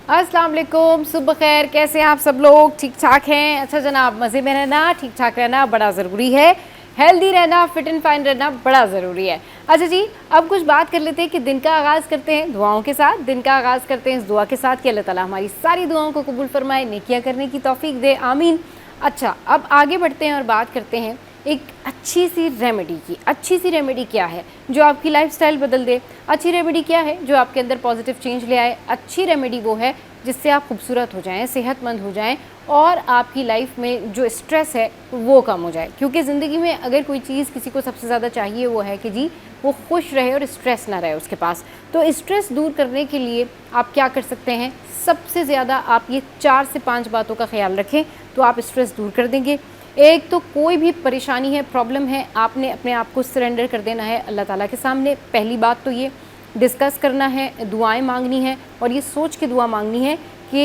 अस्सलाम वालेकुम, सुबह खैर। कैसे हैं आप सब लोग? ठीक ठाक हैं? अच्छा जनाब, मज़े में रहना, ठीक ठाक रहना बड़ा ज़रूरी है। हेल्दी रहना, फिट एंड फाइन रहना बड़ा ज़रूरी है। अच्छा जी, अब कुछ बात कर लेते हैं कि दिन का आगाज़ करते हैं दुआओं के साथ। दिन का आगाज़ करते हैं इस दुआ के साथ कि अल्लाह ताला हमारी सारी दुआओं को कबूल फरमाए, नेकियां करने की तौफीक दे, आमीन। अच्छा, अब आगे बढ़ते हैं और बात करते हैं एक अच्छी सी रेमेडी की। अच्छी सी रेमेडी क्या है जो आपकी लाइफस्टाइल बदल दे? अच्छी रेमेडी क्या है जो आपके अंदर पॉजिटिव चेंज ले आए? अच्छी रेमेडी वो है जिससे आप खूबसूरत हो जाएं, सेहतमंद हो जाएं और आपकी लाइफ में जो स्ट्रेस है वो कम हो जाए। क्योंकि ज़िंदगी में अगर कोई चीज़ किसी को सबसे ज़्यादा चाहिए वो है कि जी वो खुश रहे और स्ट्रेस ना रहे उसके पास। तो स्ट्रेस दूर करने के लिए आप क्या कर सकते हैं? सबसे ज़्यादा आप ये 4 से 5 बातों का ख्याल रखें तो आप स्ट्रेस दूर कर देंगे। एक तो कोई भी परेशानी है, प्रॉब्लम है, आपने अपने आप को सरेंडर कर देना है अल्लाह ताला के सामने। पहली बात तो ये डिस्कस करना है, दुआएं मांगनी है और ये सोच के दुआ मांगनी है कि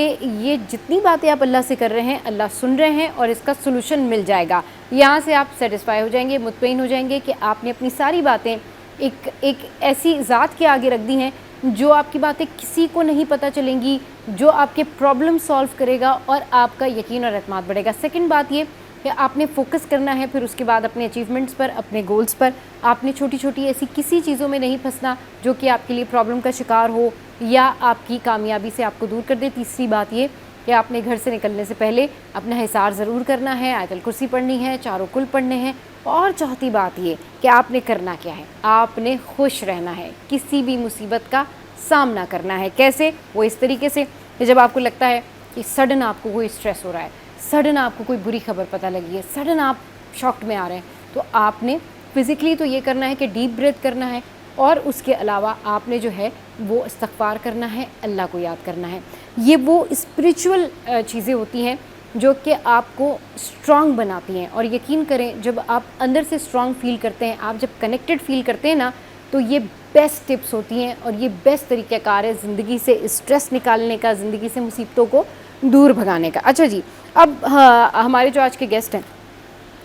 ये जितनी बातें आप अल्लाह से कर रहे हैं अल्लाह सुन रहे हैं और इसका सलूशन मिल जाएगा। यहाँ से आप सेटिस्फाई हो जाएंगे, मुतमईन हो जाएंगे कि आपने अपनी सारी बातें एक ऐसी ज़ात के आगे रख दी हैं जो आपकी बातें किसी को नहीं पता चलेंगी, जो आपके प्रॉब्लम सॉल्व करेगा और आपका यकीन और एतमाद बढ़ेगा। सेकंड बात ये कि आपने फोकस करना है फिर उसके बाद अपने अचीवमेंट्स पर, अपने गोल्स पर। आपने छोटी छोटी ऐसी किसी चीज़ों में नहीं फंसना जो कि आपके लिए प्रॉब्लम का शिकार हो या आपकी कामयाबी से आपको दूर कर दे। तीसरी बात ये कि आपने घर से निकलने से पहले अपना हिसार ज़रूर करना है, आयतल कुर्सी पढ़नी है, चारों कुल पढ़ने हैं। और चौथी बात ये कि आपने करना क्या है, आपने खुश रहना है, किसी भी मुसीबत का सामना करना है। कैसे? वो इस तरीके से कि जब आपको लगता है कि सडन आपको कोई स्ट्रेस हो रहा है, सडन आपको कोई बुरी खबर पता लगी है, सडन आप शॉक में आ रहे हैं, तो आपने फ़िज़िकली तो ये करना है कि डीप ब्रेथ करना है और उसके अलावा आपने जो है वो इस्तग़फ़ार करना है, अल्लाह को याद करना है। ये वो स्पिरिचुअल चीज़ें होती हैं जो कि आपको स्ट्रॉन्ग बनाती हैं। और यकीन करें जब आप अंदर से स्ट्रॉन्ग फ़ील करते हैं, आप जब कनेक्टेड फ़ील करते हैं ना, तो ये बेस्ट टिप्स होती हैं और ये बेस्ट तरीक़ाकार है ज़िंदगी से स्ट्रेस निकालने का, ज़िंदगी से मुसीबतों को दूर भगाने का। अच्छा जी, अब हाँ, हमारे जो आज के गेस्ट हैं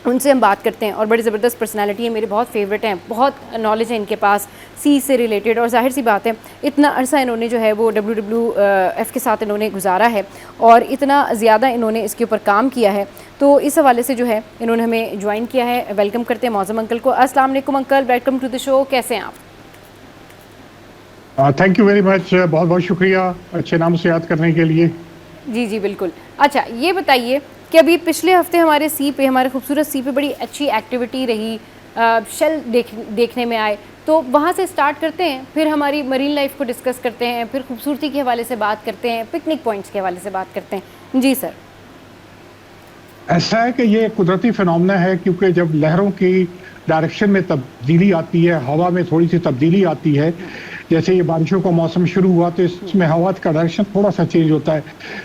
उनसे हम बात करते हैं और बड़ी ज़बरदस्त पर्सनालिटी है, मेरे बहुत फेवरेट हैं, बहुत नॉलेज है इनके पास सी से रिलेटेड। और जाहिर सी बात है इतना अरसा इन्होंने जो है वो WWF के साथ इन्होंने गुजारा है और इतना ज़्यादा इन्होंने इसके ऊपर काम किया है, तो इस हवाले से जो है इन्होंने हमें ज्वाइन किया है। वेलकम करते हैं मौज़म अंकल को। अस्सलाम वालेकुम uncle, welcome to the show. कैसे हैं आप? थैंक यू वेरी मच, बहुत बहुत शुक्रिया अच्छे नाम से याद करने के लिए। जी जी बिल्कुल। अच्छा, ये बताइए कि अभी पिछले हफ्ते हमारे सी पे, हमारे खूबसूरत सी पे बड़ी अच्छी एक्टिविटी रही, शेल देखने में आए, तो वहाँ से स्टार्ट करते हैं, फिर हमारी मरीन लाइफ को डिस्कस करते हैं, फिर खूबसूरती के हवाले से बात करते हैं, पिकनिक पॉइंट्स के हवाले से बात करते हैं। जी सर। ऐसा है कि ये कुदरती फिनोमेना है क्योंकि जब लहरों की डायरेक्शन में तब्दीली आती है, हवा में थोड़ी सी तब्दीली आती है, जैसे ये बारिशों का मौसम शुरू हुआ तो इसमें हवा का डायरेक्शन थोड़ा सा चेंज होता है,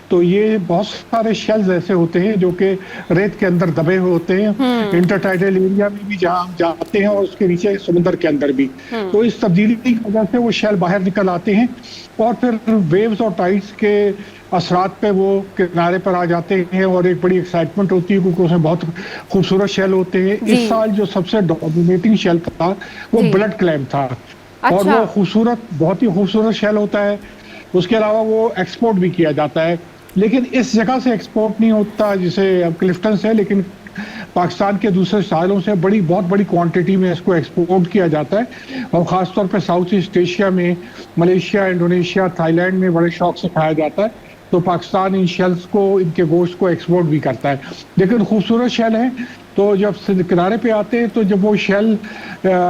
तो ये बहुत सारे शेल्स ऐसे होते हैं जो कि रेत के अंदर दबे हुए होते हैं, इंटरटाइडल एरिया में भी जहाँ हम जाते हैं और उसके नीचे समुद्र के अंदर भी। तो इस तब्दीली की वजह से वो शेल बाहर निकल आते हैं और फिर वेव्स और टाइड्स के असरात पे वो किनारे पर आ जाते हैं और एक बड़ी एक्साइटमेंट होती है क्योंकि उसमें बहुत खूबसूरत शेल होते हैं। इस साल जो सबसे डोमिनेटिंग शेल था वो ब्लड क्लैम था। अच्छा। और वो खूबसूरत, बहुत ही खूबसूरत शेल होता है। उसके अलावा वो एक्सपोर्ट भी किया जाता है, लेकिन इस जगह से एक्सपोर्ट नहीं होता जिसे अब क्लिफ्टन से, लेकिन पाकिस्तान के दूसरे सालों से बहुत बड़ी क्वांटिटी में इसको एक्सपोर्ट किया जाता है और ख़ासतौर पे साउथ ईस्ट एशिया में, मलेशिया, इंडोनेशिया, थाईलैंड में बड़े शौक से खाया जाता है। तो पाकिस्तान इन शेल्स को, इनके गोश्त को एक्सपोर्ट भी करता है। लेकिन खूबसूरत शेल है, तो जब किनारे पे आते हैं तो जब वो शेल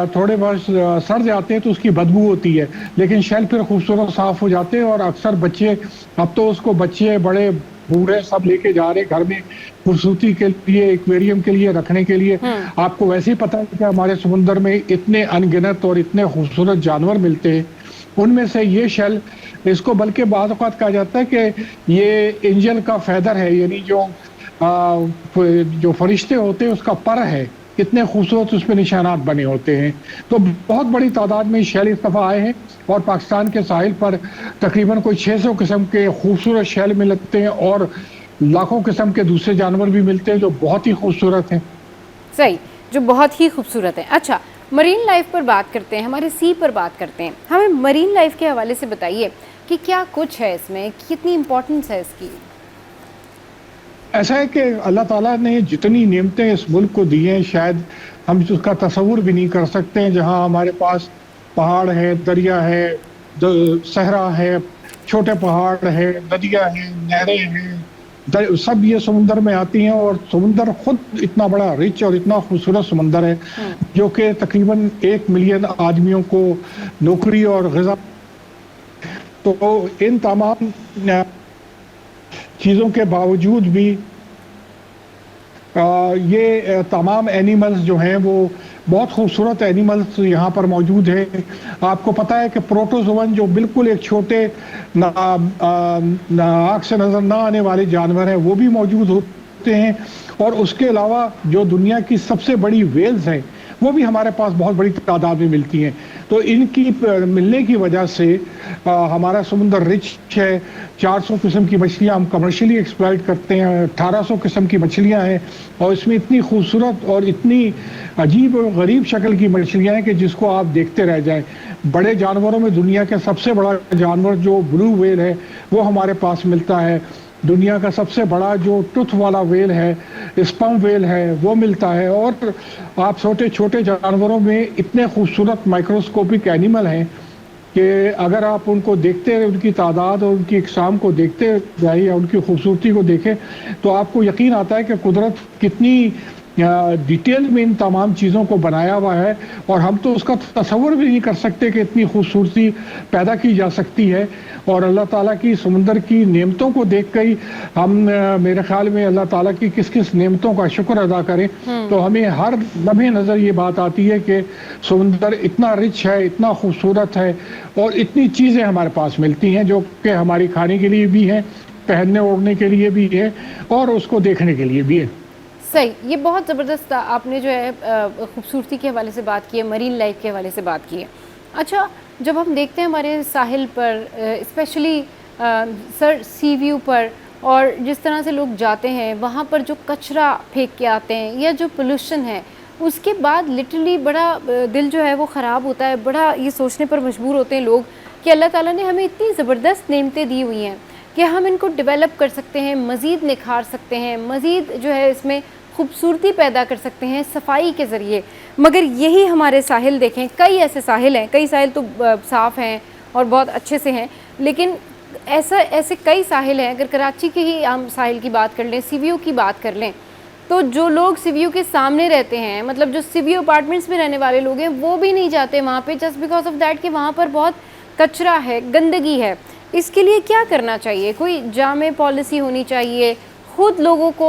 थोड़े बहुत सड़ जाते हैं तो उसकी बदबू होती है, लेकिन शेल फिर खूबसूरत साफ हो जाते हैं और अक्सर बच्चे, अब तो उसको बच्चे बड़े बूढ़े सब लेके जा रहे घर में खूबसूरती के लिए, एक्वेरियम के लिए रखने के लिए। आपको वैसे ही पता है कि हमारे समुद्र में इतने अनगिनत और इतने खूबसूरत जानवर मिलते हैं, उनमें से ये शेल, इसको बल्कि बाद औक़ात कहा जाता है कि ये एंजल का फैदर है, यानी जो फरिश्ते होते हैं उसका पर है, कितने खूबसूरत उसमें निशानात बने होते हैं। तो बहुत बड़ी तादाद में शेल इस दफ़ा आए हैं और पाकिस्तान के साहिल पर तकरीबन कोई 600 किस्म के खूबसूरत शेल मिलते हैं और लाखों किस्म के दूसरे जानवर भी मिलते हैं जो बहुत ही खूबसूरत हैं। सही, जो बहुत ही खूबसूरत है। अच्छा, मरीन लाइफ पर बात करते हैं, हमारे सी पर बात करते हैं। हमें मरीन लाइफ के हवाले से बताइए कि क्या कुछ है इसमें, कितनी इम्पोर्टेंस है इसकी? ऐसा है कि अल्लाह ताला ने जितनी नेमतें इस मुल्क को दी हैं, शायद हम उसका तसव्वुर भी नहीं कर सकते हैं। जहाँ हमारे पास पहाड़ है, दरिया है, सहरा है, छोटे पहाड़ है, नदियाँ हैं, नहरें हैं, सब ये समुंदर में आती हैं। और समुंदर खुद इतना बड़ा रिच और इतना खूबसूरत समुंदर है, जो कि तकरीबन 1 मिलियन आदमियों को नौकरी और ग़िज़ा। तो इन तमाम चीज़ों के बावजूद भी ये तमाम एनिमल्स जो हैं वो बहुत खूबसूरत एनिमल्स यहाँ पर मौजूद हैं। आपको पता है कि प्रोटोजोवन जो बिल्कुल एक छोटे आँख से नज़र ना आने वाले जानवर हैं, वो भी मौजूद होते हैं। और उसके अलावा जो दुनिया की सबसे बड़ी वेल्स हैं, वो भी हमारे पास बहुत बड़ी तादाद में मिलती हैं। तो इनकी मिलने की वजह से हमारा समुंदर रिच है। 400 किस्म की मछलियाँ हम कमर्शियली एक्सप्लॉइट करते हैं, 1800 किस्म की मछलियाँ हैं। और इसमें इतनी खूबसूरत और इतनी अजीब और गरीब शक्ल की मछलियाँ हैं कि जिसको आप देखते रह जाएं। बड़े जानवरों में दुनिया का सबसे बड़ा जानवर जो ब्लू व्हेल है, वो हमारे पास मिलता है। दुनिया का सबसे बड़ा जो टूथ वाला व्हेल है, स्पर्म व्हेल है, वो मिलता है। और आप छोटे छोटे जानवरों में इतने खूबसूरत माइक्रोस्कोपिक एनिमल हैं कि अगर आप उनको देखते हैं, उनकी तादाद और उनकी इकसाम को देखते जाइए या उनकी खूबसूरती को देखें, तो आपको यकीन आता है कि कुदरत कितनी डिटेल में इन तमाम चीज़ों को बनाया हुआ है। और हम तो उसका तसव्वुर भी नहीं कर सकते कि इतनी खूबसूरती पैदा की जा सकती है। और अल्लाह ताला की समुंदर की नेमतों को देख कर ही हम मेरे ख्याल में अल्लाह ताला की किस किस नेमतों का शुक्र अदा करें, तो हमें हर लम्हे नज़र ये बात आती है कि समुंदर इतना रिच है, इतना खूबसूरत है और इतनी चीज़ें हमारे पास मिलती हैं जो कि हमारी खाने के लिए भी हैं, पहनने ओढ़ने के लिए भी है और उसको देखने के लिए भी है। सही, ये बहुत ज़बरदस्त आपने जो है खूबसूरती के हवाले से बात की है, मरीन लाइफ के हवाले से बात की है। अच्छा, जब हम देखते हैं हमारे साहिल पर, स्पेशली सर सी व्यू पर, और जिस तरह से लोग जाते हैं वहाँ पर जो कचरा फेंक के आते हैं या जो पोल्यूशन है, उसके बाद लिटरली बड़ा दिल जो है वो ख़राब होता है। बड़ा ये सोचने पर मजबूर होते हैं लोग कि अल्लाह ताला ने हमें इतनी ज़बरदस्त नेमतें दी हुई हैं कि हम इनको डेवलप कर सकते हैं, मज़ीद निखार सकते हैं, मज़ीद जो है इसमें खूबसूरती पैदा कर सकते हैं सफाई के ज़रिए। मगर यही हमारे साहिल देखें, कई ऐसे साहिल हैं, कई साहिल तो साफ़ हैं और बहुत अच्छे से हैं, लेकिन ऐसे कई साहिल हैं। अगर कराची के ही हम साहिल की बात कर लें, सीवीओ की बात कर लें, तो जो लोग सीवीओ के सामने रहते हैं, मतलब जो सीवीओ अपार्टमेंट्स में रहने वाले लोग हैं, वो भी नहीं जाते वहाँ पे जस्ट बिकॉज ऑफ दैट कि वहाँ पर बहुत कचरा है, गंदगी है। इसके लिए क्या करना चाहिए? कोई जामे पॉलिसी होनी चाहिए, खुद लोगों को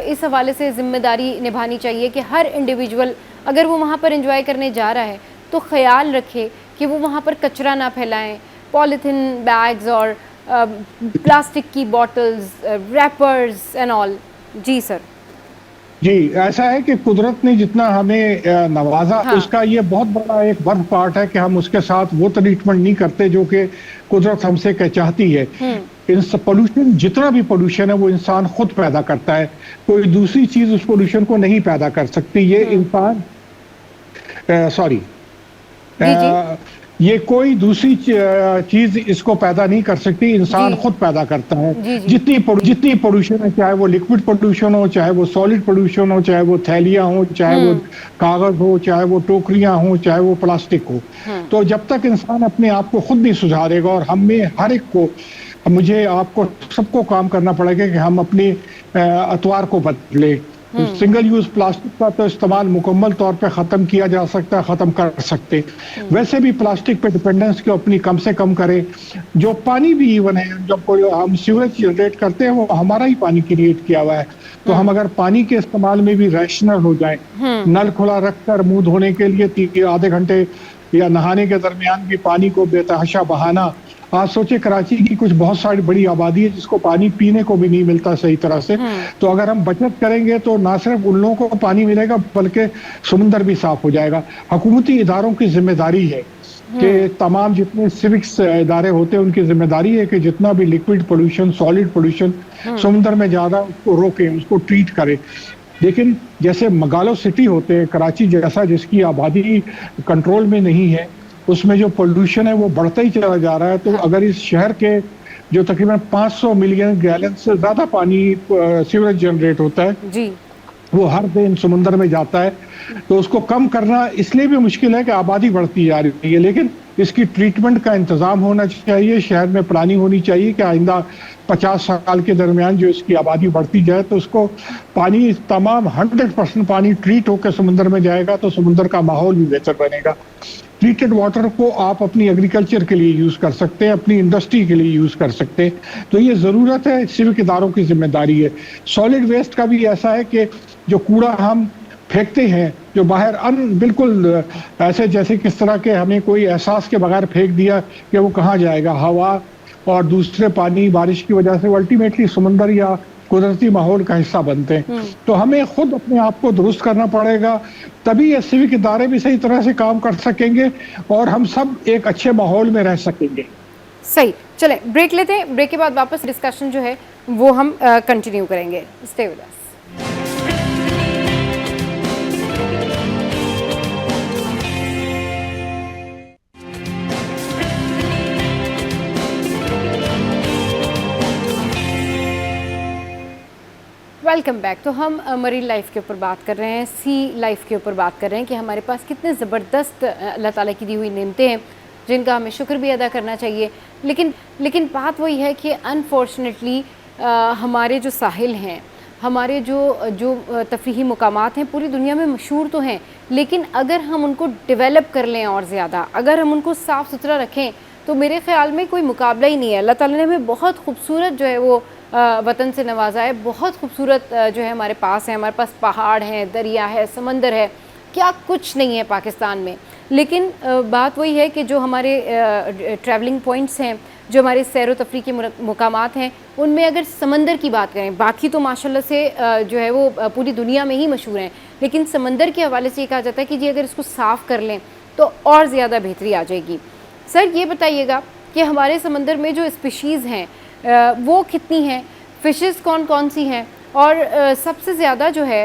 इस हवाले से ज़िम्मेदारी निभानी चाहिए कि हर इंडिविजुअल अगर वो वहाँ पर एंजॉय करने जा रहा है तो ख्याल रखे कि वो वहाँ पर कचरा ना फैलाएं, पॉलीथीन बैग्स और प्लास्टिक की बॉटल्स, रैपर्स एंड ऑल। जी सर। जी, ऐसा है कि कुदरत ने जितना हमें नवाजा, हाँ। उसका ये बहुत बड़ा एक बर्थ पार्ट है कि हम उसके साथ वो ट्रीटमेंट नहीं करते जो कि कुदरत हमसे चाहती है। इन पोल्यूशन, जितना भी पोल्यूशन है वो इंसान खुद पैदा करता है, कोई दूसरी चीज उस पोल्यूशन को नहीं पैदा कर सकती। ये इंसान सॉरी ये कोई दूसरी चीज इसको पैदा नहीं कर सकती, इंसान खुद पैदा करता है। जितनी पोल्यूशन है, चाहे वो लिक्विड पोल्यूशन हो, चाहे वो सॉलिड पोल्यूशन हो, चाहे वो थैलियां हो, चाहे वो कागज हो, चाहे वो टोकरियां हो, चाहे वो प्लास्टिक हो, तो जब तक इंसान अपने आप को खुद नहीं सुधारेगा, और हमें हर एक को, मुझे आपको सबको काम करना पड़ेगा कि हम अपने अतवार को बदले। सिंगल यूज प्लास्टिक का तो इस्तेमाल मुकम्मल तौर पे ख़त्म किया जा सकता है, ख़त्म कर सकते। वैसे भी प्लास्टिक पे डिपेंडेंस को अपनी कम से कम करें। जो पानी भी इवन है, जब हम सीवरेज जनरेट करते हैं वो हमारा ही पानी क्रिएट किया हुआ है, तो हम अगर पानी के इस्तेमाल में भी रैशनल हो जाए, नल खुला रखकर मुंह धोने के लिए आधे घंटे या नहाने के दरमियान भी पानी को बेतहाशा बहाना। आप सोचे कराची की कुछ बहुत सारी बड़ी आबादी है जिसको पानी पीने को भी नहीं मिलता सही तरह से, तो अगर हम बचत करेंगे तो ना सिर्फ उन लोगों को पानी मिलेगा बल्कि समुंदर भी साफ हो जाएगा। हुकूमती इदारों की जिम्मेदारी है कि तमाम जितने सिविक्स इदारे होते हैं उनकी जिम्मेदारी है कि जितना भी लिक्विड पोल्यूशन, सॉलिड पोल्यूशन समुंदर में ज्यादा, उसको रोकें, उसको ट्रीट करें। लेकिन जैसे मगालो सिटी होते हैं, कराची जैसा जिसकी आबादी कंट्रोल में नहीं है, उसमें जो पोल्यूशन है वो बढ़ता ही चला जा रहा है। तो अगर इस शहर के जो तकरीबन 500 मिलियन गैलन से ज्यादा पानी सीवरेज जनरेट होता है, जी। वो हर दिन समुद्र में जाता है, तो उसको कम करना इसलिए भी मुश्किल है कि आबादी बढ़ती जा रही है। लेकिन इसकी ट्रीटमेंट का इंतजाम होना चाहिए, शहर में प्लानिंग होनी चाहिए कि आइंदा 50 साल के दरमियान जो इसकी आबादी बढ़ती जाए तो उसको पानी तमाम 100% पानी ट्रीट होकर समुद्र में जाएगा, तो समुद्र का माहौल भी बेहतर बनेगा। ट्रीटेड वाटर को आप अपनी एग्रीकल्चर के लिए यूज कर सकते हैं, अपनी इंडस्ट्री के लिए यूज कर सकते हैं। तो ये जरूरत है, सिविक इदारों की जिम्मेदारी है। सॉलिड वेस्ट का भी ऐसा है कि जो कूड़ा हम फेंकते हैं, जो बाहर बिल्कुल ऐसे जैसे किस तरह के हमें कोई एहसास के बगैर फेंक दिया कि वो कहाँ जाएगा, हवा और दूसरे पानी बारिश की वजह से वो अल्टीमेटली समुंदर या कुदरती माहौल का हिस्सा बनते हैं। तो हमें खुद अपने आप को दुरुस्त करना पड़ेगा, तभी ये सिविक इदारे भी सही तरह से काम कर सकेंगे और हम सब एक अच्छे माहौल में रह सकेंगे। सही, चले ब्रेक लेते हैं, ब्रेक के बाद वापस डिस्कशन जो है वो हम कंटिन्यू करेंगे। Stay with us. Welcome back. तो हम मरीन लाइफ के ऊपर बात कर रहे हैं, सी लाइफ के ऊपर बात कर रहे हैं कि हमारे पास कितने ज़बरदस्त अल्लाह ताला की दी हुई नेमतें हैं जिनका हमें शुक्र भी अदा करना चाहिए। लेकिन बात वही है कि अनफॉर्चुनेटली हमारे जो साहिल हैं, हमारे जो तफरीही मुकामात हैं, पूरी दुनिया में मशहूर तो हैं, लेकिन अगर हम उनको डेवलप कर लें और ज़्यादा, अगर हम उनको साफ़ सुथरा रखें तो मेरे ख़्याल में कोई मुकाबला ही नहीं है। अल्लाह ताला ने हमें बहुत खूबसूरत जो है वो वतन से नवाजा है, बहुत खूबसूरत जो है हमारे पास है। हमारे पास पहाड़ हैं, दरिया है, समंदर है, क्या कुछ नहीं है पाकिस्तान में। लेकिन बात वही है कि जो हमारे ट्रैवलिंग पॉइंट्स हैं, जो हमारे सैर व तफरी के मुकामात हैं, उनमें अगर समंदर की बात करें, बाकी तो माशाल्लाह से जो है वो पूरी दुनिया में ही मशहूर हैं, लेकिन समंदर के हवाले से ये कहा जाता है कि जी अगर इसको साफ़ कर लें तो और ज़्यादा बेहतरी आ जाएगी। सर ये बताइएगा कि हमारे समंदर में जो स्पीशीज़ हैं वो कितनी हैं, फ़िशेस कौन कौन सी हैं, और सबसे ज़्यादा जो है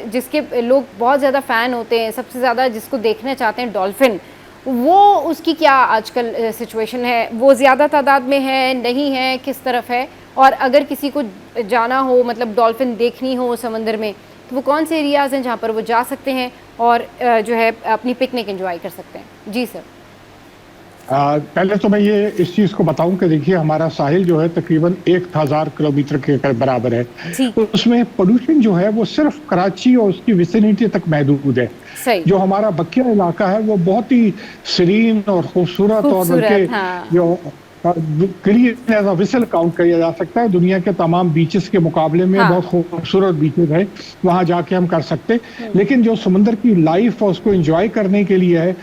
जिसके लोग बहुत ज़्यादा फ़ैन होते हैं, सबसे ज़्यादा जिसको देखना चाहते हैं, डॉल्फ़िन, वो उसकी क्या आजकल सिचुएशन है? वो ज़्यादा तादाद में है, नहीं है, किस तरफ है? और अगर किसी को जाना हो, मतलब डॉल्फ़िन देखनी हो समंदर में, तो वो कौन से एरियाज़ हैं जहाँ पर वो जा सकते हैं और जो है अपनी पिकनिक एंजॉय कर सकते हैं? जी सर। पहले तो मैं ये इस चीज को बताऊं कि देखिए हमारा साहिल जो है तकरीबन 1000 किलोमीटर के बराबर है, तो उसमें पोल्यूशन जो है वो सिर्फ कराची और उसकी विसिनिटी तक महदूद है। जो हमारा बकिया इलाका है वो बहुत ही सीरीन और खूबसूरत और बल्कि जो clean as a whistle count किया जा सकता है। दुनिया के तमाम बीचेस के मुकाबले में बहुत खूबसूरत बीचेस है, वहां जाके हम कर सकते। लेकिन जो समुद्र की लाइफ है उसको एंजॉय करने के लिए है,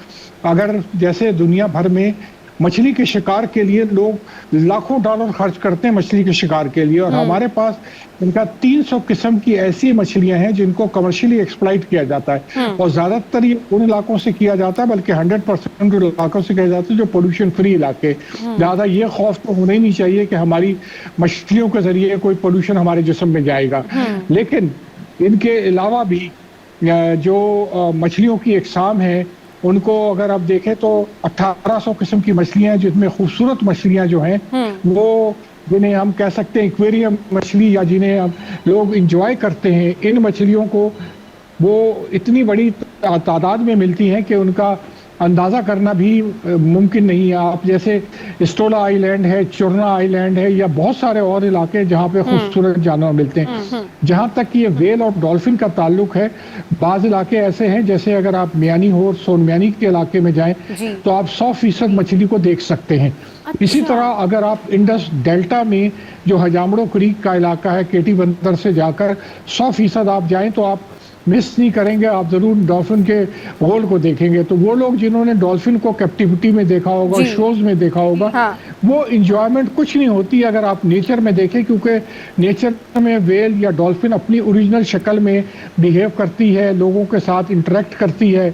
अगर जैसे दुनिया भर में मछली के शिकार के लिए लोग लाखों डॉलर खर्च करते हैं मछली के शिकार के लिए, और हमारे पास इनका 300 किस्म की ऐसी मछलियां हैं जिनको कमर्शियली एक्सप्लॉइट किया जाता है, और ज्यादातर ये उन इलाकों से किया जाता है, बल्कि 100% इलाकों से किया जाता है जो पोल्यूशन फ्री इलाके। ज्यादा ये खौफ तो होना ही नहीं चाहिए कि हमारी मछलियों के जरिए कोई पोल्यूशन हमारे जिस्म में जाएगा। लेकिन इनके अलावा भी जो मछलियों की इकसाम है उनको अगर आप देखें तो 1800 किस्म की मछलियां, जिसमें खूबसूरत मछलियां जो हैं वो जिन्हें हम कह सकते हैं एक्वेरियम मछली, या जिन्हें हम लोग इंजॉय करते हैं, इन मछलियों को वो इतनी बड़ी तादाद में मिलती हैं कि उनका अंदाज़ा करना भी मुमकिन नहीं है। आप जैसे स्टोला आइलैंड है, चुरना आइलैंड है, या बहुत सारे और इलाके जहाँ पे खूबसूरत जानवर मिलते हैं। जहाँ तक कि ये वेल और डॉल्फिन का ताल्लुक है, बाज़ इलाके ऐसे हैं जैसे अगर आप मियानी हो और सोनमियानी के इलाके में जाएं तो आप 100% मछली को देख सकते हैं। इसी तरह अगर आप इंडस डेल्टा में जो हजामड़ो क्रीक का इलाका है, केटी बंदर से जाकर 100% आप जाएं तो आप मिस नहीं करेंगे, आप जरूर डॉल्फिन के गोल को देखेंगे। तो वो लोग जिन्होंने डॉल्फिन को कैप्टिविटी में देखा होगा, शोज में देखा होगा, वो इंजॉयमेंट कुछ नहीं होती अगर आप नेचर में देखें, क्योंकि नेचर में वेल या डॉल्फिन अपनी ओरिजिनल शक्ल में बिहेव करती है, लोगों के साथ इंटरेक्ट करती है,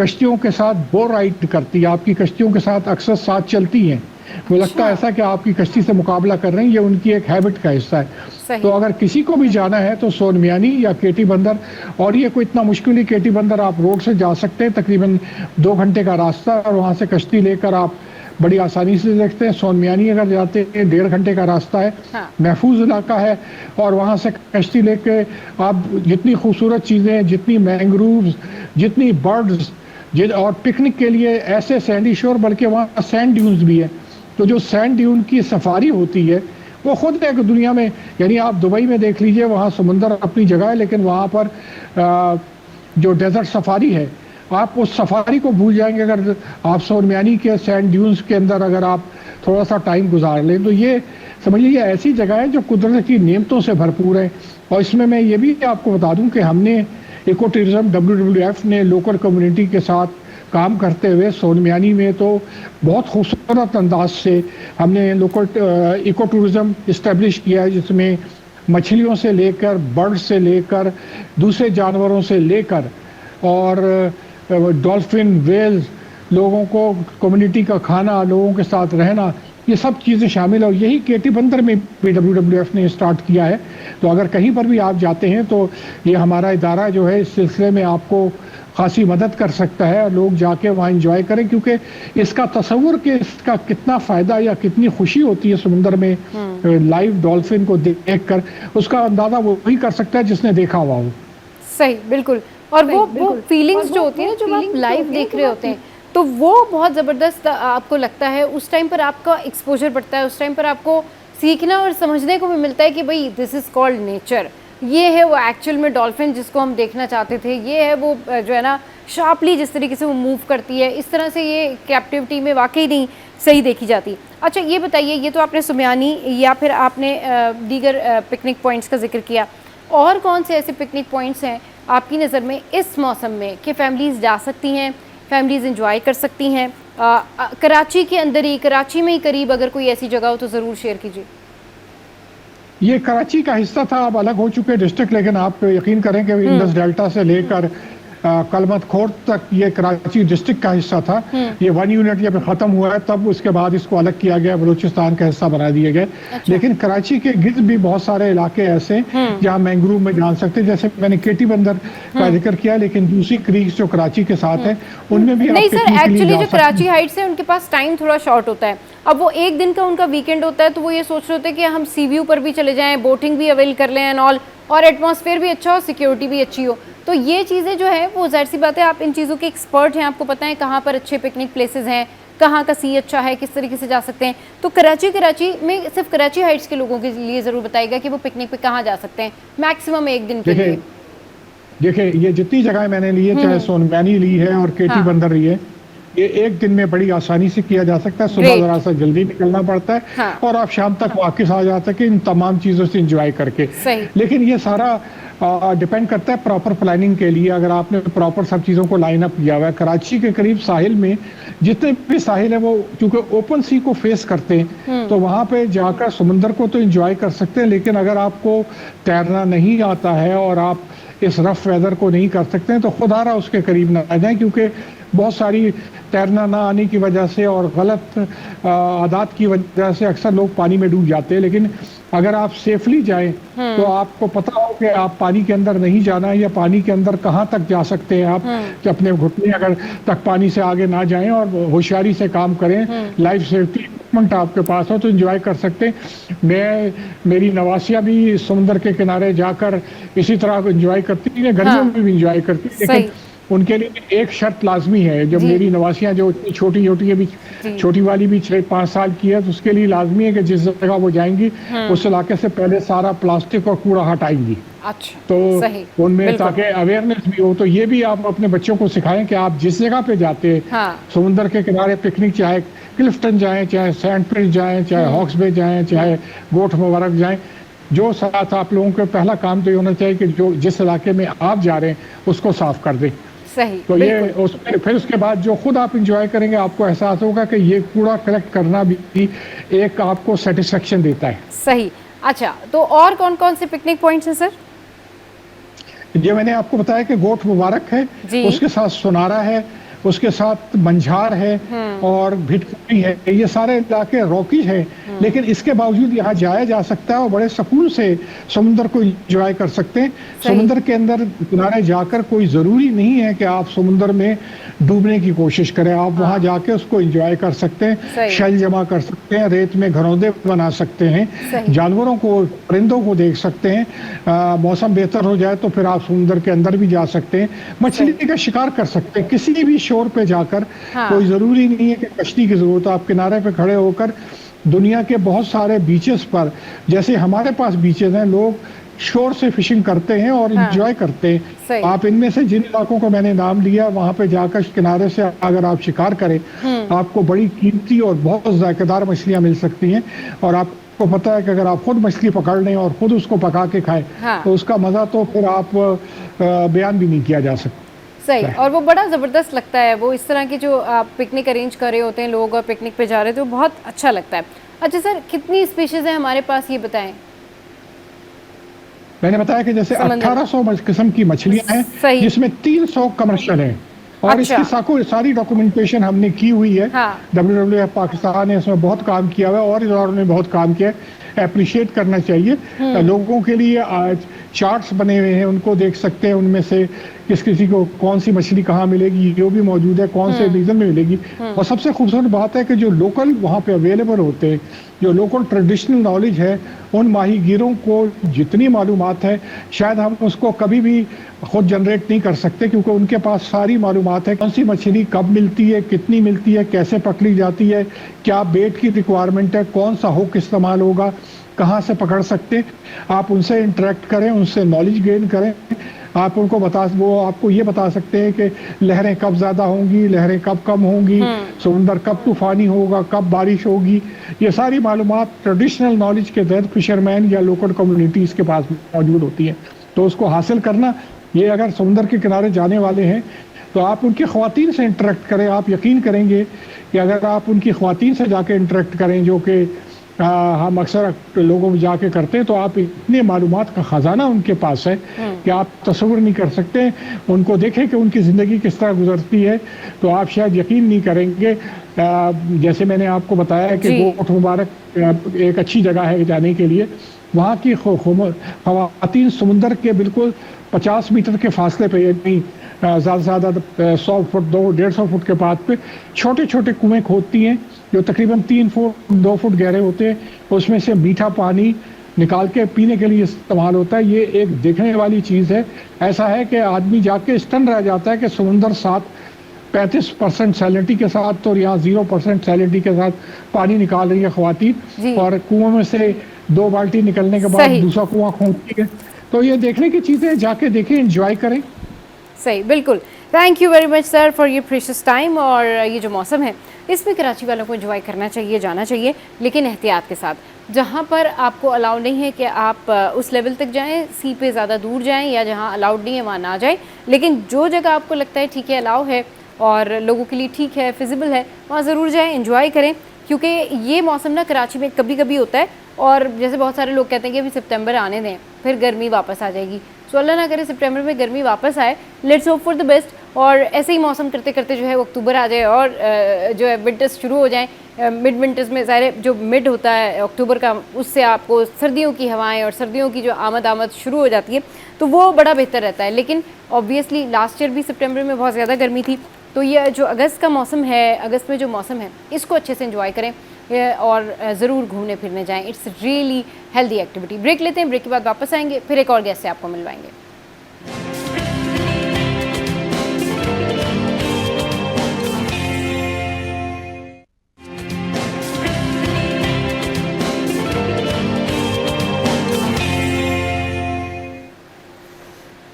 कश्तियों के साथ बोट राइड करती है, आपकी कश्तियों के साथ अक्सर साथ चलती हैं। वो लगता है ऐसा कि आपकी कश्ती से मुकाबला कर रहे हैं, ये उनकी एक हैबिट का हिस्सा है। सही। तो अगर किसी को भी जाना है तो सोनमियानी या केटी बंदर, और ये कोई इतना मुश्किल नहीं, केटी बंदर आप रोड से जा सकते हैं, तकरीबन 2 घंटे का रास्ता, और वहाँ से कश्ती लेकर आप बड़ी आसानी से देखते हैं। सोनमियानी अगर जाते हैं 1.5 घंटे का रास्ता है, हाँ। महफूज इलाका है, और वहाँ से कश्ती लेके आप जितनी खूबसूरत चीज़ें, जितनी मैंग्रोव्स, जितनी बर्ड्स, और पिकनिक के लिए ऐसे सैंडी शोर, बल्कि वहाँ सैंड ड्यून्स भी है। तो जो सैंड ड्यून की सफारी होती है वो खुद एक दुनिया में, यानी आप दुबई में देख लीजिए, वहाँ समुंदर अपनी जगह है, लेकिन वहाँ पर जो डेजर्ट सफारी है, आप उस सफारी को भूल जाएंगे अगर आप सोनमियानी के सैंड ड्यून्स के अंदर अगर आप थोड़ा सा टाइम गुजार लें। तो ये समझिए ये ऐसी जगह है जो कुदरत की नेमतों से भरपूर है। और इसमें मैं ये भी आपको बता दूं कि हमने इको टूरिज्म WWF ने लोकल कम्युनिटी के साथ काम करते हुए सोनमियानी में तो बहुत खूबसूरत अंदाज से हमने लोकल इको टूरिज्म इस्टेब्लिश किया है, जिसमें मछलियों से लेकर, बर्ड से लेकर, दूसरे जानवरों से लेकर, और डॉल्फिन, वेल्स, लोगों को कम्युनिटी का खाना, लोगों के साथ रहना, ये सब चीज़ें शामिल है। और यही केटी बंदर में भी WWF ने स्टार्ट किया है। तो अगर कहीं पर भी आप जाते हैं तो ये हमारा इदारा जो है इस सिलसिले में आपको खासी मदद कर सकता है, और लोग जाके वहाँ एंजॉय करें, क्योंकि इसका तस्वुर कि इसका कितना फ़ायदा या कितनी खुशी होती है समुंदर में लाइव डॉल्फिन को देखकर, उसका अंदाज़ा वो ही कर सकता है जिसने देखा हुआ हो। सही, बिल्कुल। और वो फीलिंग्स जो होती है, जब आप लाइव देख रहे होते हैं, तो वो बहुत ज़बरदस्त आपको लगता है। उस टाइम पर आपका एक्सपोजर बढ़ता है, उस टाइम पर आपको सीखना और समझने को भी मिलता है कि भाई दिस इज़ कॉल्ड नेचर। ये है वो एक्चुअल में डॉल्फिन जिसको हम देखना चाहते थे, ये है वो जो है ना शार्पली जिस तरीके से वो मूव करती है, इस तरह से ये कैप्टिविटी में वाकई नहीं सही देखी जाती। अच्छा ये बताइए, ये तो आपने सुमयानी या फिर आपने दीगर पिकनिक पॉइंट्स का जिक्र किया, और कौन से ऐसे पिकनिक पॉइंट्स हैं आपकी नज़र में इस मौसम में कि फैमिलीज़ जा सकती हैं, फैमिलीज़ इंजॉय कर सकती हैं? कराची के अंदर ही, कराची में ही करीब अगर कोई ऐसी जगह हो तो ज़रूर शेयर कीजिए। ये कराची का हिस्सा था, अब अलग हो चुके डिस्ट्रिक्ट, लेकिन आप यकीन करें कि इंडस डेल्टा से लेकर कलमत खोर तक ये कराची डिस्ट्रिक्ट का हिस्सा था। ये 1 यूनिट जब खत्म हुआ है तब उसके बाद इसको अलग किया गया, बलूचिस्तान का हिस्सा बना दिया गया। अच्छा। लेकिन कराची के गिर्द भी बहुत सारे इलाके ऐसे जहाँ मैंग्रोव में जान सकते हैं, जैसे मैंने केटी बंदर का जिक्र किया, लेकिन दूसरी क्रीक्स जो कराची के साथ है उनमें भी नहीं सर, एक्चुअली जो कराची हाइट्स है उनके पास टाइम थोड़ा शॉर्ट होता है। अब वो एक दिन का उनका वीकेंड होता है, तो वो ये सोच रहे होते हैं कि हम सी व्यू पर भी चले जाएं, बोटिंग भी अवेल कर लें एंड ऑल, और एटमॉस्फेयर भी अच्छा हो, सिक्योरिटी भी अच्छी हो। तो ये चीज़ें जो है वो ज़ाहिर सी बात है, आप इन चीज़ों के एक्सपर्ट हैं, आपको पता है कहाँ पर अच्छे पिकनिक प्लेसेस हैं, कहाँ का सी अच्छा है, किस तरीके से जा सकते हैं। तो कराची में सिर्फ कराची हाइट्स के लोगों के लिए ज़रूर बताइएगा कि वो पिकनिक पे कहाँ जा सकते हैं मैक्सिमम एक दिन के लिए। देखिए ये जितनी जगह मैंने ली है, चाहे सोनमियानी ली है और केटी बंदर ली है, ये एक दिन में बड़ी आसानी से किया जा सकता है। सुबह जरा सा जल्दी निकलना पड़ता है, हाँ। और आप शाम तक वापस आ जाते हैं इन तमाम चीज़ों से एंजॉय करके। लेकिन ये सारा डिपेंड करता है प्रॉपर प्लानिंग के लिए, अगर आपने प्रॉपर सब चीज़ों को लाइन अप किया हुआ है। कराची के करीब साहिल में जितने भी साहिल है वो चूंकि ओपन सी को फेस करते हैं, तो वहाँ पे जाकर समुंदर को तो एंजॉय कर सकते हैं, लेकिन अगर आपको तैरना नहीं आता है और आप इस रफ वेदर को नहीं कर सकते हैं तो खुदारा उसके करीब ना आ जाएं, क्योंकि बहुत सारी तैरना ना आने की वजह से और गलत आदत की वजह से अक्सर लोग पानी में डूब जाते हैं। लेकिन अगर आप सेफली जाएं तो आपको पता हो कि आप पानी के अंदर नहीं जाना है, या पानी के अंदर कहाँ तक जा सकते हैं आप, कि अपने घुटने अगर तक पानी से आगे ना जाएं और होशियारी से काम करें, लाइफ सेफ्टी इक्विपमेंट आपके पास हो तो एंजॉय कर सकते हैं। मेरी नवासिया भी समुद्र के किनारे जाकर इसी तरह एंजॉय करती है, गर्मियों में भी एंजॉय करती है, लेकिन उनके लिए एक शर्त लाजमी है। जब मेरी नवासियाँ जो छोटी छोटी अभी छोटी वाली भी 6-5 साल की है, तो उसके लिए लाजमी है कि जिस जगह वो जाएंगी उस इलाके से पहले सारा प्लास्टिक और कूड़ा हटाएंगी। अच्छा, तो उनमें ताकि अवेयरनेस भी हो। तो ये भी आप अपने बच्चों को सिखाएं कि आप जिस जगह पे जाते हैं, समुद्र के किनारे पिकनिक, चाहे क्लिफ्टन जाएं, चाहे सैंड प्रिंस जाएं, चाहे हॉक्स बे जाएं, चाहे गोठ मुबारक जाएं, जो साथ आप लोगों का पहला काम तो ये होना चाहिए कि जो जिस इलाके में आप जा रहे हैं उसको साफ कर दें। सही। तो ये फिर उसके बाद जो खुद आप इंजॉय करेंगे, आपको एहसास होगा कि ये कूड़ा कलेक्ट करना भी एक आपको सेटिस्फेक्शन देता है। सही। अच्छा, तो और कौन कौन से पिकनिक पॉइंट्स हैं सर? ये मैंने आपको बताया कि गोठ मुबारक है, उसके साथ सोनारा है, उसके साथ मंझार है और भिटकुटी है, ये सारे इलाके रॉकी हैं, लेकिन इसके बावजूद यहाँ जाया जा सकता है और बड़े सुकून से समुद्र को एंजॉय कर सकते हैं। समुद्र के अंदर किनारे जाकर कोई ज़रूरी नहीं है कि आप समुद्र में डूबने की कोशिश करें, आप वहाँ जाके उसको एंजॉय कर सकते हैं, शैल जमा कर सकते हैं, रेत में घरौंदे बना सकते हैं, जानवरों को, परिंदों को देख सकते हैं। मौसम बेहतर हो जाए तो फिर आप समुद्र के अंदर भी जा सकते हैं, मछली का शिकार कर सकते हैं किसी भी शोर पे जाकर। कोई ज़रूरी नहीं है कि कश्ती की ज़रूरत, आप किनारे पे खड़े होकर दुनिया के बहुत सारे बीचेस पर, जैसे हमारे पास बीचेस हैं, लोग शोर से फिशिंग करते हैं और एंजॉय करते हैं। आप इनमें से जिन इलाकों को मैंने नाम लिया वहां पे जाकर किनारे से अगर आप शिकार करें, आपको बड़ी कीमती और बहुत जायकेदार मछलियां मिल सकती हैं। और आपको पता है कि अगर आप खुद मछली पकड़ लें और खुद उसको पका के खाएं, तो उसका मजा तो फिर आप बयान भी नहीं किया जा सकता। सही, और वो बड़ा ज़बरदस्त लगता है। वो इस तरह की जो आप पिकनिक अरेंज कर रहे होते हैं लोग और पिकनिक पे जा रहे हैं, तो बहुत अच्छा लगता है। अच्छा सर, कितनी स्पीशीज़ हैं हमारे पास, ये बताएं। मैंने बताया कि जैसे 1800 किस्म की मछलियां हैं, जिसमें 300 कमर्शियल हैं। और इसकी सारी डॉक्यूमेंटेशन हमने की हुई है। WWF पाकिस्तान ने इसमें बहुत काम किया हुआ है और इदारों ने बहुत काम किया है। अप्रिशिएट करना चाहिए। लोगों के लिए आज चार्ट्स बने हुए हैं, उनको देख सकते हैं, उनमें से किसी को कौन सी मछली कहाँ मिलेगी जो भी मौजूद है, कौन से रीजन में मिलेगी। और सबसे खूबसूरत बात है कि जो लोकल वहाँ पे अवेलेबल होते हैं, जो लोकल ट्रेडिशनल नॉलेज है, उन माहीगीरों को जितनी मालूमात है शायद हम उसको कभी भी खुद जनरेट नहीं कर सकते, क्योंकि उनके पास सारी मालूमात है। कौन सी मछली कब मिलती है, कितनी मिलती है, कैसे पकड़ी जाती है, क्या बेट की रिक्वायरमेंट है, कौन सा हुक इस्तेमाल होगा, कहाँ से पकड़ सकते। आप उनसे इंटरेक्ट करें, उनसे नॉलेज गेन करें। आप उनको वो आपको ये बता सकते हैं कि लहरें कब ज़्यादा होंगी, लहरें कब कम होंगी, समुद्र कब तूफानी होगा, कब बारिश होगी। ये सारी मालूमात ट्रेडिशनल नॉलेज के तहत फिशरमैन या लोकल कम्युनिटीज़ के पास मौजूद होती है। तो उसको हासिल करना, ये अगर समुद्र के किनारे जाने वाले हैं तो आप उनकी ख़वातीन से इंटरेक्ट करें। आप यकीन करेंगे कि अगर आप उनकी ख़वातीन से जाके इंटरेक्ट करें, जो कि हम अक्सर लोगों में जाके करते हैं, तो आप इतने मालूमात का ख़जाना उनके पास है कि आप तस्वुर नहीं कर सकते। उनको देखें कि उनकी ज़िंदगी किस तरह गुजरती है, तो आप शायद यकीन नहीं करेंगे। जैसे मैंने आपको बताया कि गोट मुबारक एक अच्छी जगह है जाने के लिए। वहाँ की ख़वातीन समुंदर के बिल्कुल 50 मीटर के फासले पे, यानी ज़्यादा से ज़्यादा 100 फुट 150 फुट के बाद पे छोटे छोटे कुएँ खोदती हैं, जो तकरीबन 3 फुट 2 फुट गहरे होते हैं। उसमें से मीठा पानी निकाल के पीने के लिए इस्तेमाल होता है। ये एक देखने वाली चीज़ है। ऐसा है कि आदमी जाके स्टन रह जाता है कि समुंदर 35% सैलिनिटी के साथ और यहाँ 0% सैलिनिटी के साथ पानी निकाल रही है ख़वातीन, और कुओं में से 2 बाल्टी निकलने के बाद दूसरा कुआं खोदती है। तो ये देखने की चीज़ें, जाके देखें, एंजॉय करें। सही, बिल्कुल। Thank you very much sir for your precious time. और ये जो मौसम है, इसमें कराची वालों को एंजॉय करना चाहिए, जाना चाहिए, लेकिन एहतियात के साथ। जहाँ पर आपको अलाउ नहीं है कि आप उस लेवल तक जाएं, सी पे ज़्यादा दूर जाएं, या जहाँ अलाउड नहीं है वहाँ ना जाएं। लेकिन जो जगह आपको लगता है ठीक है, अलाउ है और लोगों के लिए ठीक है, फिजिबल है, वहाँ ज़रूर जाएँ, एंजॉय करें। क्योंकि ये मौसम ना कराची में कभी कभी होता है, और जैसे बहुत सारे लोग कहते हैं कि अभी सितंबर आने दें, फिर गर्मी वापस आ जाएगी। सो अल्लाह ना करे सितंबर में गर्मी वापस आए, let's hope for the best. और ऐसे ही मौसम करते करते जो है अक्टूबर आ जाए और जो है विंटर्स शुरू हो जाएं। मिड विंटर्स में ज़ाहिर जो मिड होता है अक्टूबर का, उससे आपको सर्दियों की हवाएं और सर्दियों की जो आमद शुरू हो जाती है, तो वो बड़ा बेहतर रहता है। लेकिन ऑब्वियसली लास्ट ईयर भी सितंबर में बहुत ज़्यादा गर्मी थी, तो ये जो अगस्त का मौसम है, अगस्त में जो मौसम है, इसको अच्छे से एंजॉय करें और ज़रूर घूमने फिरने जाएं। It's really healthy activity. Break लेते हैं, ब्रेक के बाद वापस आएंगे, फिर एक और गेस्ट से आपको मिलवाएंगे।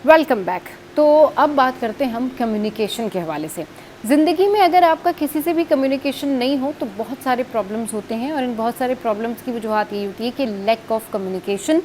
Welcome back. तो अब बात करते हैं हम कम्युनिकेशन के हवाले से। ज़िंदगी में अगर आपका किसी से भी कम्युनिकेशन नहीं हो तो बहुत सारे प्रॉब्लम्स होते हैं, और इन बहुत सारे प्रॉब्लम्स की वजूहत ये होती है कि lack of communication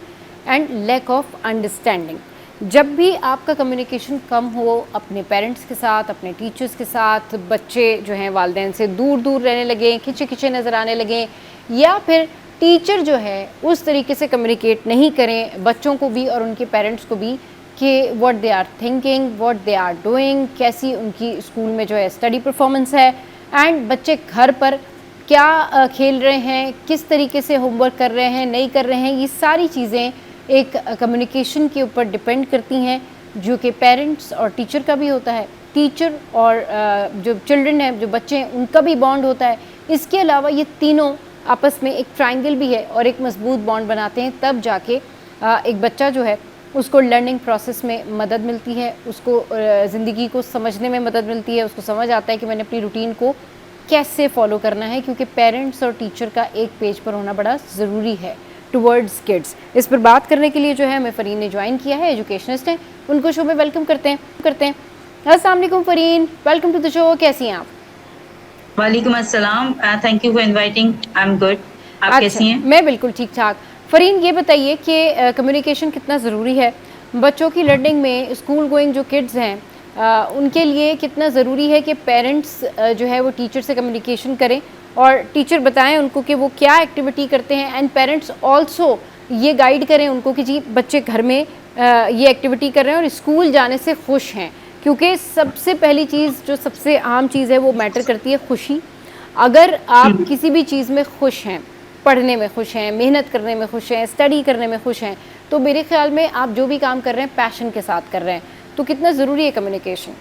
and lack of understanding. जब भी आपका कम्युनिकेशन कम हो अपने पेरेंट्स के साथ, अपने टीचर्स के साथ, बच्चे जो हैं वालिदैन से दूर दूर रहने लगें, खिंचे खिंचे नज़र आने लगें, या फिर टीचर जो है उस तरीके से कम्युनिकेट नहीं करें बच्चों को भी और उनके पेरेंट्स को भी कि what they are thinking, what they are doing, कैसी उनकी स्कूल में जो है स्टडी परफॉर्मेंस है, एंड बच्चे घर पर क्या खेल रहे हैं, किस तरीके से होमवर्क कर रहे हैं, नहीं कर रहे हैं। ये सारी चीज़ें एक कम्युनिकेशन के ऊपर डिपेंड करती हैं, जो कि पेरेंट्स और टीचर का भी होता है, टीचर और जो चिल्ड्रन हैं, जो बच्चे हैं, उनका भी बॉन्ड होता है। इसके अलावा ये तीनों आपस में एक ट्रायंगल भी है और एक मजबूत बॉन्ड बनाते हैं, तब जाके एक बच्चा जो है उसको लर्निंग प्रोसेस में मदद मिलती है, उसको ज़िंदगी को समझने में मदद मिलती है, उसको समझ आता है कि मैंने अपनी रूटीन को कैसे फॉलो करना है, क्योंकि पेरेंट्स और टीचर का एक पेज पर होना बड़ा ज़रूरी है टुवर्ड्स किड्स। इस पर बात करने के लिए जो है हमें फ़रीन ने ज्वाइन किया है, एजुकेशनिस्ट हैं, उनको शो में वेलकम करते हैं। अस्सलाम वालेकुम फ़रीन, वेलकम टू द शो। कैसी हैं आप? वालेकुम अस्सलाम, thank you for inviting. I am good, आप कैसी हैं? मैं बिल्कुल ठीक ठाक। फ़रीन, ये बताइए कि कम्युनिकेशन कितना ज़रूरी है बच्चों की लर्निंग में? स्कूल गोइंग जो किड्स हैं उनके लिए कितना ज़रूरी है कि पेरेंट्स जो है वो टीचर से कम्युनिकेशन करें और टीचर बताएं उनको कि वो क्या एक्टिविटी करते हैं, एंड पेरेंट्स ऑल्सो ये गाइड करें उनको कि जी बच्चे घर में ये एक्टिविटी कर रहे हैं और स्कूल जाने से खुश हैं, क्योंकि सबसे पहली चीज़ जो सबसे आम चीज़ है वो मैटर करती है खुशी। अगर आप किसी भी चीज़ में खुश हैं, पढ़ने में खुश हैं, मेहनत करने में खुश हैं, स्टडी करने में खुश हैं, तो मेरे ख्याल में आप जो भी काम कर रहे हैं पैशन के साथ कर रहे हैं। तो कितना ज़रूरी है कम्युनिकेशन?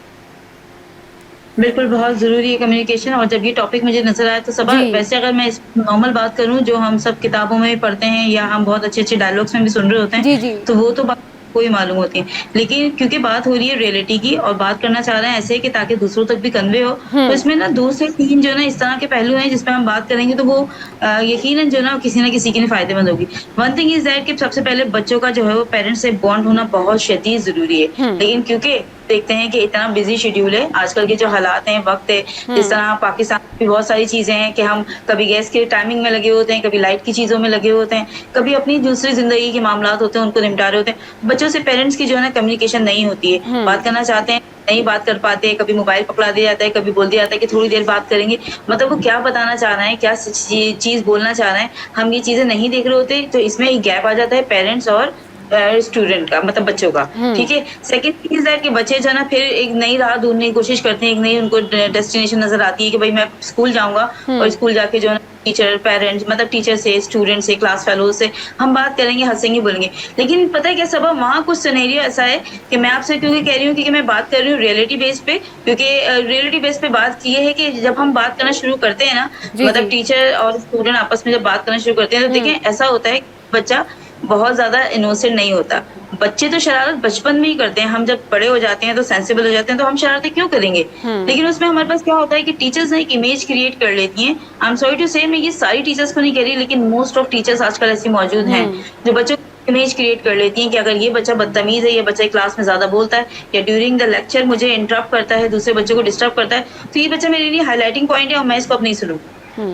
बिल्कुल बहुत ज़रूरी है कम्युनिकेशन। और जब ये टॉपिक मुझे नज़र आया तो सबा वैसे अगर मैं इस नॉर्मल बात करूँ जो हम सब किताबों में पढ़ते हैं या हम बहुत अच्छे-अच्छे डायलॉग्स में भी सुन रहे होते हैं, तो वो तो बात कोई मालूम होती है। लेकिन क्योंकि बात हो रही है रियलिटी की और बात करना चाह रहे हैं ऐसे कि ताकि दूसरों तक भी कन्वे हो, तो इसमें ना 2 से 3 जो है ना इस तरह के पहलू हैं जिस पे हम बात करेंगे तो वो यकीनन जो है ना किसी न किसी के लिए फ़ायदेमंद होगी। वन थिंग इज़ दैट कि सबसे पहले बच्चों का जो है वो पेरेंट्स से बॉन्ड होना बहुत शदीद ज़रूरी है। लेकिन क्योंकि देखते हैं कि इतना बिजी शेड्यूल है, आजकल के जो हालात हैं, वक़्त है, जिस तरह पाकिस्तान में भी बहुत सारी चीज़ें हैं कि हम कभी गैस के टाइमिंग में लगे होते हैं, कभी लाइट की चीज़ों में लगे होते हैं, कभी अपनी दूसरी ज़िंदगी के मामलात होते हैं, उनको निपटा रहे होते हैं। बच्चों से पेरेंट्स की जो है ना कम्युनिकेशन नहीं होती है, बात करना चाहते हैं, नहीं बात कर पाते, कभी मोबाइल पकड़ा दिया जाता है, कभी बोल दिया जाता है कि थोड़ी देर बात करेंगे। मतलब वो क्या बताना चाह रहे हैं, क्या चीज़ बोलना चाह रहे हैं, हम ये चीज़ें नहीं देख रहे होते, तो इसमें एक गैप आ जाता है पेरेंट्स और स्टूडेंट का, मतलब बच्चों का। ठीक है। सेकंड चीज है कि बच्चे जो है ना फिर एक नई राह ढूंढने की कोशिश करते हैं, एक नई उनको डेस्टिनेशन नजर आती है कि भाई मैं स्कूल जाऊंगा और स्कूल जाके जो है ना टीचर, पेरेंट्स, मतलब टीचर से, स्टूडेंट से, क्लास फेलो से हम बात करेंगे, हंसेंगे, बोलेंगे। लेकिन पता है क्या सबब वहाँ कुछ सिनेरियो ऐसा है कि मैं आपसे क्योंकि कह रही हूँ क्योंकि मैं बात कर रही हूँ रियलिटी बेस पे, क्योंकि रियलिटी बेस पे बात ये है कि जब हम बात करना शुरू करते हैं ना, मतलब टीचर और स्टूडेंट आपस में जब बात करना शुरू करते हैं तो देखें ऐसा होता है बच्चा बहुत ज़्यादा इनोसेंट नहीं होता। बच्चे तो शरारत बचपन में ही करते हैं, हम जब बड़े हो जाते हैं तो सेंसिबल हो जाते हैं तो हम शरारतें क्यों करेंगे? लेकिन उसमें हमारे पास क्या होता है कि टीचर्स ना एक इमेज क्रिएट कर लेती हैं। आई एम सॉरी टू से, मैं ये सारी टीचर्स को नहीं कह रही, लेकिन मोस्ट ऑफ टीचर्स आजकल ऐसी मौजूद हैं जो बच्चों इमेज क्रिएट कर लेती हैं कि अगर ये बच्चा बदतमीज है, ये बच्चा क्लास में ज्यादा बोलता है या ड्यूरिंग द लेक्चर मुझे इंटरप्ट करता है, दूसरे बच्चों को डिस्टर्ब करता है, तो ये बच्चा मेरे लिए हाईलाइटिंग पॉइंट है और मैं इसको अब नहीं सुनूं।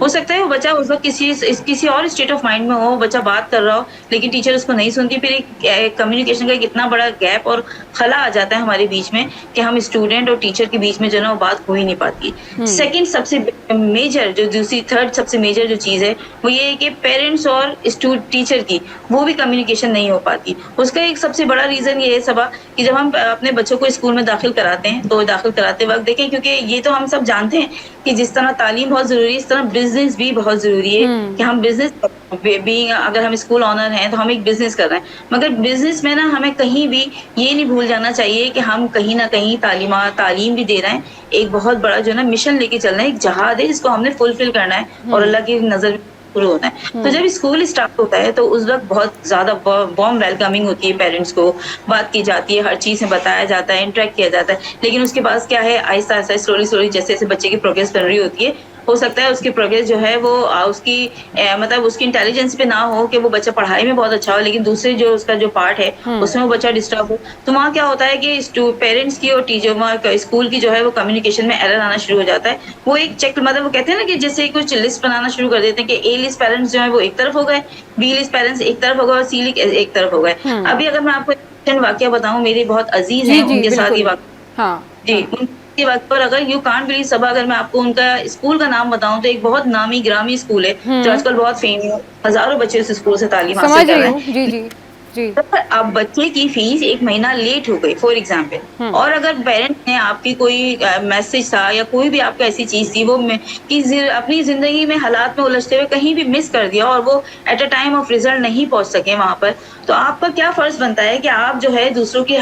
हो सकता है वो बच्चा उस वक्त किसी और स्टेट ऑफ माइंड में हो, वो बच्चा बात कर रहा हो लेकिन टीचर उसको नहीं सुनती, फिर एक कम्युनिकेशन का एक इतना बड़ा गैप और खला आ जाता है हमारे बीच में कि हम स्टूडेंट और टीचर के बीच में जो ना वो बात हो ही नहीं पाती। सेकंड सबसे मेजर जो थर्ड सबसे मेजर जो चीज है वो ये है कि पेरेंट्स और टीचर की वो भी कम्युनिकेशन नहीं हो पाती। उसका एक सबसे बड़ा रीजन ये है सबा कि जब हम अपने बच्चों को स्कूल में दाखिल कराते हैं तो दाखिल कराते वक्त देखें, क्योंकि ये तो हम सब जानते हैं कि जिस तरह तालीम बहुत जरूरी है इस तरह बिजनेस भी बहुत जरूरी है कि हम बिजनेस बीइंग, अगर हम स्कूल ऑनर हैं तो हम एक बिजनेस कर रहे हैं, मगर बिजनेस में ना हमें कहीं भी ये नहीं भूल जाना चाहिए कि हम कहीं ना कहीं तालीम भी दे रहे हैं, एक बहुत बड़ा जो ना मिशन लेके चल रहे हैं, एक जहाज है जिसको हमने फुलफिल करना है और अल्लाह की नजर शुरू होता है। तो जब स्कूल स्टार्ट होता है तो उस वक्त बहुत ज्यादा वार्म वेलकमिंग होती है, पेरेंट्स को बात की जाती है, हर चीज में बताया जाता है, इंटरेक्ट किया जाता है। लेकिन उसके बाद क्या है, आहिस्ता आहिस्ता स्लोली जैसे जैसे बच्चे की प्रोग्रेस बन रही होती है, हो सकता है उसकी प्रोग्रेस जो है वो उसकी मतलब उसकी इंटेलिजेंस पे ना हो कि वो बच्चा पढ़ाई में बहुत अच्छा हो, लेकिन दूसरे जो उसका जो पार्ट है उसमें वो बच्चा डिस्टर्ब हो, तो वहाँ क्या होता है कि पेरेंट्स की और टीचर स्कूल की जो है वो कम्युनिकेशन में एरर आना शुरू हो जाता है। वो एक चेक, मतलब वो कहते हैं ना कि जैसे कुछ लिस्ट बनाना शुरू कर देते हैं कि ए लिस्ट पेरेंट्स जो है वो एक तरफ हो गए, बी लिस्ट पेरेंट्स एक तरफ हो गए और सी लिस्ट एक तरफ हो गए। अभी अगर मैं आपको वाक्य बताऊं, मेरे बहुत अजीज हैं, उनके साथ ही जी के वक्त पर, अगर यू कांट बिलीव सबा, अगर मैं आपको उनका स्कूल का नाम बताऊं तो एक बहुत नामी ग्रामी स्कूल है जो आजकल बहुत फेमस है, हजारों बच्चे उस स्कूल से तालीम हासिल कर रहे हैं। जी। अब बच्चे की फीस 1 महीना लेट हो गई फॉर एग्जाम्पल, और अगर पेरेंट्स ने आपकी कोई मैसेज था या कोई भी आपको ऐसी चीज़ थी वो अपनी ज़िंदगी में हालात में उलझते हुए कहीं भी मिस कर दिया और वो at a time of result नहीं पहुँच सके वहाँ पर, तो आपका क्या फ़र्ज़ बनता है कि आप जो है दूसरों की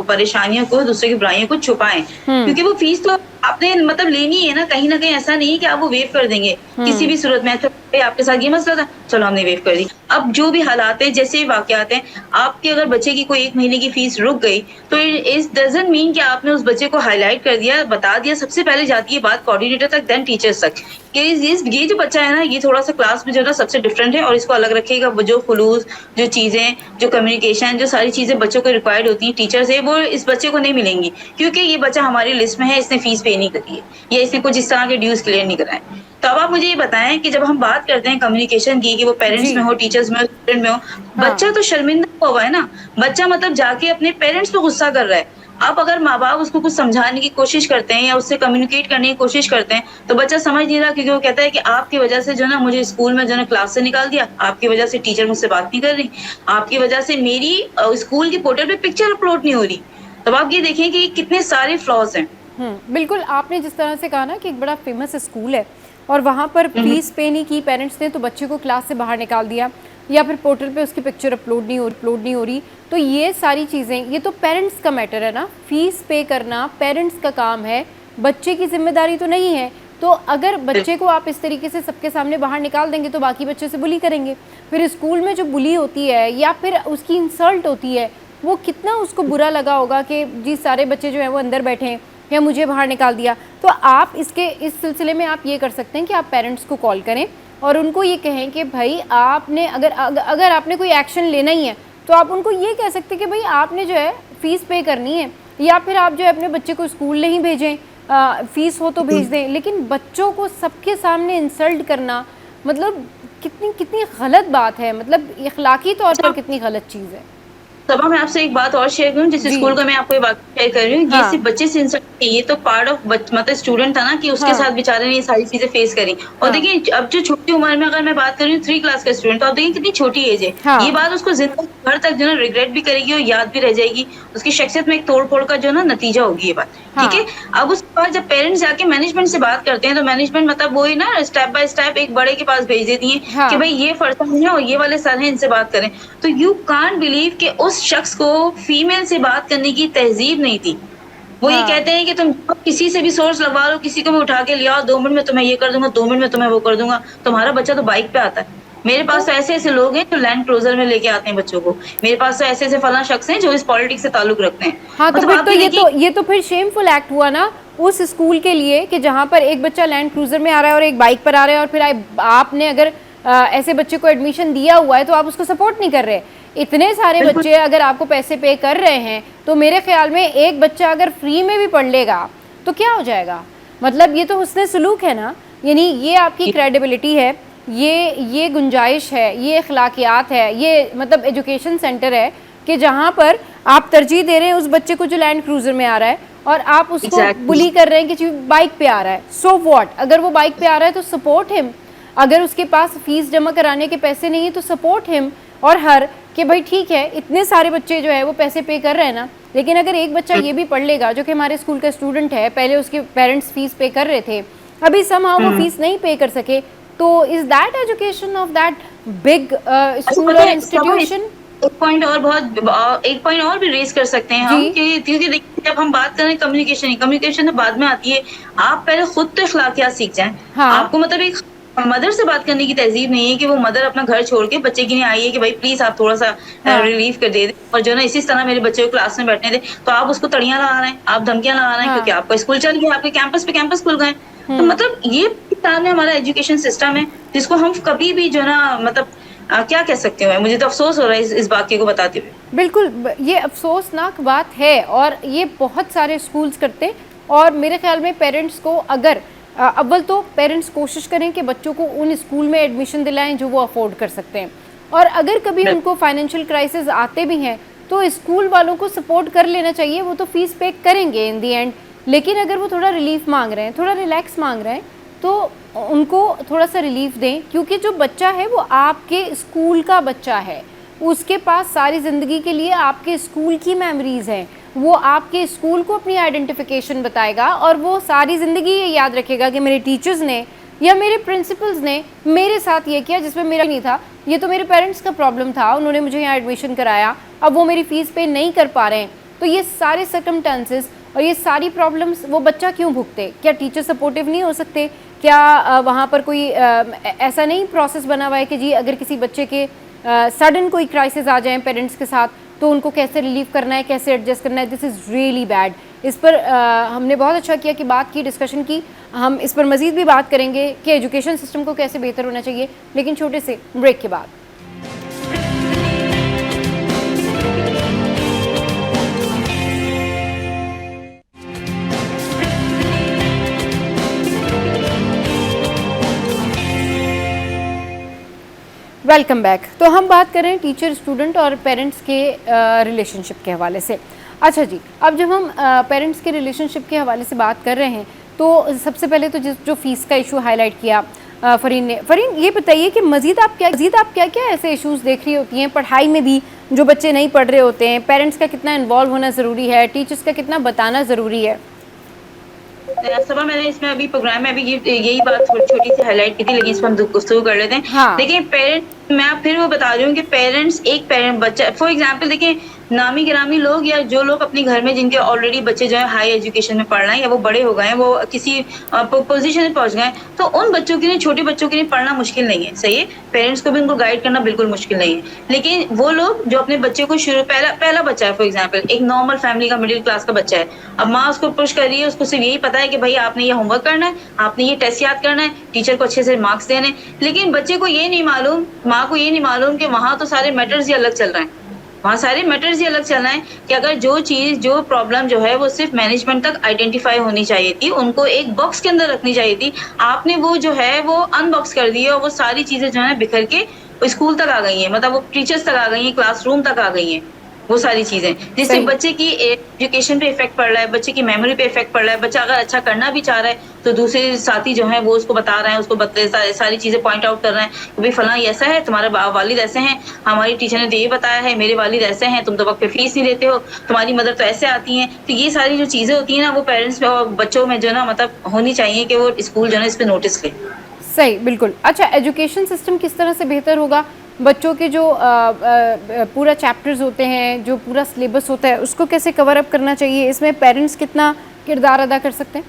परेशानियों को, दूसरों की बुराइयों को छुपाएँ। क्योंकि वो फीस तो आपने मतलब लेनी है ना, कहीं न कहीं ऐसा नहीं है कि आप वो वेव कर देंगे, किसी भी सूरत में। अच्छा आपके साथ ये मसला था, चलो हमने वेव कर दी। अब जो भी हालात हैं, जैसे वाक़यात हैं, आपके अगर बच्चे की कोई 1 महीने की फीस रुक गई, तो इट डज़न्ट मीन कि आपने उस बच्चे को हाइलाइट कर दिया, बता दिया। सबसे पहले जाती है बात कोऑर्डिनेटर तक, देन टीचर्स तक, कि ये जो बच्चा है ना, ये थोड़ा-सा क्लास में जो है ना सबसे डिफरेंट है और इसको अलग रखिएगा। वो जो खुलूस, जो चीज़ें, जो कम्युनिकेशन, जो सारी चीज़ें बच्चों को रिक्वायर्ड होती हैं टीचर से, वो इस बच्चे को नहीं मिलेंगी, क्योंकि ये बच्चा हमारी लिस्ट में है, इसने फीस पे नहीं करी है या इसने कुछ इस तरह के ड्यूज़ क्लियर नहीं कराए। तो अब आप मुझे ये बताएँ कि जब हम बात करते हैं कम्युनिकेशन की, कि वो पेरेंट्स जी। में हो, टीचर्स में हो, स्टूडेंट में हो, बच्चा तो शर्मिंदा हुआ है ना, बच्चा मतलब जाके अपने पेरेंट्स पे गुस्सा कर रहा है। अब अगर माँ-बाप उसको कुछ समझाने की कोशिश करते हैं या उससे कम्युनिकेट करने की कोशिश करते हैं, तो बच्चा समझ नहीं रहा, क्योंकि वो कहता है कि आपकी वजह से जो है ना मुझे स्कूल में जो है ना क्लास से निकाल दिया, आपकी वजह से टीचर मुझसे बात नहीं कर रही, आपकी वजह से मेरी स्कूल के पोर्टल पे पिक्चर अपलोड नहीं हो रही। तब आप ये देखें कि कितने सारे फ्लॉज़ हैं। बिल्कुल, आपने जिस तरह से कहा ना कि एक बड़ा फेमस स्कूल है और वहाँ पर फीस पे नहीं की पेरेंट्स ने, तो बच्चे को क्लास से बाहर निकाल दिया, या फिर पोर्टल पे उसकी पिक्चर अपलोड नहीं हो रही। तो ये सारी चीज़ें, ये तो पेरेंट्स का मैटर है ना, फीस पे करना पेरेंट्स का काम है, बच्चे की जिम्मेदारी तो नहीं है। तो अगर बच्चे को आप इस तरीके से सबके सामने बाहर निकाल देंगे तो बाकी बच्चे से बुली करेंगे, फिर स्कूल में जो बुली होती है या फिर उसकी इंसल्ट होती है, वो कितना उसको बुरा लगा होगा कि जी सारे बच्चे जो हैं वो अंदर बैठे हैं या मुझे बाहर निकाल दिया। तो आप इस सिलसिले में आप ये कर सकते हैं कि आप पेरेंट्स को कॉल करें और उनको ये कहें कि भाई आपने अगर आपने कोई एक्शन लेना ही है, तो आप उनको ये कह सकते हैं कि भाई आपने जो है फ़ीस पे करनी है, या फिर आप जो है अपने बच्चे को स्कूल नहीं भेजें, फ़ीस हो तो भेज दें, लेकिन बच्चों को सबके सामने इंसल्ट करना मतलब कितनी गलत बात है, मतलब इखलाकी तौर पर कितनी गलत चीज़ है। सबा मैं आपसे एक बात और शेयर करूँ, जिस स्कूल का मैं आपको ये बात शेयर कर रही हूँ, ये सिर्फ बच्चे से इंसल्ट नहीं, ये तो पार्ट ऑफ मतलब स्टूडेंट था ना, कि उसके साथ बेचारे ने ये सारी चीजें फेस करी। और देखिए अब जो छोटी उम्र में अगर मैं बात कर रही हूँ 3 क्लास का स्टूडेंट, तो आप देखिए कितनी छोटी एज है। ये बात उसको जिंदगी भर तक जो है रिग्रेट भी करेगी और याद भी रह जाएगी, उसकी शख्सियत में एक तोड़-फोड़ का जो है ना नतीजा होगी ये बात, ठीक है। अब उसके बाद जब पेरेंट्स जाके मैनेजमेंट से बात करते हैं, तो मैनेजमेंट मतलब वही ना स्टेप बाय स्टेप एक बड़े के पास भेज देती है कि भाई ये पर्सन है और ये वाले सर हैं, इनसे बात करें। तो यू कांट बिलीव कि उस शख्स को फीमेल से बात करने की तहजीब नहीं थी। वो ये कहते हैं कि तुम किसी से भी सोर्स लगवा लो, किसी को भी उठा के ले आओ, 2 मिनट में तुम्हें ये कर दूंगा, 2 मिनट में तुम्हें वो कर दूंगा। तुम्हारा बच्चा तो बाइक पे आता है। मेरे पास तो ऐसे लोग हैं जो लैंड क्रूजर में लेके आते हैं बच्चों को। मेरे पास तो ऐसे फलां शख्स हैं जो इस पॉलिटिक्स से ताल्लुक रखते हैं। हाँ, तो फिर तो ये तो फिर शेमफुल एक्ट हुआ ना उस स्कूल के लिए, कि जहाँ पर एक बच्चा लैंड क्रूजर में आ रहा है और एक बाइक पर आ रहा है, और फिर आपने अगर ऐसे बच्चे को एडमिशन दिया हुआ है तो आप उसको सपोर्ट नहीं कर रहे। इतने सारे बच्चे अगर आपको पैसे पे कर रहे हैं, तो मेरे ख्याल में एक बच्चा अगर फ्री में भी पढ़ लेगा तो क्या हो जाएगा। मतलब ये तो हुस्न सलूक है ना, यानी ये आपकी क्रेडिबिलिटी है, ये गुंजाइश है, ये अखलाकियात है, ये मतलब एजुकेशन सेंटर है कि जहाँ पर आप तरजीह दे रहे हैं उस बच्चे को जो लैंड क्रूजर में आ रहा है, और आप उसको बुली कर रहे हैं कि बाइक पे आ रहा है। सो व्हाट, अगर वो बाइक पे आ रहा है तो सपोर्ट हिम। अगर उसके पास फीस जमा कराने के पैसे नहीं है तो सपोर्ट हिम और हर, कि भाई ठीक है इतने सारे बच्चे जो है वो पैसे पे कर रहे हैं ना, लेकिन अगर एक बच्चा ये भी पढ़ लेगा जो कि हमारे स्कूल का स्टूडेंट है, पहले उसके पेरेंट्स फीस पे कर रहे थे, अभी समहाउ वो फीस नहीं पे कर सके, तो is that education of that big school और इंस्टीट्यूशन। एक पॉइंट और भी रेज कर सकते हैं हम, क्योंकि देखिए जब हम बात करें कम्युनिकेशन तो बाद में आती है। आप पहले खुद तो अखलाकियात सीख जाएं। आपको मतलब एक मदर से बात करने की तहजीब नहीं है कि वो मदर अपना घर छोड़ के बच्चे की नहीं आई है कि भाई प्लीज आप थोड़ा सा रिलीफ कर दे, और जो ना इसी तरह मेरे बच्चे को क्लास में बैठने दे, तो आप उसको तड़ियां लगा रहे हैं, आप धमकियां लगा रहे हैं, क्योंकि आपका स्कूल चल गया, आपके कैंपस पे कैंपस खुल गए। तो मतलब ये सामने हमारा एजुकेशन सिस्टम है जिसको हम कभी भी जो ना मतलब क्या कह सकते हो। मुझे तो अफसोस हो रहा है इस वाक्य को बताते हुए। बिल्कुल, ये अफसोसनाक बात है और ये बहुत सारे स्कूल्स करते हैं। और मेरे ख्याल में पेरेंट्स को अगर अव्वल तो पेरेंट्स कोशिश करें कि बच्चों को उन स्कूल में एडमिशन दिलाएं जो वो अफोर्ड कर सकते हैं, और अगर कभी उनको फाइनेंशियल क्राइसिस आते भी हैं तो स्कूल वालों को सपोर्ट कर लेना चाहिए। वो तो फीस पे करेंगे इन दी एंड, लेकिन अगर वो थोड़ा रिलीफ मांग रहे हैं, थोड़ा रिलैक्स मांग रहे हैं, तो उनको थोड़ा सा रिलीफ दें, क्योंकि जो बच्चा है वो आपके स्कूल का बच्चा है, उसके पास सारी ज़िंदगी के लिए आपके स्कूल की मेमोरीज़ हैं, वो आपके स्कूल को अपनी आइडेंटिफिकेशन बताएगा और वो सारी ज़िंदगी ये याद रखेगा कि मेरे टीचर्स ने या मेरे प्रिंसिपल्स ने मेरे साथ ये किया जिसमें मेरा नहीं था, ये तो मेरे पेरेंट्स का प्रॉब्लम था, उन्होंने मुझे यहाँ एडमिशन कराया, अब वो मेरी फ़ीस पे नहीं कर पा रहे हैं। तो ये सारे सर्कमस्टेंसेस और ये सारी प्रॉब्लम्स वो बच्चा क्यों भुगते? क्या टीचर सपोर्टिव नहीं हो सकते? क्या वहाँ पर कोई ऐसा नहीं प्रोसेस बना हुआ है कि जी अगर किसी बच्चे के सडन कोई क्राइसिस आ जाए पेरेंट्स के साथ तो उनको कैसे रिलीव करना है, कैसे एडजस्ट करना है? This is really bad. इस पर हमने बहुत अच्छा किया कि बात की, डिस्कशन की। हम इस पर मज़ीद भी बात करेंगे कि एजुकेशन सिस्टम को कैसे बेहतर होना चाहिए, लेकिन छोटे से ब्रेक के बाद। Welcome back. तो हम बात कर रहे हैं टीचर, स्टूडेंट और पेरेंट्स के रिलेशनशिप के हवाले से। अच्छा जी, अब जब हम पेरेंट्स के रिलेशनशिप के हवाले से बात कर रहे हैं तो सबसे पहले तो जो फ़ीस का इशू हाईलाइट किया फ़रीन ने। फ़रीन, ये बताइए कि मज़ीद आप क्या ऐसे इश्यूज़ देख रही होती हैं पढ़ाई में भी, जो बच्चे नहीं पढ़ रहे होते हैं, पेरेंट्स का कितना इन्वॉल्व होना ज़रूरी है, टीचर्स का कितना बताना ज़रूरी है? सबा मैंने इसमें अभी प्रोग्राम में अभी यही बात छोटी सी हाईलाइट की थी, लेकिन इसमें हम गुफ्तगू कर लेते हैं। हाँ। देखिए पेरेंट्स, मैं फिर वो बता रही हूँ कि पेरेंट्स, एक पेरेंट बच्चा, फॉर एग्जांपल देखिए नामी गिरामी लोग या जो लोग अपने घर में जिनके ऑलरेडी बच्चे जो है हाई एजुकेशन में पढ़ रहे हैं या वो बड़े हो गए हैं, वो किसी पोजीशन में पहुंच गए, तो उन बच्चों के लिए, छोटे बच्चों के लिए पढ़ना मुश्किल नहीं है, सही है, पेरेंट्स को भी उनको गाइड करना बिल्कुल मुश्किल नहीं है। लेकिन वो लोग जो अपने बच्चे को पहला बच्चा है, फॉर एग्जाम्पल एक नॉर्मल फैमिली का मिडिल क्लास का बच्चा है, अब माँ उसको पुश कर रही है, उसको सिर्फ यही पता है कि भाई आपने ये होमवर्क करना है, आपने ये टेस्ट याद करना है, टीचर को अच्छे से मार्क्स देने, लेकिन बच्चे को ये नहीं मालूम, माँ को ये नहीं मालूम कि वहां तो सारे मैटर्स ही अलग चल रहे हैं, वहाँ सारे मैटर्स ही अलग चलना है कि अगर जो चीज, जो प्रॉब्लम जो है वो सिर्फ मैनेजमेंट तक आइडेंटिफाई होनी चाहिए थी, उनको एक बॉक्स के अंदर रखनी चाहिए थी, आपने वो जो है वो अनबॉक्स कर दी है और वो सारी चीजें जो है बिखर के स्कूल तक आ गई हैं, मतलब वो टीचर्स तक आ गई हैं, क्लासरूम तक आ गई हैं, वो सारी चीजें, जिससे बच्चे की एजुकेशन पे इफेक्ट पड़ रहा है, बच्चे की मेमोरी पे इफेक्ट पड़ रहा है। बच्चा अगर अच्छा करना भी चाह रहा है तो दूसरे साथी जो है वो उसको बता रहे हैं, उसको सारी चीजें पॉइंट आउट कर रहे हैं कि भाई फलां ऐसा है, तुम्हारे वालिद ऐसे हैं, हमारी टीचर ने तो ये बताया है, मेरे वालिद ऐसे हैं, तुम तो वक्त पे फीस नहीं देते हो, तुम्हारी मदर तो ऐसे आती हैं। तो ये सारी जो चीजें होती है ना, वो पेरेंट्स और बच्चों में जो ना मतलब होनी चाहिए कि वो स्कूल जो है इस पे नोटिस ले। सही, बिल्कुल। अच्छा, एजुकेशन सिस्टम किस तरह से बेहतर होगा? बच्चों के जो पूरा चैप्टर्स होते हैं, जो पूरा सिलेबस होता है, उसको कैसे कवर अप करना चाहिए? इसमें पेरेंट्स कितना किरदार अदा कर सकते हैं?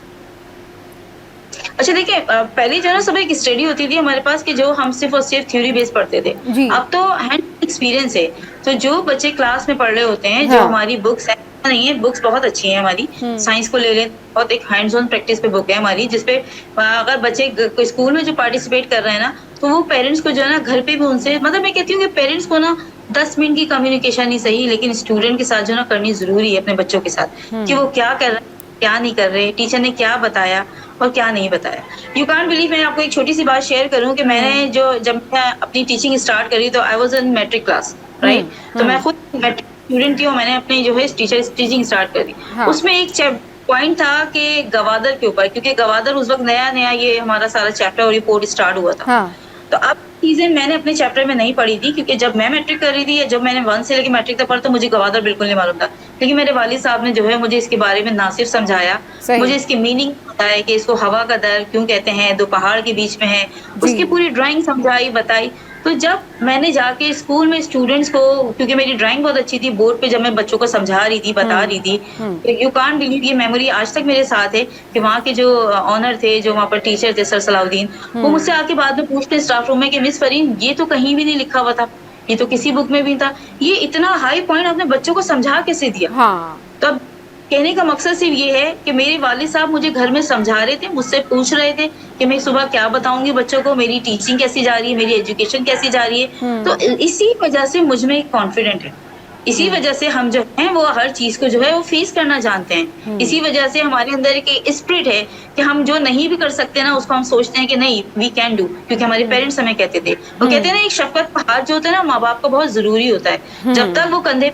अच्छा देखिए, पहले जो है ना सब एक स्टडी होती थी हमारे पास कि जो हम सिर्फ और सिर्फ थ्योरी बेस पढ़ते थे, अब तो हैंड एक्सपीरियंस है। तो जो बच्चे क्लास में पढ़ रहे होते हैं, जो हमारी बुक्स है, नहीं है, बुक्स बहुत अच्छी है हमारी, साइंस को ले लें, बहुत एक हैंड्स ऑन प्रैक्टिस पे बुक है हमारी, जिसपे अगर बच्चे स्कूल में जो पार्टिसिपेट कर रहे हैं ना, तो वो पेरेंट्स को जो है ना घर पे भी उनसे, मतलब मैं कहती हूँ कि पेरेंट्स को ना 10 मिनट की कम्युनिकेशन ही सही, लेकिन स्टूडेंट के साथ जो ना करनी जरूरी है, अपने बच्चों के साथ, कि वो क्या कर रहे हैं, क्या नहीं कर रहे, टीचर ने क्या बताया और क्या नहीं बताया। यू कांट बिलीव, मैं आपको एक छोटी सी बात शेयर करूं कि मैंने जब मैं अपनी टीचिंग स्टार्ट करी तो I was in matric class, right, तो मैं खुद मैट्रिक स्टूडेंट थी और मैंने अपनी जो है टीचिंग स्टार्ट करी। उसमें एक पॉइंट था कि गवादर के ऊपर, क्योंकि गवादर उस वक्त नया नया ये हमारा सारा चैप्टर और रिपोर्ट स्टार्ट हुआ था। तो अब चीजें मैंने अपने चैप्टर में नहीं पढ़ी थी, क्योंकि जब मैं मैट्रिक कर रही थी या जब मैंने 1 से लेकर मैट्रिक तक पढ़ा तो मुझे गवादर बिल्कुल नहीं मालूम था, लेकिन मेरे वालिद साहब ने जो है मुझे इसके बारे में ना सिर्फ समझाया, मुझे इसकी मीनिंग बताया कि इसको हवा का दर क्यों कहते हैं, 2 पहाड़ के बीच में है, उसकी पूरी ड्राइंग समझाई, बताई। तो जब मैंने जाके स्कूल में स्टूडेंट्स को, क्योंकि मेरी ड्राइंग बहुत अच्छी थी, बोर्ड पे जब मैं बच्चों को समझा रही थी, बता रही थी, तो यू कांट बिलीव, ये मेमोरी आज तक मेरे साथ है कि वहाँ के जो ऑनर थे, जो वहाँ पर टीचर थे सर सलाउद्दीन, वो मुझसे आके बाद में पूछते स्टाफ रूम में कि मिस फरीन, ये तो कहीं भी नहीं लिखा हुआ था, ये तो किसी बुक में भी था, ये इतना हाई पॉइंट आपने बच्चों को समझा कैसे दिया? तो अब कहने का मकसद सिर्फ ये है कि मेरे वालिद साहब मुझे घर में समझा रहे थे, मुझसे पूछ रहे थे कि मैं सुबह क्या बताऊंगी बच्चों को, मेरी टीचिंग कैसी जा रही है, मेरी एजुकेशन कैसी जा रही है। तो इसी वजह से मुझ में कॉन्फिडेंट है, इसी वजह से हम जो है वो हर चीज को जो है वो फेस करना जानते हैं, इसी वजह से हमारे अंदर एक स्पिरिट है कि हम जो नहीं भी कर सकते ना, उसको हम सोचते हैं कि नहीं, वी कैन डू, क्योंकि हमारे पेरेंट्स हमें कहते थे, वो कहते हैं ना, एक शफकत का हाथ जो होता है ना माँ बाप का बहुत जरूरी होता है, जब तक वो कंधे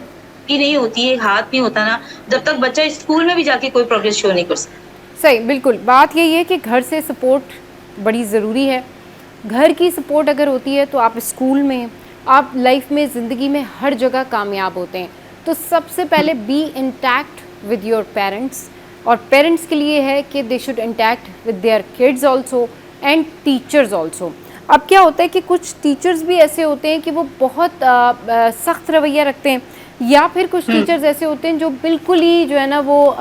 नहीं होती है, हाथ नहीं होता ना, जब तक बच्चा स्कूल में भी जाके कोई प्रोग्रेस शो नहीं कर सकता। सही, बिल्कुल। बात यही है कि घर से सपोर्ट बड़ी ज़रूरी है। घर की सपोर्ट अगर होती है तो आप स्कूल में, आप लाइफ में, ज़िंदगी में हर जगह कामयाब होते हैं। तो सबसे पहले be intact with your parents, और पेरेंट्स के लिए है कि they should intact with their kids also and teachers also. अब क्या होता है कि कुछ टीचर्स भी ऐसे होते हैं कि वो बहुत सख्त रवैया रखते हैं, या फिर कुछ टीचर्स ऐसे होते हैं जो बिल्कुल ही जो है ना वो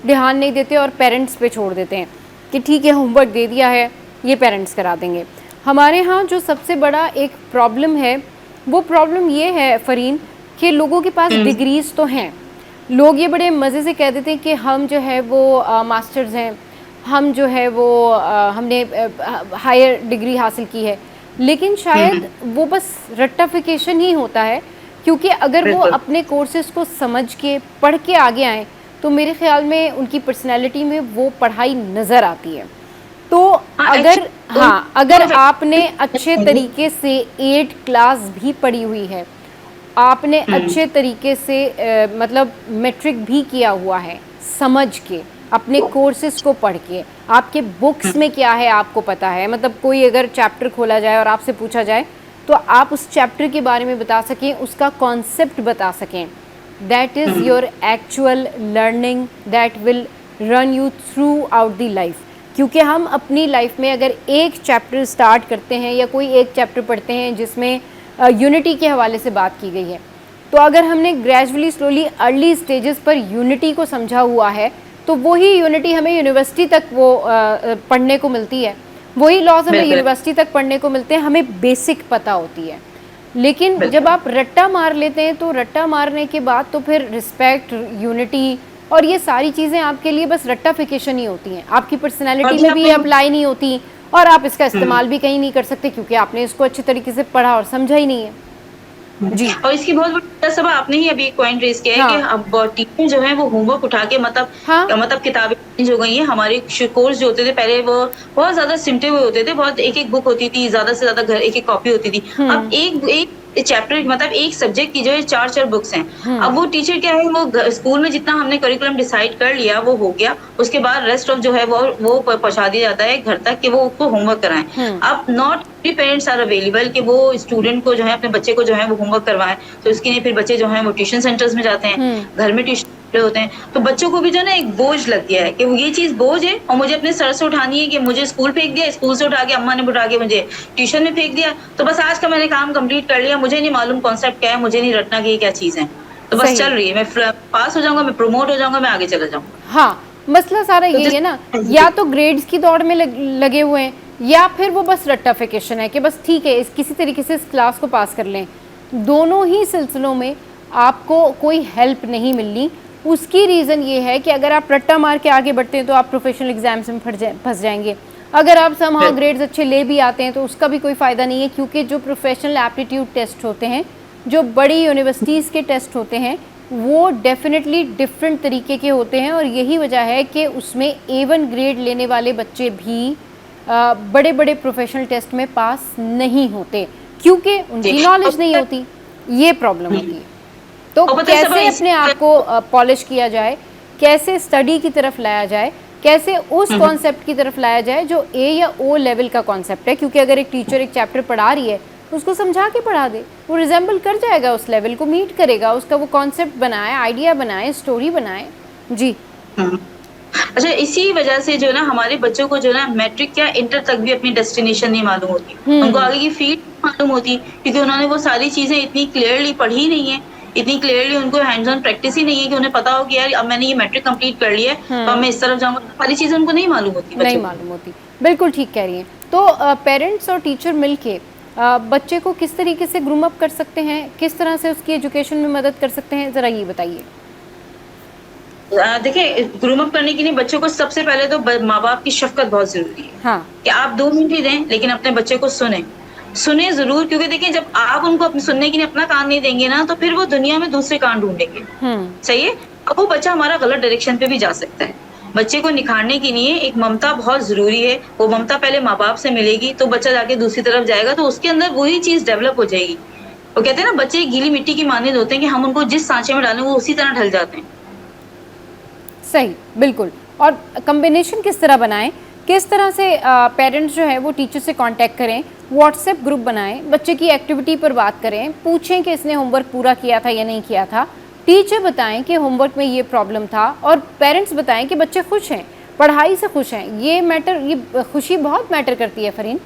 ध्यान नहीं देते और पेरेंट्स पे छोड़ देते हैं कि ठीक है होमवर्क दे दिया है, ये पेरेंट्स करा देंगे। हमारे यहाँ जो सबसे बड़ा एक प्रॉब्लम है, वो प्रॉब्लम ये है फ़रीन कि लोगों के पास डिग्रीज़ तो हैं, लोग ये बड़े मज़े से कह देते हैं कि हम जो है वो मास्टर्स हैं, हम जो है वो हमने हायर डिग्री हासिल की है, लेकिन शायद वो बस रट्टाफिकेशन ही होता है। क्योंकि अगर वो अपने कोर्सेज को समझ के पढ़ के आगे आएँ तो मेरे ख़्याल में उनकी पर्सनैलिटी में वो पढ़ाई नज़र आती है। तो अगर आपने अच्छे तरीके से 8 क्लास भी पढ़ी हुई है, आपने अच्छे तरीके से मतलब मैट्रिक भी किया हुआ है, समझ के अपने कोर्सेज को पढ़ के, आपके बुक्स में क्या है आपको पता है, मतलब कोई अगर चैप्टर खोला जाए और आपसे पूछा जाए तो आप उस चैप्टर के बारे में बता सकें, उसका कॉन्सेप्ट बता सकें, that is your actual learning that will run you through out the life. क्योंकि हम अपनी लाइफ में अगर एक चैप्टर स्टार्ट करते हैं या कोई एक चैप्टर पढ़ते हैं जिसमें यूनिटी के हवाले से बात की गई है, तो अगर हमने ग्रेजुअली स्लोली अर्ली स्टेजेस पर यूनिटी को समझा हुआ है तो वही यूनिटी हमें यूनिवर्सिटी तक वो पढ़ने को मिलती है, वही लॉज हमें यूनिवर्सिटी तक पढ़ने को मिलते हैं, हमें बेसिक पता होती है। लेकिन जब आप रट्टा मार लेते हैं तो रट्टा मारने के बाद तो फिर रिस्पेक्ट, यूनिटी और ये सारी चीज़ें आपके लिए बस रट्टाफिकेशन ही होती हैं, आपकी पर्सनैलिटी में भी अप्लाई नहीं होती और आप इसका इस्तेमाल भी कहीं नहीं कर सकते क्योंकि आपने इसको अच्छे तरीके से पढ़ा और समझा ही नहीं है। जी। और इसकी बहुत बड़ी सब आपने ही अभी एक पॉइंट रेज किया है कि अब टीचर जो है वो होमवर्क उठा के मतलब किताबें चेंज हो गई हैं। हमारे कोर्स जो होते थे पहले वो बहुत ज्यादा सिमटे हुए होते थे, बहुत एक बुक होती थी, ज्यादा से ज्यादा घर एक कॉपी होती थी। अब एक चैप्टर मतलब एक सब्जेक्ट की जो है 4 बुक्स हैं। अब वो टीचर क्या है वो स्कूल में जितना हमने करिकुलम डिसाइड कर लिया वो हो गया, उसके बाद रेस्ट ऑफ जो है वो पहुंचा दिया जाता है घर तक कि वो उसको होमवर्क कराएं। अब नॉट पेरेंट्स आर अवेलेबल कि वो स्टूडेंट को जो है अपने बच्चे को जो है वो होमवर्क करवाएं, तो इसके लिए फिर बच्चे जो हैं वो ट्यूशन सेंटर्स में जाते हैं, घर में ट्यूशन होते हैं, तो बच्चों को भी जो ना एक बोझ लग गया है कि ये चीज बोझ है और मुझे अपने सर से उठानी है कि मुझे स्कूल फेंक दिया, स्कूल से उठा के अम्मा ने उठा के मुझे ट्यूशन में फेंक दिया, तो बस आज का मैंने काम कंप्लीट कर लिया, मुझे नहीं मालूम कॉन्सेप्ट क्या है, मुझे नहीं रटना कि ये क्या चीज है, तो बस चल रही है, मैं पास हो जाऊंगा, मैं प्रमोट हो जाऊंगा, मैं आगे चला जाऊंगा। हाँ, मसला सारा यही है ना, या तो ग्रेड्स की दौड़ में लगे हुए हैं या फिर वो बस रट्टाफिकेशन है कि बस ठीक है किसी तरीके से इस क्लास को पास कर लें। दोनों ही सिलसिलों में आपको कोई हेल्प नहीं मिलनी। उसकी रीज़न ये है कि अगर आप रट्टा मार के आगे बढ़ते हैं तो आप प्रोफेशनल एग्जाम्स में फंस जाएंगे। अगर आप समहाउ ग्रेड्स अच्छे ले भी आते हैं तो उसका भी कोई फ़ायदा नहीं है, क्योंकि जो प्रोफेशनल एप्टीट्यूड टेस्ट होते हैं, जो बड़ी यूनिवर्सिटीज़ के टेस्ट होते हैं, वो डेफिनेटली डिफरेंट तरीके के होते हैं और यही वजह है कि उसमें A1 ग्रेड लेने वाले बच्चे भी बड़े बड़े प्रोफेशनल टेस्ट में पास नहीं होते क्योंकि उनकी नॉलेज नहीं होती। ये प्रॉब्लम होती है। तो कैसे अपने आप को पॉलिश किया जाए, कैसे स्टडी की तरफ लाया जाए, कैसे उस कॉन्सेप्ट की तरफ लाया जाए जो A या O लेवल का कॉन्सेप्ट है, क्योंकि अगर एक टीचर एक चैप्टर पढ़ा रही है उसको समझा के पढ़ा दे, वो रिजेंबल कर जाएगा, उस लेवल को मीट करेगा, उसका वो कॉन्सेप्ट बनाए, आइडिया बनाए, स्टोरी बनाए। जी। अच्छा, इसी वजह से जो ना हमारे बच्चों को जो ना मैट्रिक या इंटर तक भी अपनी डेस्टिनेशन नहीं मालूम होती, उनको आगे की फील्ड मालूम होती, क्योंकि उन्होंने वो सारी चीजें इतनी क्लियरली पढ़ी नहीं है, इतनी क्लियरली उनको हैंड्स ऑन प्रैक्टिस ही नहीं है कि उन्हें पता हो कि यार अब मैंने ये मैट्रिक कंप्लीट कर लिया है तो अब मैं इस तरफ जाऊंगा, सारी चीजें उनको नहीं मालूम होती, नहीं मालूम होती। बिल्कुल ठीक कह रही हैं। तो पेरेंट्स और टीचर मिलके बच्चे को किस तरीके से ग्रूम अप कर सकते हैं, किस तरह से उसकी एजुकेशन में मदद कर सकते हैं, जरा ये बताइए। देखिए, ग्रूम अप करने के लिए बच्चों को सबसे पहले तो माँ बाप की शफकत बहुत जरूरी है। हाँ। कि आप 2 मिनट ही दें लेकिन अपने बच्चे को सुने जरूर, क्योंकि देखिए जब आप उनको अपने सुनने के लिए अपना कान नहीं देंगे ना तो फिर वो दुनिया में दूसरे कान ढूंढेंगे। सही है। अब वो बच्चा हमारा गलत डायरेक्शन पे भी जा सकता है। बच्चे को निखारने के लिए एक ममता बहुत जरूरी है। वो ममता पहले माँ बाप से मिलेगी तो बच्चा जाके दूसरी तरफ जाएगा तो उसके अंदर वही चीज डेवलप हो जाएगी। वो कहते हैं ना, बच्चे गीली मिट्टी की मानद होते हैं कि हम उनको जिस सांचे में डालें वो उसी तरह ढल जाते हैं। सही, बिल्कुल। और कॉम्बिनेशन किस तरह बनाएं किस तरह से पेरेंट्स जो है वो टीचर से कांटेक्ट करें, व्हाट्सएप ग्रुप बनाएं, बच्चे की एक्टिविटी पर बात करें, पूछें कि इसने होमवर्क पूरा किया था या नहीं किया था, टीचर बताएं कि होमवर्क में ये प्रॉब्लम था और पेरेंट्स बताएं कि बच्चे खुश हैं, पढ़ाई से खुश हैं। ये खुशी बहुत मैटर करती है फरीन।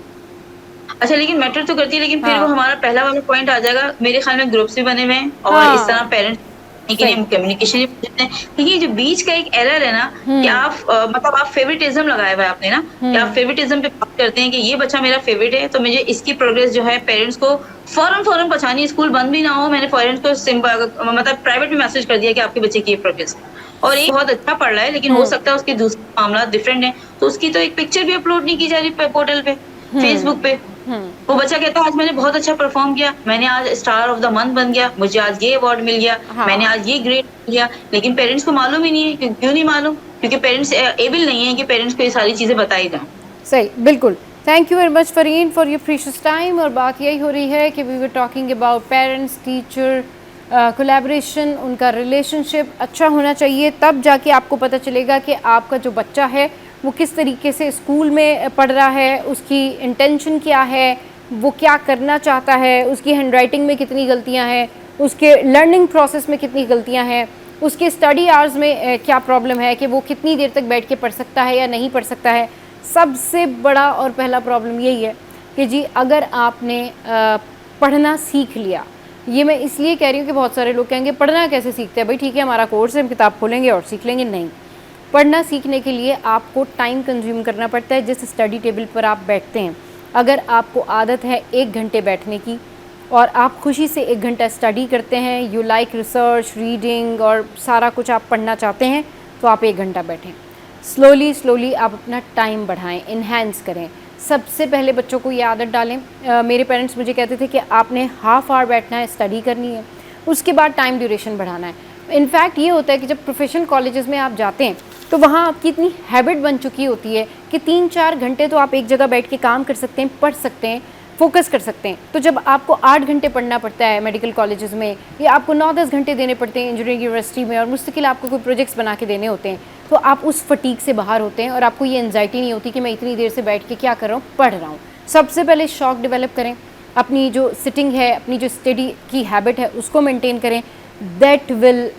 अच्छा, लेकिन मैटर तो करती है, लेकिन फिर हाँ। वो हमारा पहला वाला पॉइंट आ जाएगा, मेरे ख्याल में ग्रुप्स भी बने हुए हैं और हाँ। इस तरह पेरेंट्स के लिए कम्युनिकेशन भी करते हैं। लेकिन ये जो बीच का एक एरर है ना कि आप मतलब आप फेवरेटिज्म लगाया हुआ है आपने ना, कि आप फेवरेटिज्म पे बात करते हैं कि ये बच्चा मेरा फेवरेट है तो मुझे इसकी प्रोग्रेस जो है पेरेंट्स को फौरन पहुंचानी, स्कूल बंद भी ना हो, मैंने पेरेंट्स को सिंपल मतलब प्राइवेट में मैसेज कर दिया कि आपके बच्चे की ये प्रोग्रेस है और ये बहुत अच्छा पढ़ रहा है, लेकिन हो सकता है उसके दूसरे मामला डिफरेंट है, तो उसकी तो एक पिक्चर भी अपलोड नहीं की जा रही पोर्टल पे, फेसबुक पे। वो बच्चा कहता है आज मैंने बहुत अच्छा परफॉर्म किया, मैंने आज स्टार ऑफ द मंथ बन गया, मुझे आज ये अवार्ड मिल गया, मैंने आज ये ग्रेड किया, लेकिन पेरेंट्स को मालूम ही नहीं है। क्यों नहीं मालूम? क्योंकि पेरेंट्स एबल नहीं है कि पेरेंट्स को ये सारी चीजें बताई जाएं। सही, बिल्कुल। Thank you very much Fareen for your precious time. और बात यही हो रही है कि we were talking about parents teacher collaboration, उनका रिलेशनशिप अच्छा होना चाहिए, तब जाके आपको पता चलेगा कि आपका जो बच्चा है वो किस तरीके से स्कूल में पढ़ रहा है, उसकी इंटेंशन क्या है, वो क्या करना चाहता है, उसकी हैंडराइटिंग में कितनी गलतियां हैं, उसके लर्निंग प्रोसेस में कितनी गलतियां हैं, उसके स्टडी आवर्स में क्या प्रॉब्लम है कि वो कितनी देर तक बैठ के पढ़ सकता है या नहीं पढ़ सकता है। सबसे बड़ा और पहला प्रॉब्लम यही है कि जी अगर आपने पढ़ना सीख लिया, ये मैं इसलिए कह रही हूँ कि बहुत सारे लोग कहेंगे पढ़ना कैसे सीखते हैं भाई, ठीक है हमारा कोर्स है, हम किताब खोलेंगे और सीख लेंगे। नहीं, पढ़ना सीखने के लिए आपको टाइम कंज्यूम करना पड़ता है। जिस स्टडी टेबल पर आप बैठते हैं, अगर आपको आदत है 1 घंटे बैठने की और आप खुशी से 1 घंटा स्टडी करते हैं, यू लाइक रिसर्च, रीडिंग और सारा कुछ आप पढ़ना चाहते हैं, तो आप 1 घंटा बैठें। स्लोली आप अपना टाइम बढ़ाएं, इन्हेंस करें। सबसे पहले बच्चों को ये आदत डालें। मेरे पेरेंट्स मुझे कहते थे कि आपने हाफ आवर बैठना है, स्टडी करनी है, उसके बाद टाइम ड्यूरेशन बढ़ाना है। इनफैक्ट ये होता है कि जब प्रोफेशनल कॉलेजेस में आप जाते हैं तो वहाँ आपकी इतनी हैबिट बन चुकी होती है कि 3-4 घंटे तो आप एक जगह बैठ के काम कर सकते हैं, पढ़ सकते हैं, फोकस कर सकते हैं। तो जब आपको 8 घंटे पढ़ना पड़ता है मेडिकल कॉलेजेस में, या आपको 9-10 घंटे देने पड़ते हैं इंजीनियरिंग यूनिवर्सिटी में, और मुस्तकिल आपको कोई प्रोजेक्ट्स बना के देने होते हैं, तो आप उस फटीक से बाहर होते हैं और आपको ये एंजाइटी नहीं होती कि मैं इतनी देर से बैठ के क्या कर रहा हूँ, पढ़ रहा हूँ। सबसे पहले शौक डेवलप करें, अपनी जो सिटिंग है, अपनी जो स्टडी की हैबिट है उसको मेंटेन करें, that will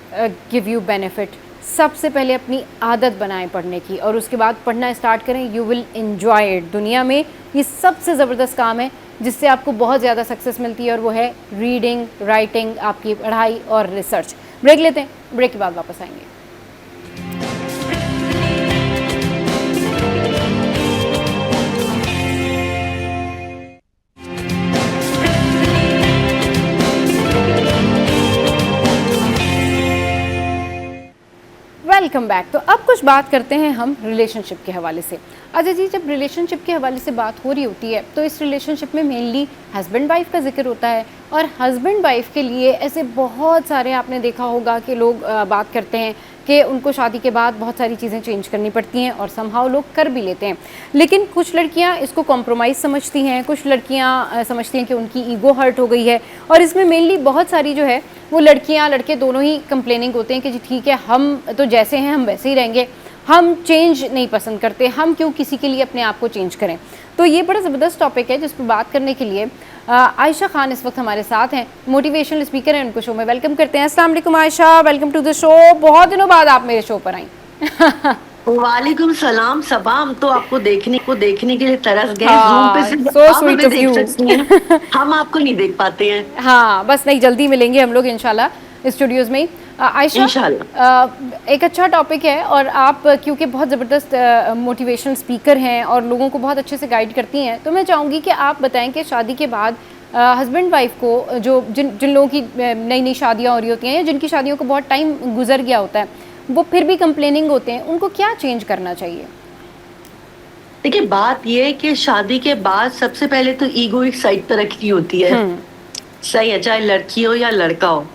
give you benefit. सबसे पहले अपनी आदत बनाएं पढ़ने की और उसके बाद पढ़ना स्टार्ट करें, यू विल एंजॉय इट। दुनिया में ये सबसे ज़बरदस्त काम है जिससे आपको बहुत ज़्यादा सक्सेस मिलती है, और वो है रीडिंग, राइटिंग, आपकी पढ़ाई और रिसर्च। ब्रेक लेते हैं, ब्रेक के बाद वापस आएंगे। Welcome back. तो अब कुछ बात करते हैं हम रिलेशनशिप के हवाले से। अच्छा जी, जब रिलेशनशिप के हवाले से बात हो रही होती है तो इस रिलेशनशिप में मेनली हस्बैंड वाइफ का जिक्र होता है, और हस्बैंड वाइफ के लिए ऐसे बहुत सारे आपने देखा होगा कि लोग बात करते हैं कि उनको शादी के बाद बहुत सारी चीज़ें चेंज करनी पड़ती हैं, और समहाउ लोग कर भी लेते हैं। लेकिन कुछ लड़कियां इसको कॉम्प्रोमाइज़ समझती हैं, कुछ लड़कियां समझती हैं कि उनकी ईगो हर्ट हो गई है, और इसमें मेनली बहुत सारी जो है वो लड़कियां लड़के दोनों ही कंप्लेनिंग होते हैं कि जी ठीक है, हम तो जैसे हैं हम वैसे ही रहेंगे, हम चेंज नहीं पसंद करते, हम क्यों किसी के लिए अपने आप को चेंज करें। तो ये बड़ा ज़बरदस्त टॉपिक है जिस पर बात करने के लिए आयशा खान इस वक्त हमारे साथ हैं, मोटिवेशनल स्पीकर हैं, उनको शो में वेलकम करते हैं। अस्सलाम वालेकुम Ayesha, welcome to the show. बहुत दिनों बाद आप मेरे शो पर आई। वालेकुम सलाम सबा, हम तो आपको देखने के लिए तरस गए। हाँ, Zoom पे सिर्फ so आप sweet हमें of you. देख सकती हैं, हम आपको नहीं देख पाते हैं। हाँ, बस नहीं, जल्दी मिलेंगे हम लोग इंशाल्लाह स्टूडियोज़ में ही। आयशा, एक अच्छा टॉपिक है, और आप क्योंकि बहुत ज़बरदस्त मोटिवेशनल स्पीकर हैं और लोगों को बहुत अच्छे से गाइड करती हैं, तो मैं चाहूँगी कि आप बताएं कि शादी के बाद हस्बैंड वाइफ को जो जिन लोगों की नई नई शादियाँ हो रही होती हैं या जिनकी शादियों को बहुत टाइम गुजर गया होता है, वो फिर भी कंप्लेनिंग होते हैं, उनको क्या चेंज करना चाहिए? देखिए, बात ये है कि शादी के बाद सबसे पहले तो ईगो एक साइड पर रखी होती है, सही है, चाहे लड़की हो या लड़का हो।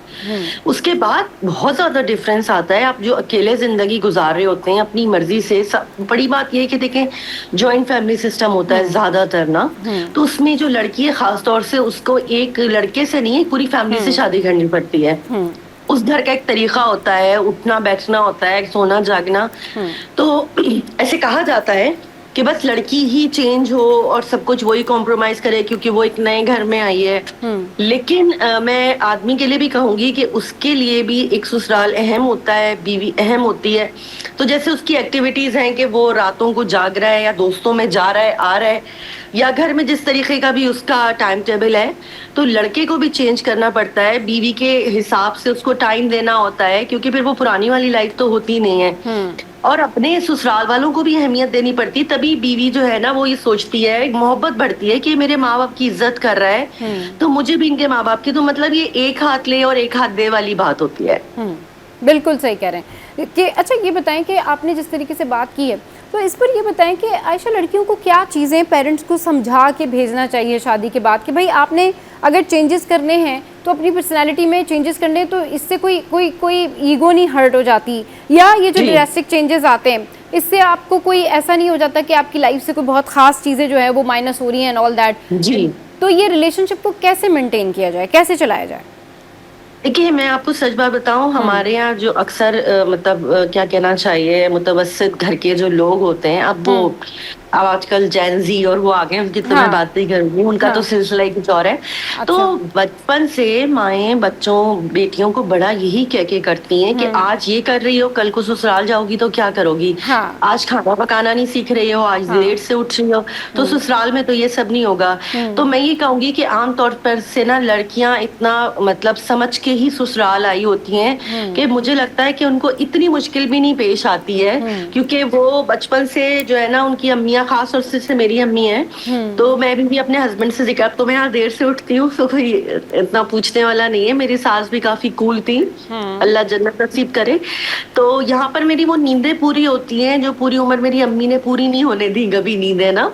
उसके बाद बहुत ज्यादा डिफरेंस आता है। आप जो अकेले जिंदगी गुजार रहे होते हैं अपनी मर्जी से, बड़ी बात यह है कि देखें, जॉइंट फैमिली सिस्टम होता है ज्यादातर ना, तो उसमें जो लड़की है खास तौर से उसको एक लड़के से नहीं, पूरी फैमिली से शादी करनी पड़ती है। उस घर का एक तरीका होता है, उठना बैठना होता है, सोना जागना। तो ऐसे कहा जाता है कि बस लड़की ही चेंज हो और सब कुछ वही कॉम्प्रोमाइज करे क्योंकि वो एक नए घर में आई है। लेकिन मैं आदमी के लिए भी कहूंगी कि उसके लिए भी एक ससुराल अहम होता है, बीवी अहम होती है। तो जैसे उसकी एक्टिविटीज हैं कि वो रातों को जाग रहा है या दोस्तों में जा रहा है आ रहा है, या घर में जिस तरीके का भी उसका टाइम टेबल है, तो लड़के को भी चेंज करना पड़ता है, बीवी के हिसाब से उसको टाइम देना होता है, क्योंकि फिर वो पुरानी वाली लाइफ तो होती नहीं है। और अपने ससुराल वालों को भी अहमियत देनी पड़ती है, तभी बीवी जो है ना वो ये सोचती है, मोहब्बत बढ़ती है कि मेरे माँ बाप की इज्जत कर रहा है तो मुझे भी इनके माँ बाप की, तो मतलब ये एक हाथ ले और एक हाथ दे वाली बात होती है। बिल्कुल सही कह रहे हैं कि अच्छा ये बताएं कि आपने जिस तरीके से बात की है, तो इस पर ये बताएं कि आयशा लड़कियों को क्या चीज़ें पेरेंट्स को समझा के भेजना चाहिए शादी के बाद कि भाई आपने अगर चेंजेस करने हैं तो अपनी पर्सनालिटी में चेंजेस करने, तो इससे कोई ईगो नहीं हर्ट हो जाती, या ये जो ड्रास्टिक चेंजेस आते हैं इससे आपको कोई ऐसा नहीं हो जाता कि आपकी लाइफ से कोई बहुत खास चीज़ें जो है वो माइनस हो रही हैं एंड ऑल दैट जी। तो ये रिलेशनशिप को कैसे मेंटेन किया जाए, कैसे चलाया जाए? देखिए मैं आपको सच बात बताऊं, हमारे यहाँ जो अक्सर मतलब क्या कहना चाहिए, मुतवस्सित घर के जो लोग होते हैं, अब आजकल जेनजी और वो आ गए, उनकी तो मैं बात नहीं करूंगी, उनका तो सिलसिला ही कुछ और है। तो बचपन से माएँ बच्चों बेटियों को बड़ा यही कह के करती हैं कि आज ये कर रही हो कल को ससुराल जाओगी तो क्या करोगी, आज खाना पकाना नहीं सीख रही हो, आज लेट से उठ रही हो तो ससुराल में तो ये सब नहीं होगा। तो मैं ये कहूंगी कि आमतौर पर से ना लड़कियां इतना मतलब समझ के ही ससुराल आई होती हैं कि मुझे लगता है कि उनको इतनी मुश्किल भी नहीं पेश आती है, क्योंकि वो बचपन से जो है ना उनकी अम्मियां, खास तौर से मेरी अम्मी है, तो मैं भी अपने हस्बैंड से जिक्र, तो मैं यहाँ देर से उठती हूँ तो कोई इतना पूछने वाला नहीं है, मेरी सास भी काफी कूल थी, अल्लाह जन्नत नसीब करे। तो यहाँ पर मेरी वो नींदें पूरी होती हैं जो पूरी उम्र मेरी अम्मी ने पूरी नहीं होने दी कभी नींदें ना।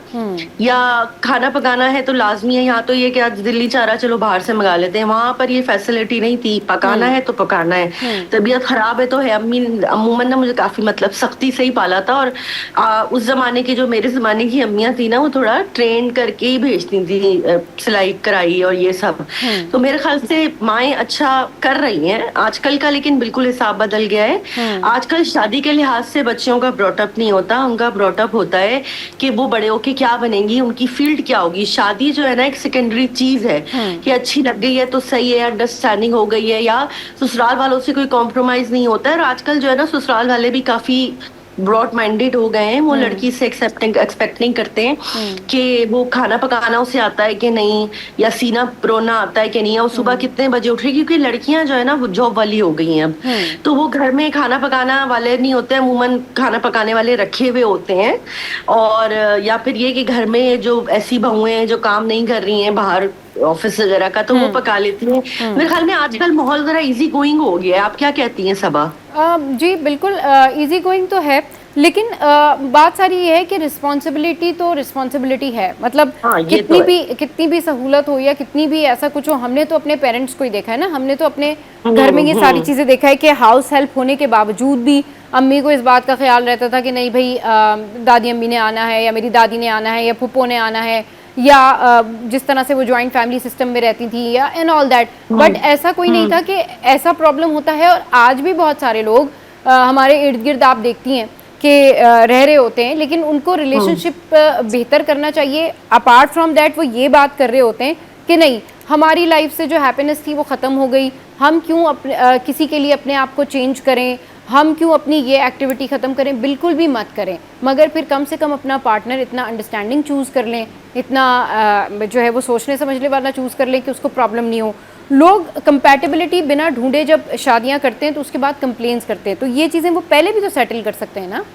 या खाना पकाना है तो लाजमी है, यहाँ तो ये कि आज दिल्ली चाह रहा चलो बाहर से मंगा लेते हैं, वहां पर ये फैसिलिटी नहीं थी, पकाना है तो पकाना है, तबीयत खराब है तो है। अम्मी अमूमन ना मुझे काफी मतलब सख्ती से ही पाला था, और उस जमाने की जो मेरे जमाने की अम्मियां थी ना वो थोड़ा ट्रेन करके ही भेजती थी, सिलाई कराई और ये सब। तो मेरे ख्याल से माएँ अच्छा कर रही हैं आजकल का, लेकिन बिल्कुल हिसाब बदल गया है। आजकल शादी के लिहाज से बच्चियों का ब्रॉटअप नहीं होता, उनका ब्रॉटअप होता है कि वो बड़े होके क्या बनेंगी, उनकी फील्ड क्या होगी। शादी जो है ना एक सेकेंडरी चीज है कि अच्छी लग गई है तो सही है, अंडरस्टैंडिंग हो गई है, या ससुराल वालों से कोई कॉम्प्रोमाइज नहीं होता है। और आजकल जो है ना ससुराल वाले भी काफी ब्रॉड माइंडेड हो गए हैं, वो लड़की से एक्सपेक्ट नहीं करते हैं कि वो खाना पकाना उसे आता है कि नहीं, या सीना परोना आता है कि नहीं, और सुबह कितने बजे उठ रही, क्योंकि लड़कियां जो है ना वो जॉब वाली हो गई हैं अब, तो वो घर में खाना पकाना वाले नहीं होते हैं, अमूमन खाना पकाने वाले रखे हुए होते हैं। और या फिर ये कि घर में जो ऐसी बहुएं हैं जो काम नहीं कर रही हैं बाहर ऑफिस वगैरह का, तो वो पका लेती हैं। मेरे ख्याल में आजकल माहौल जरा इजी गोइंग हो गया है, आप क्या कहती हैं सबा? जी बिल्कुल इजी गोइंग तो है, लेकिन बात सारी ये है कि रिस्पॉन्सिबिलिटी तो रिस्पॉन्सिबिलिटी है, मतलब कितनी भी सहूलत हो या कितनी भी ऐसा कुछ हो, हमने तो अपने पेरेंट्स को ही देखा है ना, हमने तो अपने घर में ये सारी चीज़ें देखा है कि हाउस हेल्प होने के बावजूद भी अम्मी को इस बात का ख्याल रहता था कि नहीं भाई दादी अम्मी ने आना है, या मेरी दादी ने आना है, या फूफो ने आना है, या जिस तरह से वो जॉइंट फैमिली सिस्टम में रहती थी, या एंड ऑल दैट। बट ऐसा कोई नहीं था कि ऐसा प्रॉब्लम होता है। और आज भी बहुत सारे लोग हमारे इर्द गिर्द आप देखती हैं कि रह रहे होते हैं, लेकिन उनको रिलेशनशिप बेहतर करना चाहिए। अपार्ट फ्रॉम दैट वो ये बात कर रहे होते हैं कि नहीं हमारी लाइफ से जो हैप्पीनेस थी वो ख़त्म हो गई, हम क्यों किसी के लिए अपने आप को चेंज करें, हम क्यों अपनी ये एक्टिविटी ख़त्म करें। बिल्कुल भी मत करें, मगर फिर कम से कम अपना पार्टनर इतना अंडरस्टैंडिंग चूज़ कर लें, इतना जो है वो सोचने समझने वाला चूज़ कर लें कि उसको प्रॉब्लम नहीं हो। लोग कंपैटिबिलिटी बिना ढूंढे जब शादियां करते हैं तो उसके बाद कंप्लेंट्स करते हैं, तो ये चीज़ें वो पहले भी तो सेटल कर सकते हैं ना।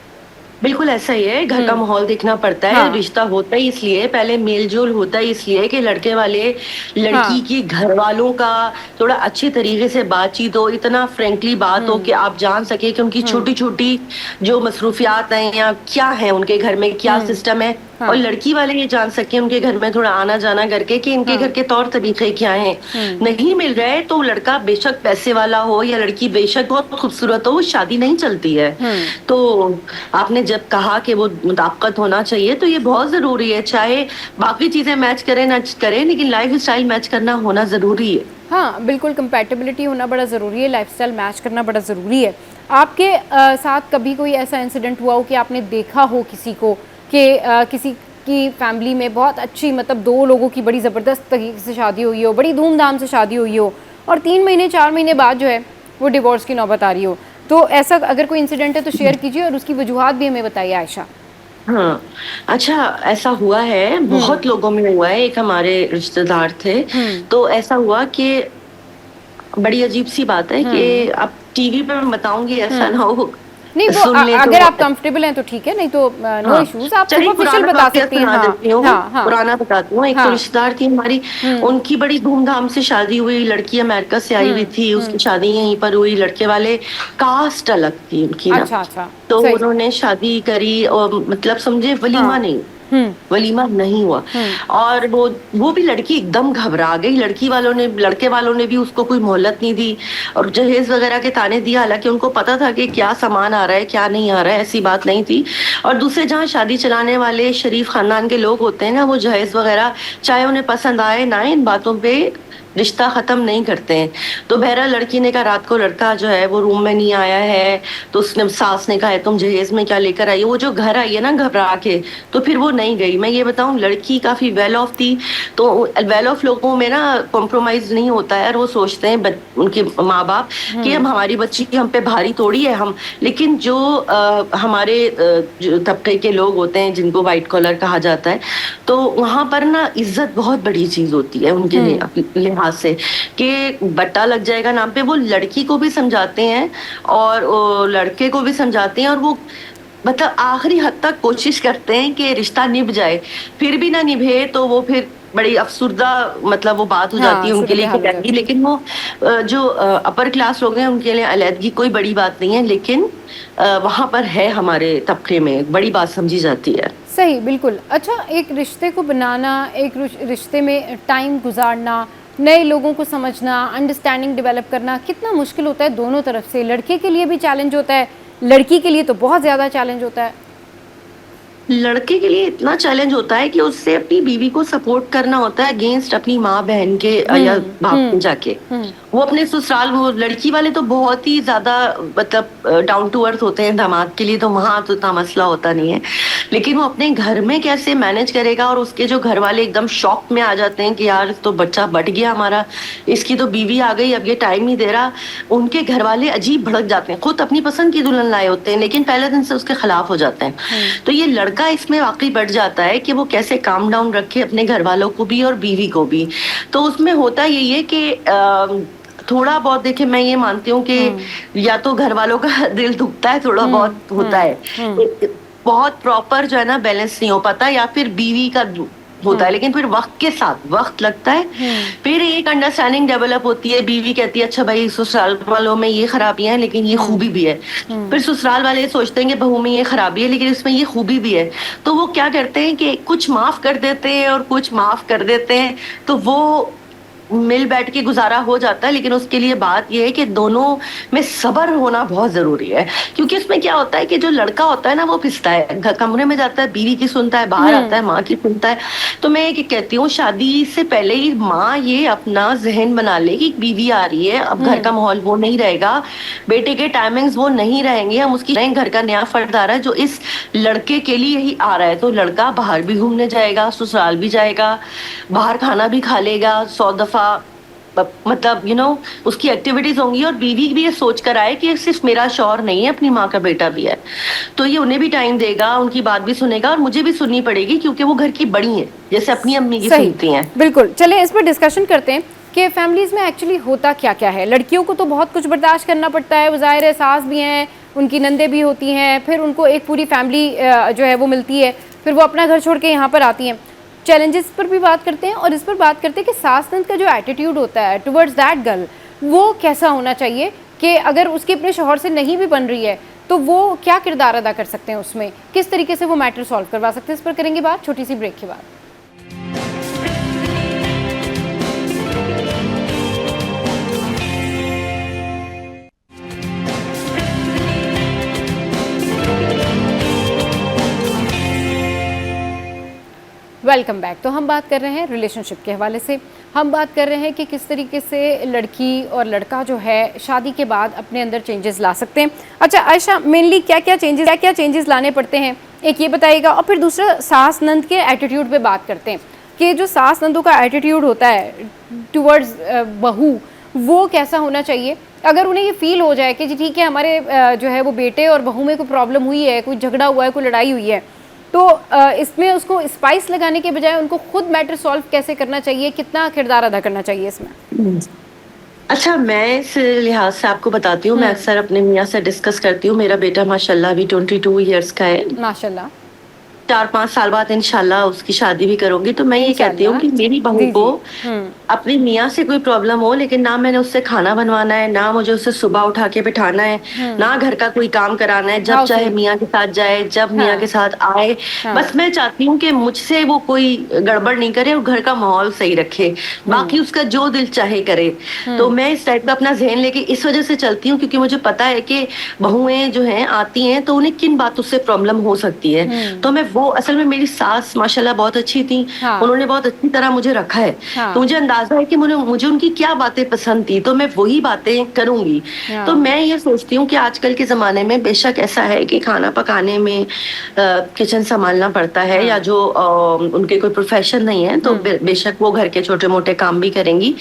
बिल्कुल ऐसा ही है, घर का माहौल देखना पड़ता है। रिश्ता होता ही इसलिए, पहले मेलजोल होता ही इसलिए कि लड़के वाले लड़की के घर वालों का थोड़ा अच्छे तरीके से बातचीत हो, इतना फ्रेंकली बात हो कि आप जान सके कि उनकी छोटी छोटी जो मसरूफियात हैं या क्या है उनके घर में, क्या सिस्टम है, और लड़की वाले ये जान सके उनके घर में थोड़ा आना जाना करके कि इनके घर के तौर तरीके क्या हैं। नहीं मिल रहा है तो लड़का बेशक पैसे वाला हो या लड़की बेशक बहुत खूबसूरत हो, वो शादी नहीं चलती है। तो आपने जब कहा कि वो मुताबिकत होना चाहिए तो ये बहुत जरूरी है, चाहे बाकी चीजें मैच करें ना करें, लेकिन लाइफ स्टाइल मैच करना होना जरूरी है। हाँ बिल्कुल, कंपैटिबिलिटी होना बड़ा ज़रूरी है, लाइफस्टाइल मैच करना बड़ा ज़रूरी है। आपके साथ कभी कोई ऐसा इंसिडेंट हुआ हो कि आपने देखा हो किसी को कि किसी की फैमिली में बहुत अच्छी, मतलब 2 लोगों की बड़ी ज़बरदस्त तरीके से शादी हुई हो, बड़ी धूमधाम से शादी हुई हो, और 3 महीने 4 महीने बाद जो है वो डिवोर्स की नौबत आ रही हो। तो ऐसा अगर कोई इंसिडेंट है तो शेयर कीजिए और उसकी वजूहात भी हमें बताइए आयशा। हाँ, अच्छा, ऐसा हुआ है, बहुत लोगों में हुआ है। एक हमारे रिश्तेदार थे, तो ऐसा हुआ कि बड़ी अजीब सी बात है कि अब टीवी पे मैं बताऊंगी, ऐसा ना हो नहीं, वो सुन ले अगर तो। आप कंफर्टेबल हैं तो ठीक है, नहीं तो नो इश्यूज, आप चलिए सुपरफिशियल पुराना बता वाकया सकती हैं। सुना देती हूँ। हाँ, पुराना बताती हूँ। एक तो रिश्तेदार थी हमारी, उनकी बड़ी धूमधाम से शादी हुई, लड़की अमेरिका से आई हुई थी, उसकी शादी यहीं पर हुई। लड़के वाले कास्ट अलग थी उनकी ना, अच्छा, तो उन्होंने शादी करी और मतलब समझे वलीमा नहीं, वलीमा नहीं हुआ। और वो भी लड़की एकदम घबरा गई। लड़के वालों ने भी उसको कोई मोहलत नहीं दी और जहेज वगैरह के ताने दिया, हालांकि उनको पता था कि क्या सामान आ रहा है क्या नहीं आ रहा है, ऐसी बात नहीं थी। और दूसरे जहाँ शादी चलाने वाले शरीफ खानदान के लोग होते हैं ना, वो जहेज वगैरह चाहे उन्हें पसंद आए ना, इन बातों पे रिश्ता खत्म नहीं करते हैं। तो बहरा लड़की ने कहा, रात को लड़का जो है वो रूम में नहीं आया है, तो उसने सास ने कहा है तुम जहेज में क्या लेकर आई हो। वो जो घर आई है ना घबरा के, तो फिर वो नहीं गई। मैं ये बताऊं, लड़की काफी वेल ऑफ थी, तो वेल ऑफ लोगों में ना कॉम्प्रोमाइज नहीं होता है, और वो सोचते हैं उनके माँ बाप कि हम हमारी बच्ची की हम पे भारी तोड़ी है हम। लेकिन जो हमारे जो तबके के लोग होते हैं जिनको व्हाइट कॉलर कहा जाता है, तो वहां पर ना इज्जत बहुत बड़ी चीज होती है उनके लिहाज से, कि बट्टा लग जाएगा नाम पे। वो लड़की को भी समझाते हैं और लड़के को भी समझाते हैं, और वो मतलब आखिरी हद तक कोशिश करते हैं कि रिश्ता निभ जाए। फिर भी ना निभे तो वो फिर बड़ी अफसुर्दा मतलब वो बात हो जाती है उनके लिए कि अलहदगी। लेकिन वो जो अपर क्लास लोग हैं उनके लिए अलहदगी कोई बड़ी बात नहीं है, लेकिन वहां पर है हमारे तबके में बड़ी बात समझी जाती है। सही, बिल्कुल। अच्छा, एक रिश्ते को बनाना, एक रिश्ते में टाइम गुजारना, नए लोगों को समझना, अंडरस्टैंडिंग डेवलप करना कितना मुश्किल होता है दोनों तरफ से। लड़के के लिए भी चैलेंज होता है, लड़की के लिए तो बहुत ज़्यादा चैलेंज होता है। लड़के के लिए इतना चैलेंज होता है कि उससे अपनी बीवी को सपोर्ट करना होता है अगेंस्ट अपनी माँ बहन के या बाप में जाके। वो अपने ससुराल, वो लड़की वाले तो बहुत ही ज्यादा मतलब डाउन टू अर्थ होते हैं, दामाद के लिए तो वहां तो इतना मसला होता नहीं है। लेकिन वो अपने घर में कैसे मैनेज करेगा, और उसके जो घर वाले एकदम शॉक में आ जाते हैं कि यार तो बच्चा बट गया हमारा, इसकी तो बीवी आ गई, अब ये टाइम नहीं दे रहा। उनके घर वाले अजीब भड़क जाते हैं, खुद अपनी पसंद की दुल्हन लाए होते हैं लेकिन पहले दिन से उसके खिलाफ हो जाते हैं। तो ये लड़का इसमें वाकई बढ़ जाता है कि वो कैसे काम डाउन रखे अपने घर वालों को भी और बीवी को भी। तो उसमें होता यही है कि थोड़ा बहुत, देखिए मैं ये मानती हूँ कि या तो घर वालों का दिल दुखता है, थोड़ा बहुत होता है, बहुत प्रॉपर जो है ना बैलेंस नहीं हो पाता, या फिर बीवी का होता है। लेकिन फिर वक्त के साथ वक्त लगता है, फिर एक अंडरस्टैंडिंग डेवलप होती है। बीवी कहती है अच्छा भाई ससुराल वालों में ये खराबियां हैं लेकिन ये खूबी भी है। फिर ससुराल वाले सोचते हैं कि बहू में ये खराबी है लेकिन इसमें ये खूबी भी है। तो वो क्या करते हैं कि कुछ माफ कर देते हैं और कुछ माफ कर देते हैं, तो वो मिल बैठ के गुजारा हो जाता है। लेकिन उसके लिए बात यह है कि दोनों में सब्र होना बहुत जरूरी है, क्योंकि उसमें क्या होता है कि जो लड़का होता है ना वो पिसता है, कमरे में जाता है बीवी की सुनता है, बाहर आता है माँ की सुनता है। तो मैं ये कहती हूँ शादी से पहले ही माँ ये अपना जहन बना ले कि बीवी आ रही है, अब घर का माहौल वो नहीं रहेगा, बेटे के टाइमिंग्स वो नहीं रहेंगे, हम उसकी घर का नया फर्द आ रहा है जो इस लड़के के लिए ही आ रहा है। तो लड़का बाहर भी घूमने जाएगा, ससुराल भी जाएगा, बाहर खाना भी खा लेगा 100 दफा, मतलब उसकी एक्टिविटीज होंगी। और बीवी भी ये सोच कर आए कि सिर्फ मेरा शौहर नहीं है, अपनी माँ का बेटा भी है, तो ये उन्हें भी टाइम देगा, उनकी बात भी सुनेगा, और मुझे भी सुननी पड़ेगी क्योंकि वो घर की बड़ी है, जैसे अपनी अम्मी की सुनती हैं। बिल्कुल, चले इस पर डिस्कशन करते हैं कि फैमिलीज में एक्चुअली होता क्या क्या है। लड़कियों को तो बहुत कुछ बर्दाश्त करना पड़ता है, वो ज़ाहिर है सास भी हैं, उनकी नंदे भी होती हैं, फिर उनको एक पूरी फैमिली जो है वो मिलती है, फिर वो अपना घर छोड़ के यहाँ पर आती हैं। चैलेंजेस पर भी बात करते हैं और इस पर बात करते हैं कि सास नंद का जो एटीट्यूड होता है टुवर्ड्स दैट गर्ल, वो कैसा होना चाहिए कि अगर उसके अपने शौहर से नहीं भी बन रही है तो वो क्या किरदार अदा कर सकते हैं, उसमें किस तरीके से वो मैटर सॉल्व करवा सकते हैं। इस पर करेंगे बात छोटी सी ब्रेक के बाद। Welcome back. तो हम बात कर रहे हैं रिलेशनशिप के हवाले से, हम बात कर रहे हैं कि किस तरीके से लड़की और लड़का जो है शादी के बाद अपने अंदर चेंजेस ला सकते हैं। अच्छा आयशा, मेनली क्या क्या चेंजेस लाने पड़ते हैं एक ये बताइएगा, और फिर दूसरा सास नंद के एटीट्यूड पे बात करते हैं कि जो सास नंदों का एटीट्यूड होता है टुवर्ड्स बहू, वो कैसा होना चाहिए? अगर उन्हें ये फील हो जाए कि जी ठीक है हमारे जो है वो बेटे और बहू में कोई प्रॉब्लम हुई है, कोई झगड़ा हुआ है, कोई लड़ाई हुई है, तो इसमें उसको स्पाइस लगाने के बजाय उनको खुद मैटर सॉल्व कैसे करना चाहिए, कितना किरदार अदा करना चाहिए इसमें? अच्छा, मैं इस लिहाज से आपको बताती हूँ, मैं अक्सर अपने मियाँ से डिस्कस करती हूँ। मेरा बेटा माशाल्लाह अभी 22 इयर्स का है, माशाल्लाह। 4-5 साल बाद इंशाल्लाह उसकी शादी भी करूंगी। तो मैं ये कहती हूँ कि मेरी बहू को अपनी मियाँ से कोई प्रॉब्लम हो, लेकिन ना मैंने उससे खाना बनवाना है, ना मुझे उससे सुबह उठा के बिठाना है, ना घर का कोई काम कराना है, जब चाहे मियाँ के साथ जाए, जब मियाँ के साथ आए। बस मैं चाहती हूँ कि मुझसे वो कोई गड़बड़ नहीं करे और घर का माहौल सही रखे, बाकी उसका जो दिल चाहे करे। तो मैं इस टाइप का अपना ज़हन लेके इस वजह से चलती हूँ क्योंकि मुझे पता है कि बहुएं जो हैं आती हैं तो उन्हें किन बातों से प्रॉब्लम हो सकती है। तो मैं वो, असल में मेरी सास माशाल्लाह बहुत अच्छी थी, उन्होंने बहुत अच्छी तरह मुझे रखा है, तो मुझे अंदाजा है कि मुझे उनकी क्या बातें पसंद थी, तो मैं वही बातें करूंगी। तो मैं ये सोचती हूँ कि आजकल के जमाने में बेशक ऐसा है कि खाना पकाने में किचन संभालना पड़ता है, या जो उनके कोई प्रोफेशन नहीं है तो बेशक वो घर के छोटे मोटे काम भी करेंगी।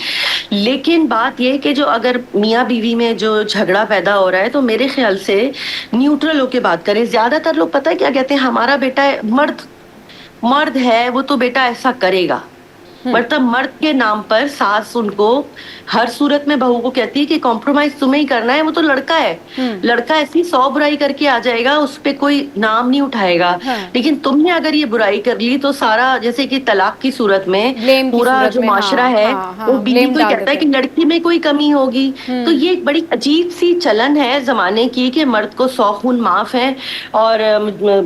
लेकिन बात ये कि जो अगर मियाँ बीवी में जो झगड़ा पैदा हो रहा है तो मेरे ख्याल से न्यूट्रल होके बात करें। ज्यादातर लोग पता है क्या कहते हैं, हमारा बेटा मर्द है वो तो बेटा ऐसा करेगा, मतलब मर्द के नाम पर सास उनको हर सूरत में बहू को कहती है कि कॉम्प्रोमाइज तुम्हें ही करना है, वो तो लड़का है, लड़का ऐसी 100 बुराई करके आ जाएगा, उस पे कोई नाम नहीं उठाएगा। लेकिन तुमने अगर ये बुराई कर ली तो सारा, जैसे कि तलाक की सूरत में पूरा जो माशरा है वो बीवी को कहता है कि लड़की में कोई कमी होगी। तो ये एक बड़ी अजीब सी चलन है जमाने की कि मर्द को 100 खून माफ है, और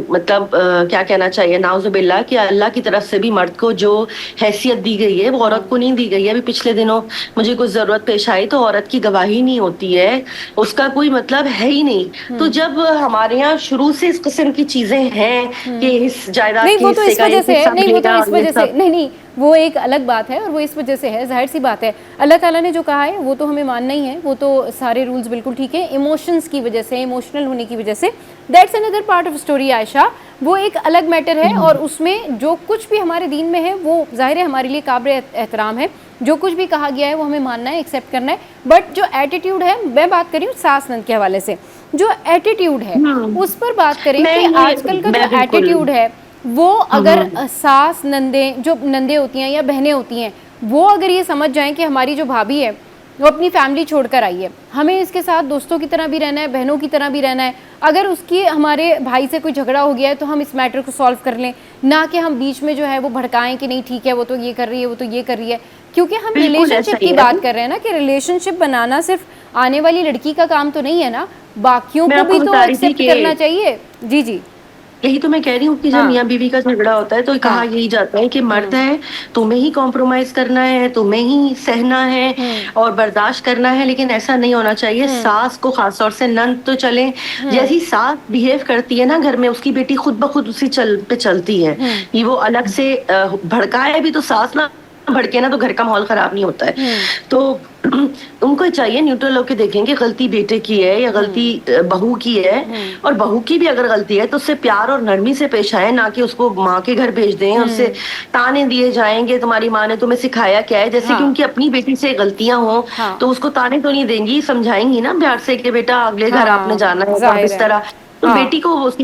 मतलब क्या कहना चाहिए, नाउजुबिल्लाह, कि अल्लाह की तरफ से भी मर्द को जो हैसियत दी गई है वो औरत को नहीं दी गई है। अभी पिछले दिनों मुझे कुछ जरूरत पेश आई तो औरत की गवाही नहीं होती है, उसका कोई मतलब है ही नहीं। तो जब हमारे यहाँ शुरू से इस किस्म की चीजें हैं कि इस जायदाद नहीं, वो तो इस वजह से है, नहीं वो तो इस वजह से नहीं, वो एक अलग बात है और वो इस वजह से है, जाहिर सी बात है। अल्लाह ताला ने जो कहा है वो तो हमें मानना ही है, वो तो सारे रूल्स बिल्कुल ठीक है। इमोशंस की वजह से, इमोशनल होने की वजह से, that's another part of story Ayesha, वो एक अलग मैटर है। और उसमें जो कुछ भी हमारे दीन में है वो जाहिर है हमारे लिए काबिल एहतराम है, जो कुछ भी कहा गया है वो हमें मानना है, एक्सेप्ट करना है। बट जो एटीट्यूड है, मैं बात कर रही हूँ सास नंद के हवाले से, जो एटीट्यूड है उस पर बात करें कि आजकल का जो एटीट्यूड है वो, अगर सास नंदे, जो नंदे होती हैं या बहनें होती हैं, वो अगर ये समझ जाएं कि हमारी जो भाभी है वो अपनी फैमिली छोड़कर आई है, हमें इसके साथ दोस्तों की तरह भी रहना है, बहनों की तरह भी रहना है, अगर उसकी हमारे भाई से कोई झगड़ा हो गया है तो हम इस मैटर को सॉल्व कर लें, ना कि हम बीच में जो है वो भड़काएं कि नहीं ठीक है वो तो ये कर रही है, वो तो ये कर रही है। क्योंकि हम रिलेशनशिप की बात कर रहे हैं ना, कि रिलेशनशिप बनाना सिर्फ आने वाली लड़की का काम तो नहीं है ना, बाकियों को भी तो एक्सेप्ट करना चाहिए। जी जी, यही तो मैं कह रही हूँ कि जब मियाँ बीवी का झगड़ा होता है तो कहा यही जाता है कि मर्द है, तुम्हें ही कॉम्प्रोमाइज करना है, तुम्हें ही सहना है और बर्दाश्त करना है। लेकिन ऐसा नहीं होना चाहिए। सास को खास तौर से, नंद तो चले, जैसी सास बिहेव करती है ना घर में, उसकी बेटी खुद ब खुद उसी पे चलती है। ये वो अलग से भड़काए भी तो सास ना भड़के ना तो घर का माहौल खराब नहीं होता है। तो उनको चाहिए न्यूट्रल होकर देखें कि गलती बेटे की है या गलती बहू की है, और बहू की भी अगर गलती है तो उससे प्यार और नरमी से पेश आए, ना कि उसको माँ के घर भेज दें, उससे ताने दिए जाएंगे तुम्हारी माँ ने तुम्हें सिखाया क्या है। जैसे कि उनकी अपनी बेटी से गलतियां हो तो उसको ताने तो नहीं देंगी, समझाएंगी ना प्यार से कि बेटा अगले घर आपने जाना है, इस तरह। तो बेटी को, उसकी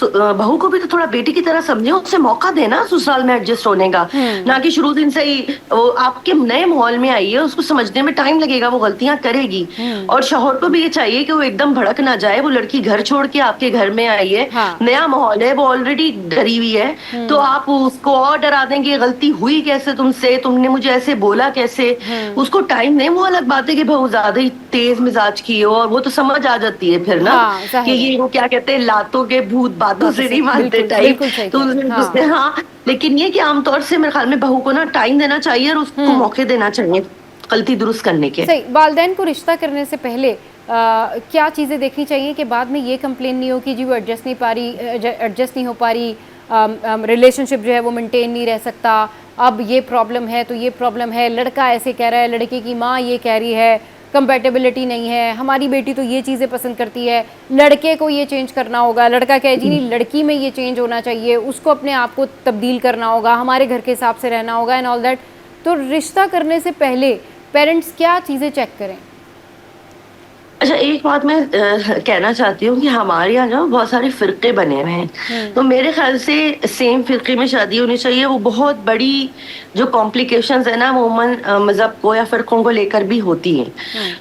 बहू को भी तो थोड़ा बेटी की तरह समझे, उससे मौका देना ससुराल में एडजस्ट होने का, ना कि शुरू दिन से ही वो आपके नए माहौल में आई है, उसको समझने में टाइम लगेगा, वो गलतियां करेगी। और शौहर को भी ये चाहिए कि वो एकदम भड़क ना जाए, वो लड़की घर छोड़ के आपके घर में आई है, नया माहौल है, वो ऑलरेडी डरी हुई है, तो आप उसको और डरा देंगे, गलती हुई कैसे तुमसे, तुमने मुझे ऐसे बोला कैसे। उसको टाइम नहीं, वो अलग बात है कि बहुत ज्यादा ही तेज मिजाज की हो, और वो तो समझ आ जाती है फिर ना कि ये वो क्या कहते हैं, लातों के भूत बातों से नहीं मानते टाइप। तो हाँ, लेकिन ये कि आमतौर से मेरे ख्याल में बहू को ना टाइम देना चाहिए और उसको मौके देना चाहिए गलती दुरुस्त करने के। सही। वालिदैन को रिश्ता करने से पहले क्या चीजें देखनी चाहिए कि बाद में ये कंप्लेन नहीं हो कि जी वो एडजस्ट नहीं हो पा रही, रिलेशनशिप जो है वो मेंटेन नहीं रह सकता, अब ये प्रॉब्लम है तो ये प्रॉब्लम है, लड़का ऐसे कह रहा है, लड़के की माँ ये कह रही है, कंपेटेबिलिटी नहीं है, हमारी बेटी तो ये चीज़ें पसंद करती है, लड़के को ये चेंज करना होगा, लड़का कहे जी नहीं लड़की में ये चेंज होना चाहिए, उसको अपने आप को तब्दील करना होगा, हमारे घर के हिसाब से रहना होगा एंड ऑल दैट। तो रिश्ता करने से पहले पेरेंट्स क्या चीज़ें चेक करें? अच्छा, एक बात मैं कहना चाहती हूँ कि हमारे यहाँ जो बहुत सारे फिरके बने हुए हैं, तो मेरे ख्याल से सेम फिरके में शादी होनी चाहिए। वो बहुत बड़ी जो कॉम्प्लिकेशंस है ना अमूमन मजहब को या फिरकों को लेकर भी होती हैं।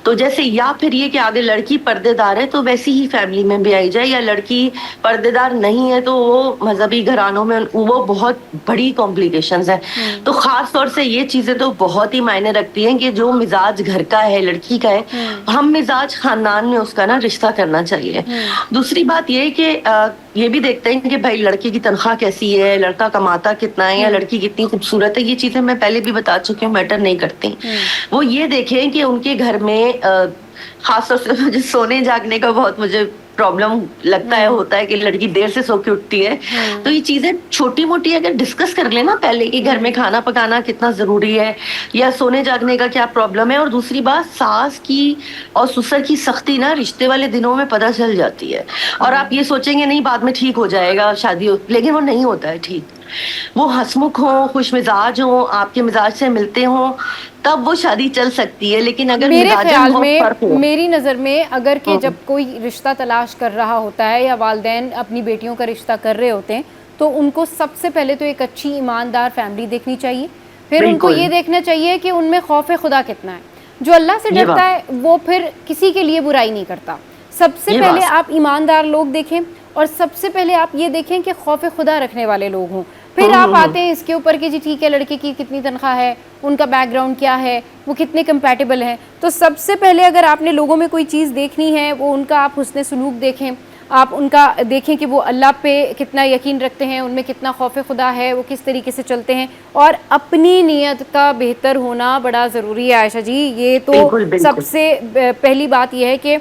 तो जैसे या फिर ये कि अगर लड़की पर्देदार है तो वैसी ही फैमिली में भी आई जाए, या लड़की पर्देदार नहीं है तो वो मजहबी घरानों में वो बहुत बड़ी कॉम्प्लिकेशंस है। तो खास तौर से ये चीजें तो बहुत ही मायने रखती हैं कि जो मिजाज घर का है, लड़की का है, हम मिजाज खानदान में उसका ना रिश्ता करना चाहिए। दूसरी बात ये है कि ये भी देखते हैं कि भाई लड़के की तनख्वाह कैसी है, लड़का कमाता कितना है, या लड़की कितनी खूबसूरत है। ये चीजें मैं पहले भी बता चुकी हूँ, मैटर नहीं करती। वो ये देखें कि उनके घर में खासतौर से मुझे सोने जागने का बहुत मुझे प्रॉब्लम लगता है, होता है कि लड़की देर से सो के उठती है। तो ये चीजें छोटी मोटी अगर डिस्कस कर लेना पहले कि घर में खाना पकाना कितना जरूरी है, या सोने जागने का क्या प्रॉब्लम है। और दूसरी बात, सास की और ससुर की सख्ती ना रिश्ते वाले दिनों में पता चल जाती है। और आप ये सोचेंगे नहीं बाद में ठीक हो जाएगा शादी हो, लेकिन वो नहीं होता है ठीक। वो हंसमुख हो, खुश मिजाज हो, आपके मिजाज से मिलते हो, तब वो शादी चल सकती है। लेकिन अगर मेरे ख्याल में मेरी नज़र में अगर के जब कोई रिश्ता तलाश कर रहा होता है या वालिदैन अपनी बेटियों का रिश्ता कर रहे होते हैं, तो उनको सबसे पहले तो एक अच्छी ईमानदार फैमिली देखनी चाहिए। फिर उनको ये देखना चाहिए कि उनमें खौफ खुदा कितना है। जो अल्लाह से डरता है वो फिर किसी के लिए बुराई नहीं करता। सबसे पहले आप ईमानदार लोग देखें, और सबसे पहले आप ये देखें कि खौफ खुदा रखने वाले लोग हों। फिर आप आते हैं इसके ऊपर कि जी ठीक है लड़के की कितनी तनख्वाह है, उनका बैकग्राउंड क्या है, वो कितने कंपैटिबल हैं। तो सबसे पहले अगर आपने लोगों में कोई चीज़ देखनी है, वो उनका आप हुस्न सलूक देखें, आप उनका देखें कि वो अल्लाह पे कितना यकीन रखते हैं, उनमें कितना खौफ खुदा है, वो किस तरीके से चलते हैं। और अपनी नीयत का बेहतर होना बड़ा ज़रूरी है आयशा जी। ये तो सबसे पहली बात यह है कि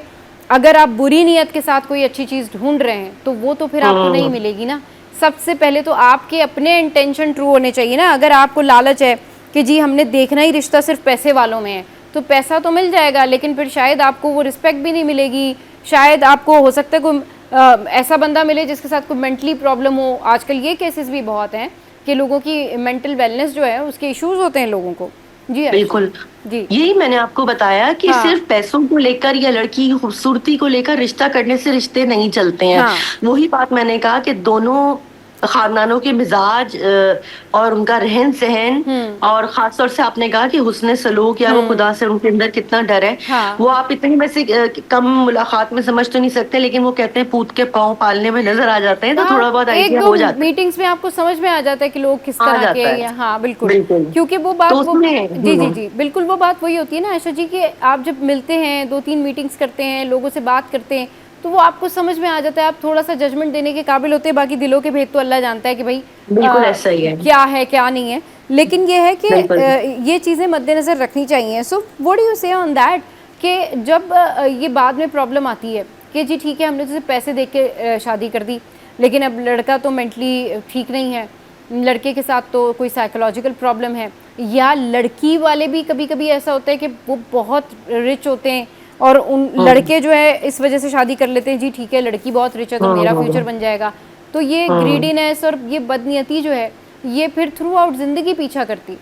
अगर आप बुरी नीयत के साथ कोई अच्छी चीज़ ढूंढ रहे हैं तो वो तो फिर आपको नहीं मिलेगी ना। सबसे पहले तो आपके अपने इंटेंशन ट्रू होने चाहिए ना। अगर आपको लालच है कि जी हमने देखना ही रिश्ता सिर्फ पैसे वालों में है, तो पैसा तो मिल जाएगा लेकिन फिर शायद आपको वो रिस्पेक्ट भी नहीं मिलेगी। शायद आपको हो सकता है कोई ऐसा बंदा मिले जिसके साथ कोई मेंटली प्रॉब्लम हो। आजकल ये केसेस भी बहुत हैं कि लोगों की मेंटल वेलनेस जो है उसके इश्यूज होते हैं लोगों को। जी बिल्कुल जी, यही मैंने आपको बताया कि सिर्फ पैसों को लेकर या लड़की की खूबसूरती को लेकर रिश्ता करने से रिश्ते नहीं चलते हैं। वही बात मैंने कहा कि दोनों खानदानों के मिजाज और उनका रहन सहन, और खासतौर से आपने कहा कि हुस्न सलूक या वो खुदा से उनके अंदर कितना डर है, वो आप इतनी वैसे कम मुलाकात में समझ तो नहीं सकते, लेकिन वो कहते हैं पूत के पाँव पालने में नजर आ जाते हैं। तो थोड़ा बहुत आइडिया हो जाता है, मीटिंग्स में आपको समझ में आ जाता है कि लोग किस तरह के। हाँ बिल्कुल, क्योंकि वो बात जी जी जी बिल्कुल वो बात वही होती है ना आयशा जी की आप जब मिलते हैं 2-3 मीटिंग्स करते हैं, लोगों से बात करते हैं, तो वो आपको समझ में आ जाता है। आप थोड़ा सा जजमेंट देने के काबिल होते हैं। बाकी दिलों के भेद तो अल्लाह जानता है कि भाई बिल्कुल ऐसा ही है, क्या है क्या नहीं है। लेकिन ये है कि ये चीज़ें मद्देनज़र रखनी चाहिए। सो व्हाट डू यू से ऑन दैट कि जब ये बाद में प्रॉब्लम आती है कि जी ठीक है हमने जैसे पैसे दे के शादी कर दी, लेकिन अब लड़का तो मेंटली ठीक नहीं है, लड़के के साथ तो कोई साइकोलॉजिकल प्रॉब्लम है, या लड़की वाले भी कभी कभी ऐसा होता है कि वो बहुत रिच होते हैं और उन लड़के जो है इस वजह से शादी कर लेते हैं जी ठीक है लड़की बहुत रिच है तो मेरा फ्यूचर बन जाएगा। तो ये ग्रीडीनेस और ये बदनीयती जो है ये फिर थ्रू आउट जिंदगी पीछा करती।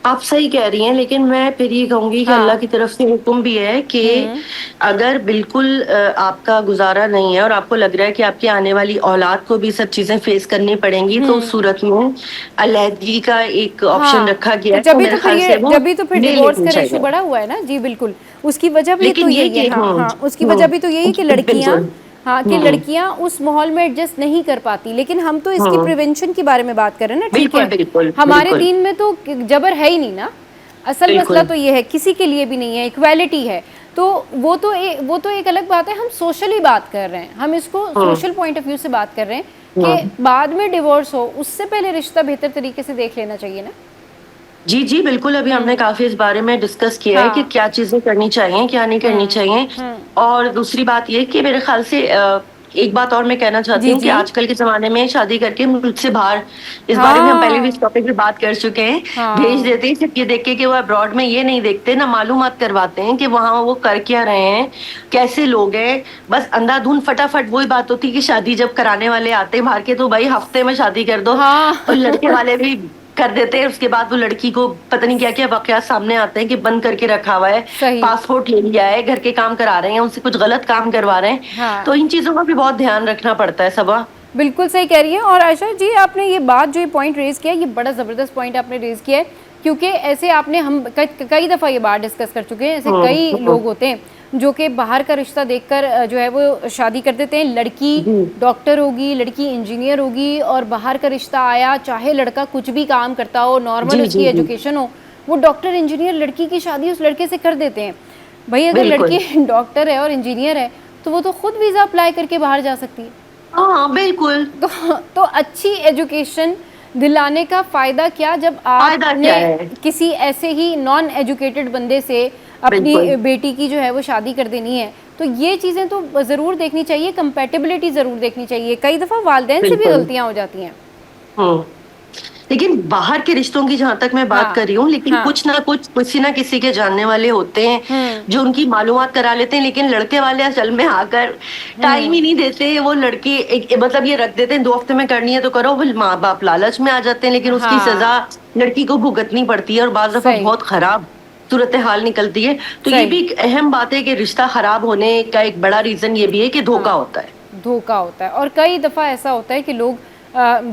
आप सही कह रही हैं, लेकिन मैं फिर ये कहूंगी कि अल्लाह की तरफ से हुक्म भी है कि अगर बिल्कुल आपका गुजारा नहीं है और आपको लग रहा है कि आपकी आने वाली औलाद को भी सब चीजें फेस करनी पड़ेंगी, तो उस सूरत में अलहदगी का एक ऑप्शन रखा गया है। जब तो फिर डिवोर्स का इशू बड़ा हुआ है ना। जी बिल्कुल, उसकी वजह भी तो यही है। उसकी वजह भी तो यही कि लड़कियां उस माहौल में एडजस्ट नहीं कर पाती। लेकिन हम तो इसकी प्रिवेंशन के बारे में बात कर रहे हैं ना। ठीक है, हमारे दीन में तो जबर है ही नहीं ना। असल मसला तो ये है किसी के लिए भी नहीं है, इक्वालिटी है। तो वो तो एक अलग बात है। हम सोशली बात कर रहे हैं, हम इसको सोशल पॉइंट ऑफ व्यू से बात कर रहे हैं कि बाद में डिवोर्स हो उससे पहले रिश्ता बेहतर तरीके से देख लेना चाहिए ना। जी जी बिल्कुल, अभी हमने काफी इस बारे में डिस्कस किया है कि क्या चीजें करनी चाहिए क्या नहीं करनी चाहिए। और दूसरी बात ये कि मेरे ख्याल से एक बात और मैं कहना चाहती जी हूँ कि जी आजकल के जमाने में शादी करके मुल्क से बाहर, इस बारे में हम पहले भी इस हाँ टॉपिक पे बात कर चुके हैं, भेज हाँ देते हैं सिर्फ ये देख के कि वो अब्रॉड में ये नहीं देखते ना, मालूमात करवाते हैं कि वहाँ वो कर क्या रहे हैं, कैसे लोग हैं। बस अंधाधुंध फटाफट वही बात होती है कि शादी जब कराने वाले आते हैं बाहर के तो भाई हफ्ते में शादी कर दो, हाँ और लड़के वाले भी कर देते हैं। उसके बाद वो लड़की को पता नहीं क्या क्या वाकयात सामने आते हैं कि बंद करके रखा हुआ है, सही पासपोर्ट ले लिया है, घर के काम करा रहे हैं, उनसे कुछ गलत काम करवा रहे हैं। हाँ तो इन चीजों का भी बहुत ध्यान रखना पड़ता है सबा। बिल्कुल सही कह रही है। और आयशा जी आपने ये बात जो ये पॉइंट रेज किया ये बड़ा ज़बरदस्त पॉइंट आपने रेज किया है, क्योंकि ऐसे आपने हम कई दफ़ा ये बात डिस्कस कर चुके हैं। ऐसे कई लोग होते हैं जो कि बाहर का रिश्ता देखकर जो है वो शादी कर देते हैं। लड़की डॉक्टर होगी, लड़की इंजीनियर होगी, और बाहर का रिश्ता आया, चाहे लड़का कुछ भी काम करता हो, नॉर्मल उसकी एजुकेशन हो, वो डॉक्टर इंजीनियर लड़की की शादी उस लड़के से कर देते हैं। भाई अगर लड़की डॉक्टर है और इंजीनियर है तो वो तो खुद वीज़ा अप्लाई करके बाहर जा सकती है। हाँ बिल्कुल। तो अच्छी एजुकेशन दिलाने का फायदा क्या जब आपने किसी ऐसे ही नॉन एजुकेटेड बंदे से अपनी बेटी की जो है वो शादी कर देनी है। तो ये चीज़ें तो ज़रूर देखनी चाहिए, कंपैटिबिलिटी ज़रूर देखनी चाहिए। कई दफ़ा वालिदैन से भी गलतियां हो जाती हैं। लेकिन बाहर के रिश्तों की जहां तक मैं बात कर रही हूँ, लेकिन कुछ ना कुछ किसी ना किसी के जानने वाले होते हैं जो उनकी मालूमात करा लेते हैं। लेकिन लड़के वाले असल में आकर टाइम ही नहीं देते। वो लड़की मतलब ये रख देते हैं 2 हफ्ते में करनी है तो करो, वो माँ बाप लालच में आ जाते हैं, लेकिन उसकी सजा लड़की को भुगतनी पड़ती है और बाज़ दफा बहुत खराब सूरत हाल निकलती है। तो ये भी एक अहम बात है कि रिश्ता खराब होने का एक बड़ा रीजन ये भी है कि धोखा होता है। धोखा होता है। और कई दफ़ा ऐसा होता है कि लोग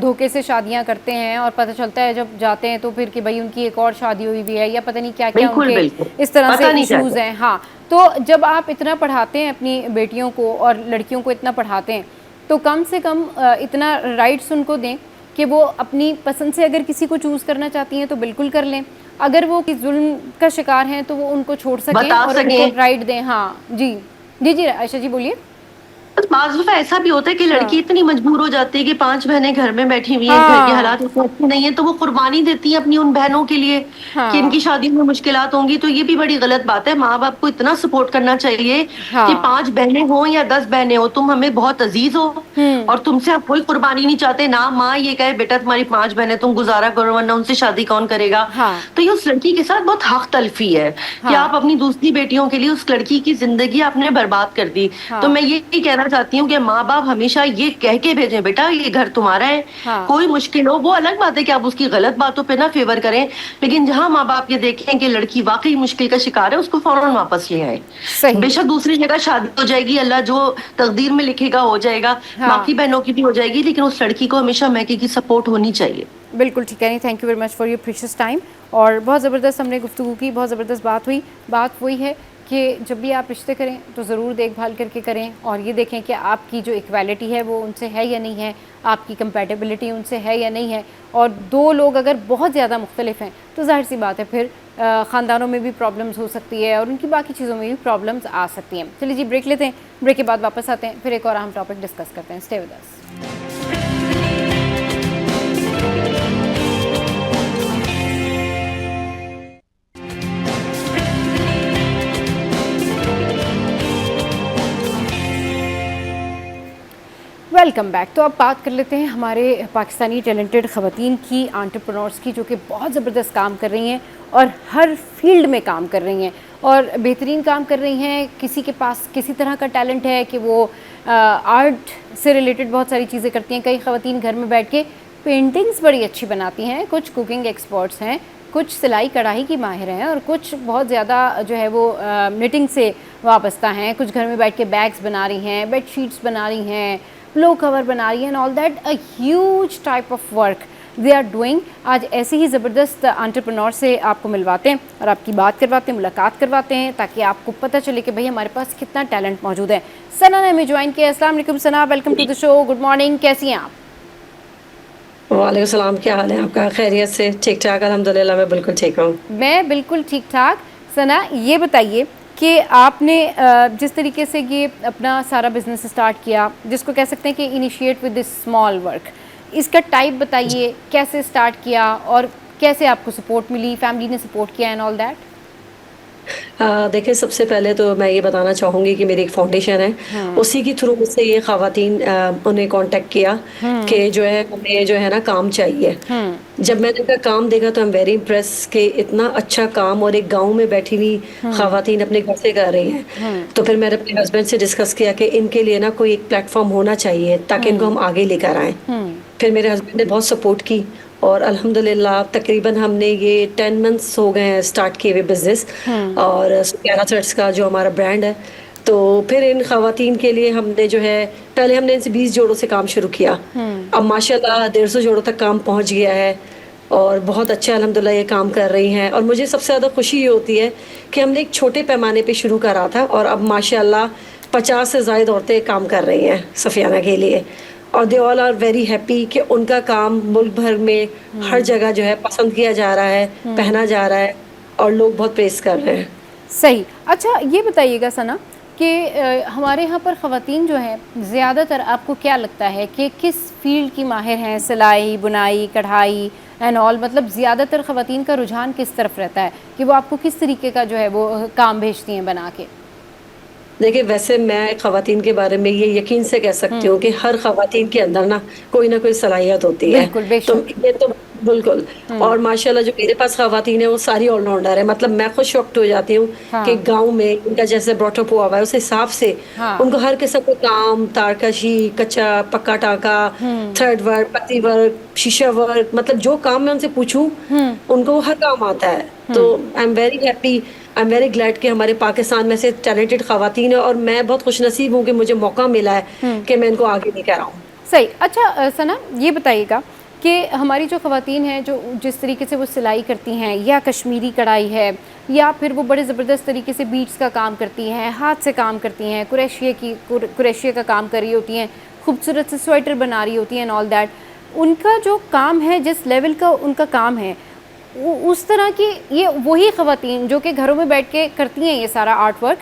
धोखे से शादियां करते हैं और पता चलता है जब जाते हैं तो फिर कि भाई उनकी एक और शादी हुई भी है या पता नहीं क्या क्या उनके इस तरह से इश्यूज हैं। हाँ, तो जब आप इतना पढ़ाते हैं अपनी बेटियों को और लड़कियों को इतना पढ़ाते हैं तो कम से कम इतना राइट्स उनको दें कि वो अपनी पसंद से अगर किसी को चूज़ करना चाहती हैं तो बिल्कुल कर लें। अगर वो किसी जुल्म का शिकार हैं तो वो उनको छोड़ सकें और उनको राइट दें। हाँ जी जी जी आयशा जी बोलिए। बाज़ दफा ऐसा भी होता है कि लड़की इतनी मजबूर हो जाती है कि 5 बहनें घर में बैठी हुई हैं, घर के हालात इतने अच्छे नहीं है, तो वो कुर्बानी देती है अपनी उन बहनों के लिए कि इनकी शादी में मुश्किलात होंगी। तो ये भी बड़ी गलत बात है। माँ बाप को इतना सपोर्ट करना चाहिए कि 5 बहनें हो या 10 बहनें हो, तुम हमें बहुत अजीज हो और तुमसे आप कोई कुर्बानी नहीं चाहते ना। माँ ये कहे बेटा तुम्हारी 5 बहनें तुम गुजारा करो वरना उनसे शादी कौन करेगा। तो ये उस लड़की के साथ बहुत हक तलफी है कि आप अपनी दूसरी बेटियों के लिए उस लड़की की जिंदगी आपने बर्बाद कर दी। तो मैं ये कहना चाहती हूँ कि माँ बाप हमेशा ये कह के भेजें बेटा ये घर तुम्हारा है। कोई मुश्किल हो, वो अलग बात है कि आप उसकी गलत बातों पे ना फेवर करें, लेकिन जहाँ माँ बाप ये देखें कि लड़की वाकई मुश्किल का शिकार है उसको फौरन वापस ले आए। बेशक दूसरी जगह शादी हो जाएगी, अल्लाह जो तकदीर में लिखेगा हो जाएगा, बाकी बहनों की भी हो जाएगी, लेकिन उस लड़की को हमेशा मैके की सपोर्ट होनी चाहिए। बिल्कुल ठीक है। नहीं, thank you very much for your precious time. और बहुत ज़बरदस्त हमने गुफ्तगू की, बहुत ज़बरदस्त बात हुई। बात वही है कि जब भी आप रिश्ते करें तो ज़रूर देखभाल करके करें और ये देखें कि आपकी जो इक्वालिटी है वो उनसे है या नहीं है, आपकी कंपैटिबिलिटी उनसे है या नहीं है। और 2 लोग अगर बहुत ज़्यादा मुख्तलिफ हैं तो जाहिर सी बात है फिर ख़ानदानों में भी प्रॉब्लम्स हो सकती है और उनकी बाकी चीज़ों में भी प्रॉब्लम्स आ सकती हैं। चलिए जी ब्रेक लेते हैं, ब्रेक के बाद वापस आते हैं, फिर एक और अहम टॉपिक डिस्कस करते हैं। Stay with us. Welcome back. तो अब बात कर लेते हैं हमारे पाकिस्तानी टैलेंटेड ख़वातीन की, एंटरप्रेन्योर्स की, जो कि बहुत ज़बरदस्त काम कर रही हैं और हर फील्ड में काम कर रही हैं और बेहतरीन काम कर रही हैं। किसी के पास किसी तरह का टैलेंट है कि वो आर्ट से रिलेटेड बहुत सारी चीज़ें करती हैं। कई ख़वातीन घर में बैठ के पेंटिंग्स बड़ी अच्छी बनाती हैं, कुछ कुकिंग एक्सपर्ट्स हैं, कुछ सिलाई कढ़ाई की माहिर हैं और कुछ बहुत ज़्यादा जो है वो निटिंग से वाबस्ता हैं। कुछ घर में बैठ के बैग्स बना रही हैं, बेड शीट्स बना रही हैं, लो कवर बना रही है and all that. A huge type of work they are doing. आज ऐसे ही ज़बरदस्त एंटरप्रेन्योर से आपको मिलवाते हैं और आपकी बात करवाते हैं, मुलाकात करवाते हैं, ताकि आपको पता चले कि भाई हमारे पास कितना टैलेंट मौजूद है। सना ने हमें ज्वाइन किया। अस्सलाम वालेकुम Sana, welcome to the show. Good morning, कैसी हैं आप? वालेकुम सलाम, क्या हाल है आपका? खैरियत से? ठीक ठाक अल्हम्दुलिल्लाह, मैं बिल्कुल ठीक हूँ। मैं बिल्कुल ठीक ठाक। सना ये बताइए कि आपने जिस तरीके से ये अपना सारा बिजनेस स्टार्ट किया, जिसको कह सकते हैं कि initiate with this small work, इसका टाइप बताइए, कैसे स्टार्ट किया और कैसे आपको सपोर्ट मिली, फैमिली ने सपोर्ट किया एंड ऑल दैट? देखिए, सबसे पहले तो मैं ये बताना चाहूँगी कि मेरी एक फाउंडेशन है, उसी के थ्रू मुझसे ये ख़वातीन उन्हें कॉन्टैक्ट किया कि जो है हमें जो है ना काम चाहिए। जब मैंने उनका काम देखा तो आई एम वेरी इम्प्रेस कि इतना अच्छा काम और एक गाँव में बैठी हुई ख़वातीन अपने घर से कर रही हैं। तो फिर मैंने अपने हस्बैंड से डिस्कस किया कि इनके लिए ना कोई एक प्लेटफ़ॉर्म होना चाहिए ताकि इनको हम आगे लेकर आएँ। फिर मेरे हस्बैंड ने बहुत सपोर्ट की और अल्हम्दुलिल्लाह तकरीबन हमने ये 10 मंथ्स हो गए हैं स्टार्ट किए हुए बिजनेस और सुफियाना थ्रेड्स का जो हमारा ब्रांड है। तो फिर इन खवातीन के लिए हमने जो है पहले हमने इनसे 20 जोड़ों से काम शुरू किया। अब माशाल्लाह 150 जोड़ों तक काम पहुंच गया है और बहुत अच्छा अल्हम्दुलिल्लाह ये काम कर रही हैं। और मुझे सबसे ज़्यादा खुशी ये होती है कि हमने एक छोटे पैमाने पे शुरू करा था और अब माशाल्लाह 50 से ज़ायद औरतें काम कर रही हैं सफियाना के लिए और they all are very happy कि उनका काम मुल्क भर में हर जगह जो है पसंद किया जा रहा है, पहना जा रहा है और लोग बहुत प्रेस कर रहे हैं। सही। अच्छा, ये बताइएगा सना कि हमारे यहाँ पर ख़वातीन जो हैं ज़्यादातर आपको क्या लगता है कि किस फील्ड की माहिर हैं? सिलाई, बुनाई, कढ़ाई एंड ऑल, मतलब ज़्यादातर ख़वातीन का रुझान किस तरफ रहता है कि वो आपको किस तरीके का जो है वो काम भेजती हैं बना के? देखिए, वैसे मैं ख़वातीन के बारे में ये यकीन से कह सकती हूँ कि हर ख़वातीन के अंदर ना कोई ना कोई सलाहियत होती है। बिल्कुल, बेशक। तो ये तो बिल्कुल। और माशाल्लाह जो मेरे पास ख़वातीन है वो सारी ऑलराउंडर है। मतलब मैं खुद शॉक्ड हो जाती हूँ कि गाँव में इनका जैसे ब्रॉटअप हुआ हुआ है उस हिसाब से उनको हर किस्म का काम, तारकशी, कच्चा पक्का टाँका, थ्रेड वर्क, पत्ती वर्क, शीशा वर्क, मतलब जो काम मैं उनसे पूछूं उनको वो हर काम आता है। तो I am very happy, I am very glad कि हमारे पाकिस्तान में से टैलेंटेड ख़वातीन है और मैं बहुत खुशनसीब हूँ कि मुझे मौका मिला है कि मैं इनको आगे लेकर आऊँ। सही। अच्छा सना, ये बताइएगा कि हमारी जो ख़वातीन हैं जो जिस तरीके से वो सिलाई करती हैं या कश्मीरी कढ़ाई है या फिर वो बड़े ज़बरदस्त तरीके से बीड्स का काम करती हैं, हाथ से काम करती हैं, कुरैशिया का काम कर रही होती हैं, खूबसूरत से स्वेटर बना रही होती हैं एंड ऑल दैट, उनका जो काम है, जिस लेवल का उनका काम है, उस तरह की ये वही ख़वातीन जो कि घरों में बैठ के करती हैं ये सारा आर्ट वर्क,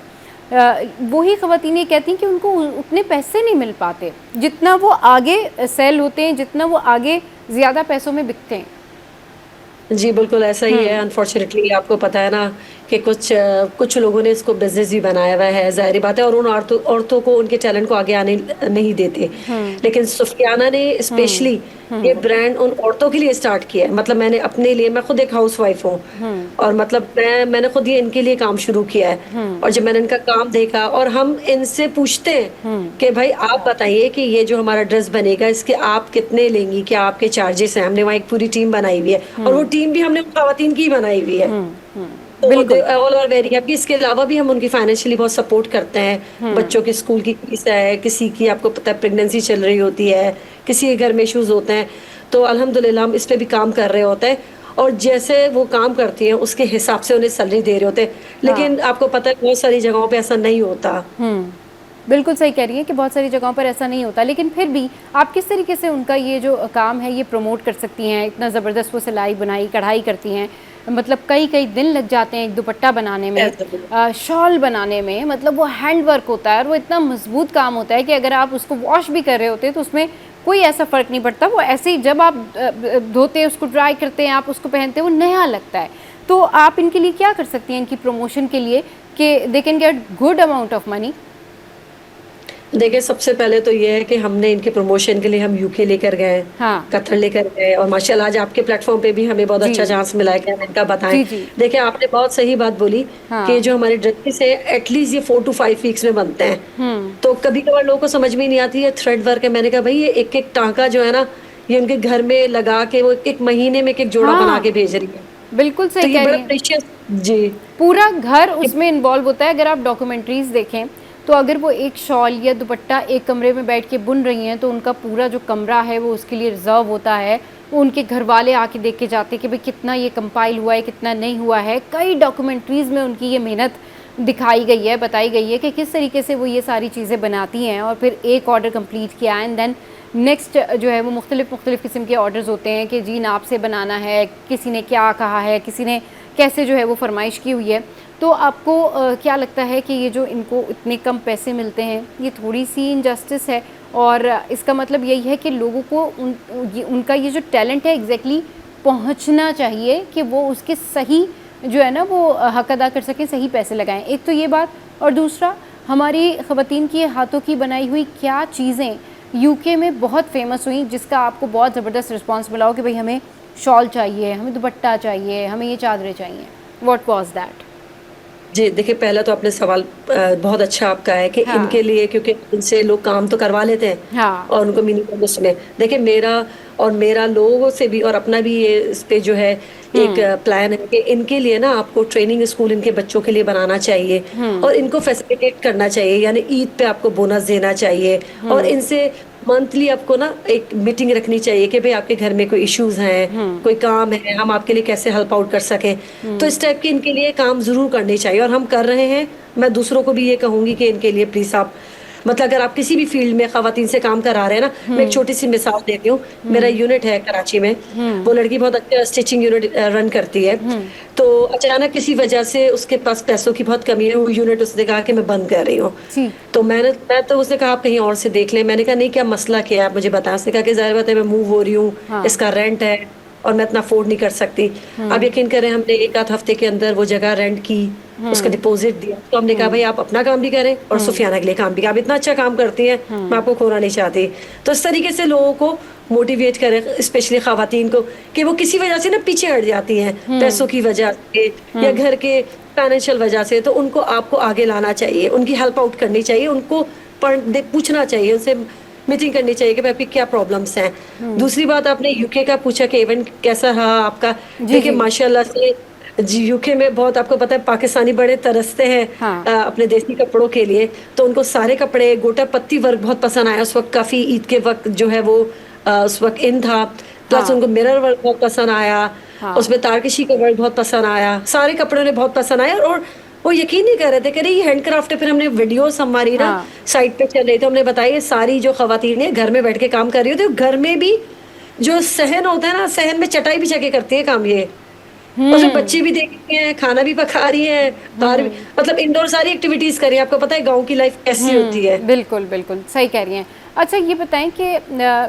वही ख़वातीन ये कहती हैं कि उनको उतने पैसे नहीं मिल पाते जितना वो आगे सेल होते हैं, जितना वो आगे ज़्यादा पैसों में बिकते हैं। जी, बिल्कुल ऐसा ही है। अनफॉर्चुनेटली आपको पता है ना कि कुछ लोगों ने इसको बिजनेस भी बनाया हुआ है, ज़ाहिर बात है, और उन औरतों को उनके टैलेंट को आगे आने नहीं देते। लेकिन सुफियाना ने स्पेशली ये ब्रांड उन औरतों के लिए स्टार्ट किया है। मतलब मैंने अपने लिए, मैं खुद एक हाउसवाइफ हूँ और मतलब मैंने खुद ये इनके लिए काम शुरू किया है और जब मैंने इनका काम देखा और हम इनसे पूछते हैं कि भाई आप बताइए कि ये जो हमारा ड्रेस बनेगा इसके आप कितने लेंगी, क्या आपके चार्जेस हैं। हमने वहाँ एक पूरी टीम बनाई हुई है और वो टीम भी हमने ख़वातीन की बनाई हुई है। बिल्कुल, ऑल आर वेरी हैप्पी। इसके अलावा भी हम उनकी फाइनेंशियली बहुत सपोर्ट करते हैं। बच्चों की स्कूल की फीस है, किसी की आपको पता है प्रेगनेंसी चल रही होती है, किसी के घर में इश्यूज होते हैं, तो अल्हम्दुलिल्लाह हम इस पे भी काम कर रहे होते हैं और जैसे वो काम करती हैं उसके हिसाब से उन्हें सैलरी दे रहे होते हैं। लेकिन आपको पता है बहुत सारी जगहों पे ऐसा नहीं होता। बिल्कुल सही कह रही हैं कि बहुत सारी जगहों पर ऐसा नहीं होता, लेकिन फिर भी आप किस तरीके से उनका ये जो काम है ये प्रमोट कर सकती हैं? इतना ज़बरदस्त वो सिलाई बुनाई कढ़ाई करती हैं, मतलब कई दिन लग जाते हैं एक दुपट्टा बनाने में, शॉल बनाने में, मतलब वो हैंड वर्क होता है और वो इतना मजबूत काम होता है कि अगर आप उसको वॉश भी कर रहे होते हैं तो उसमें कोई ऐसा फ़र्क नहीं पड़ता। वो ऐसे ही जब आप धोते हैं, उसको ड्राई करते हैं, आप उसको पहनते हैं, वो नया लगता है। तो आप इनके लिए क्या कर सकती हैं इनकी प्रमोशन के लिए कि they can get good amount of money? देखिए, सबसे पहले तो ये है कि हमने इनके प्रमोशन के लिए हम यूके लेकर गए, कतर लेकर गए और माशाल्लाह आज आपके प्लेटफॉर्म पे भी हमें बहुत अच्छा चांस मिला है कि हम इनका बताएं। देखिए, आपने बहुत सही बात बोली कि जो हमारे ड्रेसेस है एटलीस्ट ये 4 to 5 वीक्स में बनते हैं। तो कभी कभार लोगों को समझ में नहीं आती है थ्रेड वर्क है। मैंने कहा भाई ये एक टांका जो है ना ये उनके घर में लगा के वो एक महीने में एक जोड़ा बना के भेज रही है। बिल्कुल सही कह रही हैं। जी, पूरा घर उसमें इन्वॉल्व होता है। अगर आप डॉक्यूमेंट्रीज देखें तो अगर वो एक शॉल या दुपट्टा एक कमरे में बैठ के बुन रही हैं तो उनका पूरा जो कमरा है वो उसके लिए रिजर्व होता है। वो उनके घर वाले आके देख के जाते हैं कि भाई कितना ये कंपाइल हुआ है, कितना नहीं हुआ है। कई डॉक्यूमेंट्रीज़ में उनकी ये मेहनत दिखाई गई है, बताई गई है कि किस तरीके से वो ये सारी चीज़ें बनाती हैं और फिर एक ऑर्डर कंप्लीट किया एंड देन नेक्स्ट जो है वो मुख्तलिफ़ किस्म के ऑर्डर्स होते हैं कि जी नाप से बनाना है, किसी ने क्या कहा है, किसी ने कैसे जो है वो फरमाइश की हुई है। तो आपको क्या लगता है कि ये जो इनको इतने कम पैसे मिलते हैं ये थोड़ी सी इनजस्टिस है? और इसका मतलब यही है कि लोगों को उनका ये जो टैलेंट है एग्जैक्टली पहुंचना चाहिए कि वो उसके सही जो है ना वो हक अदा कर सकें, सही पैसे लगाएं। एक तो ये बात, और दूसरा हमारी ख़वातीन की हाथों की बनाई हुई क्या चीज़ें यूके में बहुत फेमस हुई जिसका आपको बहुत ज़बरदस्त रिस्पॉन्स मिला हो कि भाई हमें शॉल चाहिए, हमें दुपट्टा चाहिए, हमें ये चादरें चाहिए। What was that? जी, देखिए पहला तो आपने सवाल बहुत अच्छा आपका है कि हाँ। इनके लिए, क्योंकि इनसे लोग काम तो करवा लेते हैं हाँ। और उनको मिनिमम उसमें, देखिए मेरा लोगों से भी और अपना भी ये इस पे जो है एक प्लान है कि इनके लिए ना आपको ट्रेनिंग स्कूल इनके बच्चों के लिए बनाना चाहिए और इनको फैसिलिटेट करना चाहिए, यानी ईद पे आपको बोनस देना चाहिए और इनसे मंथली आपको ना एक मीटिंग रखनी चाहिए कि भाई आपके घर में कोई इश्यूज हैं, कोई काम है, हम आपके लिए कैसे हेल्प आउट कर सकें। तो इस टाइप के इनके लिए काम जरूर करने चाहिए और हम कर रहे हैं। मैं दूसरों को भी ये कहूंगी कि इनके लिए प्लीज आप, मतलब अगर आप किसी भी फील्ड में खवातीन से काम करा रहे हैं ना, मैं एक छोटी सी मिसाल देती हूँ। मेरा यूनिट है कराची में, वो लड़की बहुत अच्छा स्टिचिंग यूनिट रन करती है। तो अचानक किसी वजह से उसके पास पैसों की बहुत कमी है, वो यूनिट उसने कहा कि मैं बंद कर रही हूँ। तो मैं तो उसने कहा आप कहीं और से देख लें। मैंने कहा नहीं, क्या मसला क्या है आप मुझे बताएं। उसने कहा कि जाहिर बात है मैं मूव हो रही हूँ, इसका रेंट है और मैं इतना अफोर्ड नहीं कर सकती। अब यकीन करें हमने एक आध हफ्ते के अंदर वो जगह रेंट की, उसका डिपॉजिट दिया। तो हमने कहा भाई आप अपना काम भी करें और सुफियाना के लिए काम भी करें, आप इतना अच्छा काम करती हैं, मैं आपको खोना नहीं चाहती। तो इस तरीके से लोगों को मोटिवेट करें, स्पेशली खवातीन को, कि वो किसी वजह से ना पीछे हट जाती हैं, पैसों की वजह से या घर के फाइनेंशियल वजह से, तो उनको आपको आगे लाना चाहिए, उनकी हेल्प आउट करनी चाहिए, उनको पूछना चाहिए, उनसे मीटिंग करनी चाहिए कि भाई क्या प्रॉब्लम्स हैं। दूसरी बात, आपने यूके का पूछा कि इवेंट कैसा रहा आपका। देखिए माशाल्लाह से यूके में बहुत, आपको पता है पाकिस्तानी बड़े तरसते हैं अपने देसी कपड़ों के लिए, तो उनको सारे कपड़े गोटा पत्ती वर्क बहुत पसंद आया। उस वक्त काफी ईद के वक्त जो है वो उस वक्त इन था, प्लस उनको मिरर वर्क बहुत पसंद आया, उसमें तारकशी का वर्क बहुत पसंद आया, सारे कपड़ों ने बहुत पसंद आया। और वो यकीन नहीं कर रहे थे, कह रहे ये हैंडक्राफ्ट है। फिर हमने वीडियोस हमारी ना साइट पे चल रही थी, हमने बताया ये सारी जो खवातीन है घर में बैठ के काम कर रही होती है, घर में भी जो सहन होता है ना, सहन में चटाई बिछा के करती है काम ये। उसमें बच्चे भी देख रही हैं, खाना भी पका रही हैं, बाहर भी, मतलब इंडोर सारी एक्टिविटीज कर रही है। आपको पता है गांव की लाइफ कैसी होती है। बिल्कुल बिल्कुल सही कह रही हैं। अच्छा ये बताएं कि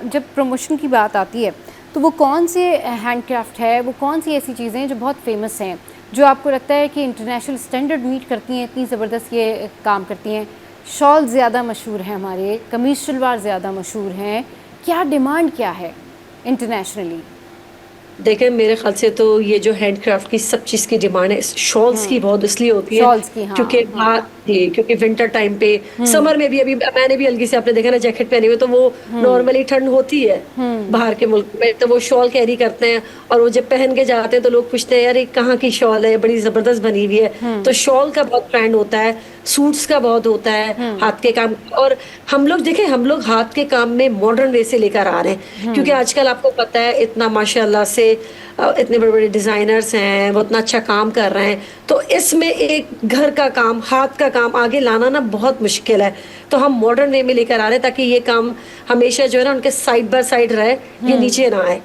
जब प्रमोशन की बात आती है तो वो कौन से हैंडक्राफ्ट है, वो कौन सी ऐसी चीज़ें हैं जो बहुत फेमस हैं, जो आपको लगता है कि इंटरनेशनल स्टैंडर्ड मीट करती हैं, इतनी ज़बरदस्त ये काम करती हैं? शॉल ज़्यादा मशहूर हैं हमारे, कमीज शलवार ज़्यादा मशहूर हैं, क्या डिमांड क्या है इंटरनेशनली? देखें मेरे ख्याल से तो ये जो हैंडक्राफ्ट की सब चीज़ की डिमांड है, शॉल्स की बहुत इसलिए होती है शॉल्स की, क्योंकि क्योंकि विंटर टाइम पे, समर में भी, अभी मैंने भी हल्की से आपने देखा ना जैकेट पहनी हुई, तो वो नॉर्मली ठंड होती है बाहर के मुल्क में, तो वो शॉल कैरी करते हैं और वो जब पहन के जाते हैं तो लोग पूछते हैं यार ये कहाँ की शॉल है, बड़ी जबरदस्त बनी हुई है। तो शॉल का बहुत ट्रेंड होता है, सूट्स का बहुत होता है, हाथ के काम। और हम लोग देखें, हम लोग हाथ के काम में मॉडर्न वे से लेकर आ रहे हैं, क्योंकि आजकल आपको पता है इतना माशाल्लाह से इतने बड़े बड़े डिजाइनर्स हैं, वो इतना अच्छा काम कर रहे हैं। तो इसमें एक घर का काम, हाथ का काम आगे लाना ना बहुत मुश्किल है, तो हम मॉडर्न वे में लेकर आ रहे हैं ताकि ये काम हमेशा जो है ना उनके साइड बाय साइड रहे, ये नीचे ना आए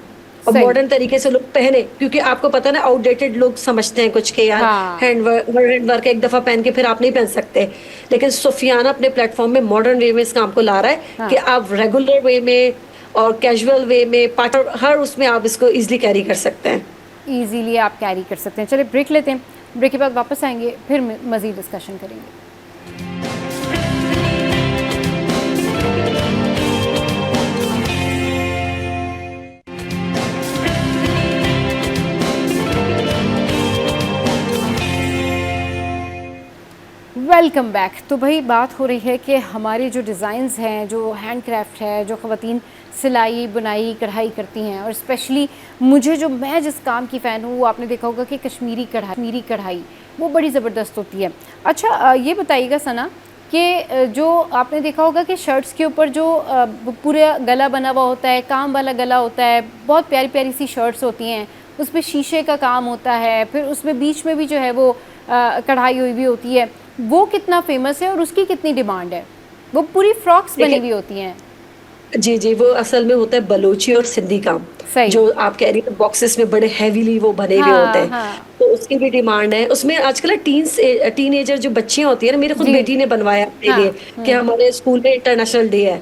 और मॉडर्न तरीके से लोग पहने। क्योंकि आपको पता है ना आउटडेटेड लोग समझते हैं कुछ के यार हैंड वर्क एक दफा पहन के फिर आप नहीं पहन सकते, लेकिन सुफियाना अपने प्लेटफॉर्म में मॉडर्न वे में इस काम को ला रहा है कि आप रेगुलर वे में और कैजुअल वे में, हर उसमें आप इसको इजीली कैरी कर सकते हैं। इजीली आप कैरी कर सकते हैं। चलिए ब्रेक लेते हैं, ब्रेक के बाद वापस आएंगे, फिर मज़ीद डिस्कशन करेंगे। Welcome back. तो भाई बात हो रही है कि हमारे जो डिज़ाइंस हैं, जो हैंडक्राफ्ट है, जो ख़वातीन सिलाई बुनाई कढ़ाई करती हैं, और स्पेशली मैं जिस काम की फ़ैन हूँ वो आपने देखा होगा कि कश्मीरी कढ़ाई वो बड़ी ज़बरदस्त होती है। अच्छा ये बताइएगा सना कि जो आपने देखा होगा कि शर्ट्स के ऊपर जो पूरा गला बना हुआ होता है, काम वाला गला होता है, बहुत प्यारी प्यारी सी शर्ट्स होती हैं, उस पर शीशे का काम होता है, फिर उसमें बीच में भी जो है वो कढ़ाई हुई भी होती है, वो कितना फेमस है और उसकी कितनी डिमांड है? वो पूरी फ्रॉक्स बनी हुई होती हैं। जी जी, वो असल में होता है बलोची और सिंधी काम, जो आप कह रही है बॉक्सेस में बड़े हैवीली वो बने हुए होते हैं, तो उसकी भी डिमांड है। उसमें आजकल टीनेजर जो बच्चियां होती है ना, मेरी खुद बेटी ने बनवाया अपने लिए कि हमारे स्कूल में इंटरनेशनल डे है,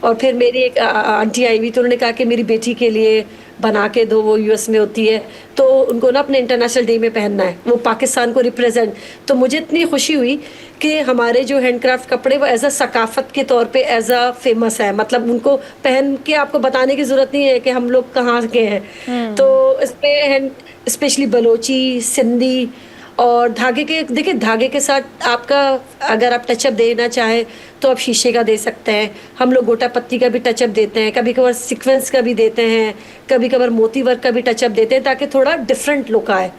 और फिर मेरी एक आंटी आई हुई तो उन्होंने कहा कि मेरी बेटी के लिए बना के दो, वो यूएस में होती है, तो उनको ना अपने इंटरनेशनल डे में पहनना है, वो पाकिस्तान को रिप्रेजेंट। तो मुझे इतनी खुशी हुई कि हमारे जो हैंडक्राफ्ट कपड़े वो एज अ सकाफत के तौर पे एज अ फेमस है, मतलब उनको पहन के आपको बताने की ज़रूरत नहीं है कि हम लोग कहाँ के हैं। तो इसमें हैंड स्पेशली बलोची, सिंधी और धागे के, देखिए धागे के साथ आपका अगर आप टचअप देना चाहें तो आप शीशे का दे सकते हैं, हम लोग गोटा पत्ती का भी टचअप देते हैं, कभी कभार सीक्वेंस का भी देते हैं, कभी कभार मोती वर्क का भी टचअप देते हैं, ताकि थोड़ा डिफरेंट लुक आए।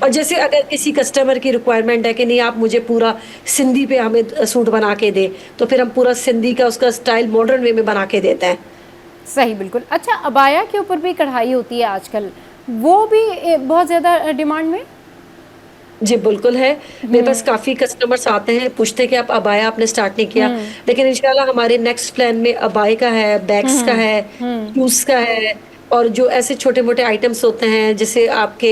और जैसे अगर किसी कस्टमर की रिक्वायरमेंट है कि नहीं आप मुझे पूरा सिंधी पे हमें सूट बना के दे, तो फिर हम पूरा सिंधी का उसका स्टाइल मॉडर्न वे में बना के देते हैं। सही, बिल्कुल। अच्छा, अबाया के ऊपर भी कढ़ाई होती है आजकल, वो भी बहुत ज़्यादा डिमांड में? जी बिल्कुल है, मेरे पास काफ़ी कस्टमर्स आते हैं, पूछते हैं कि आप अबाया आपने स्टार्ट नहीं किया, लेकिन इंशाल्लाह हमारे नेक्स्ट प्लान में अबाया का है, बैग्स का है, शूज़ का है, और जो ऐसे छोटे मोटे आइटम्स होते हैं जैसे आपके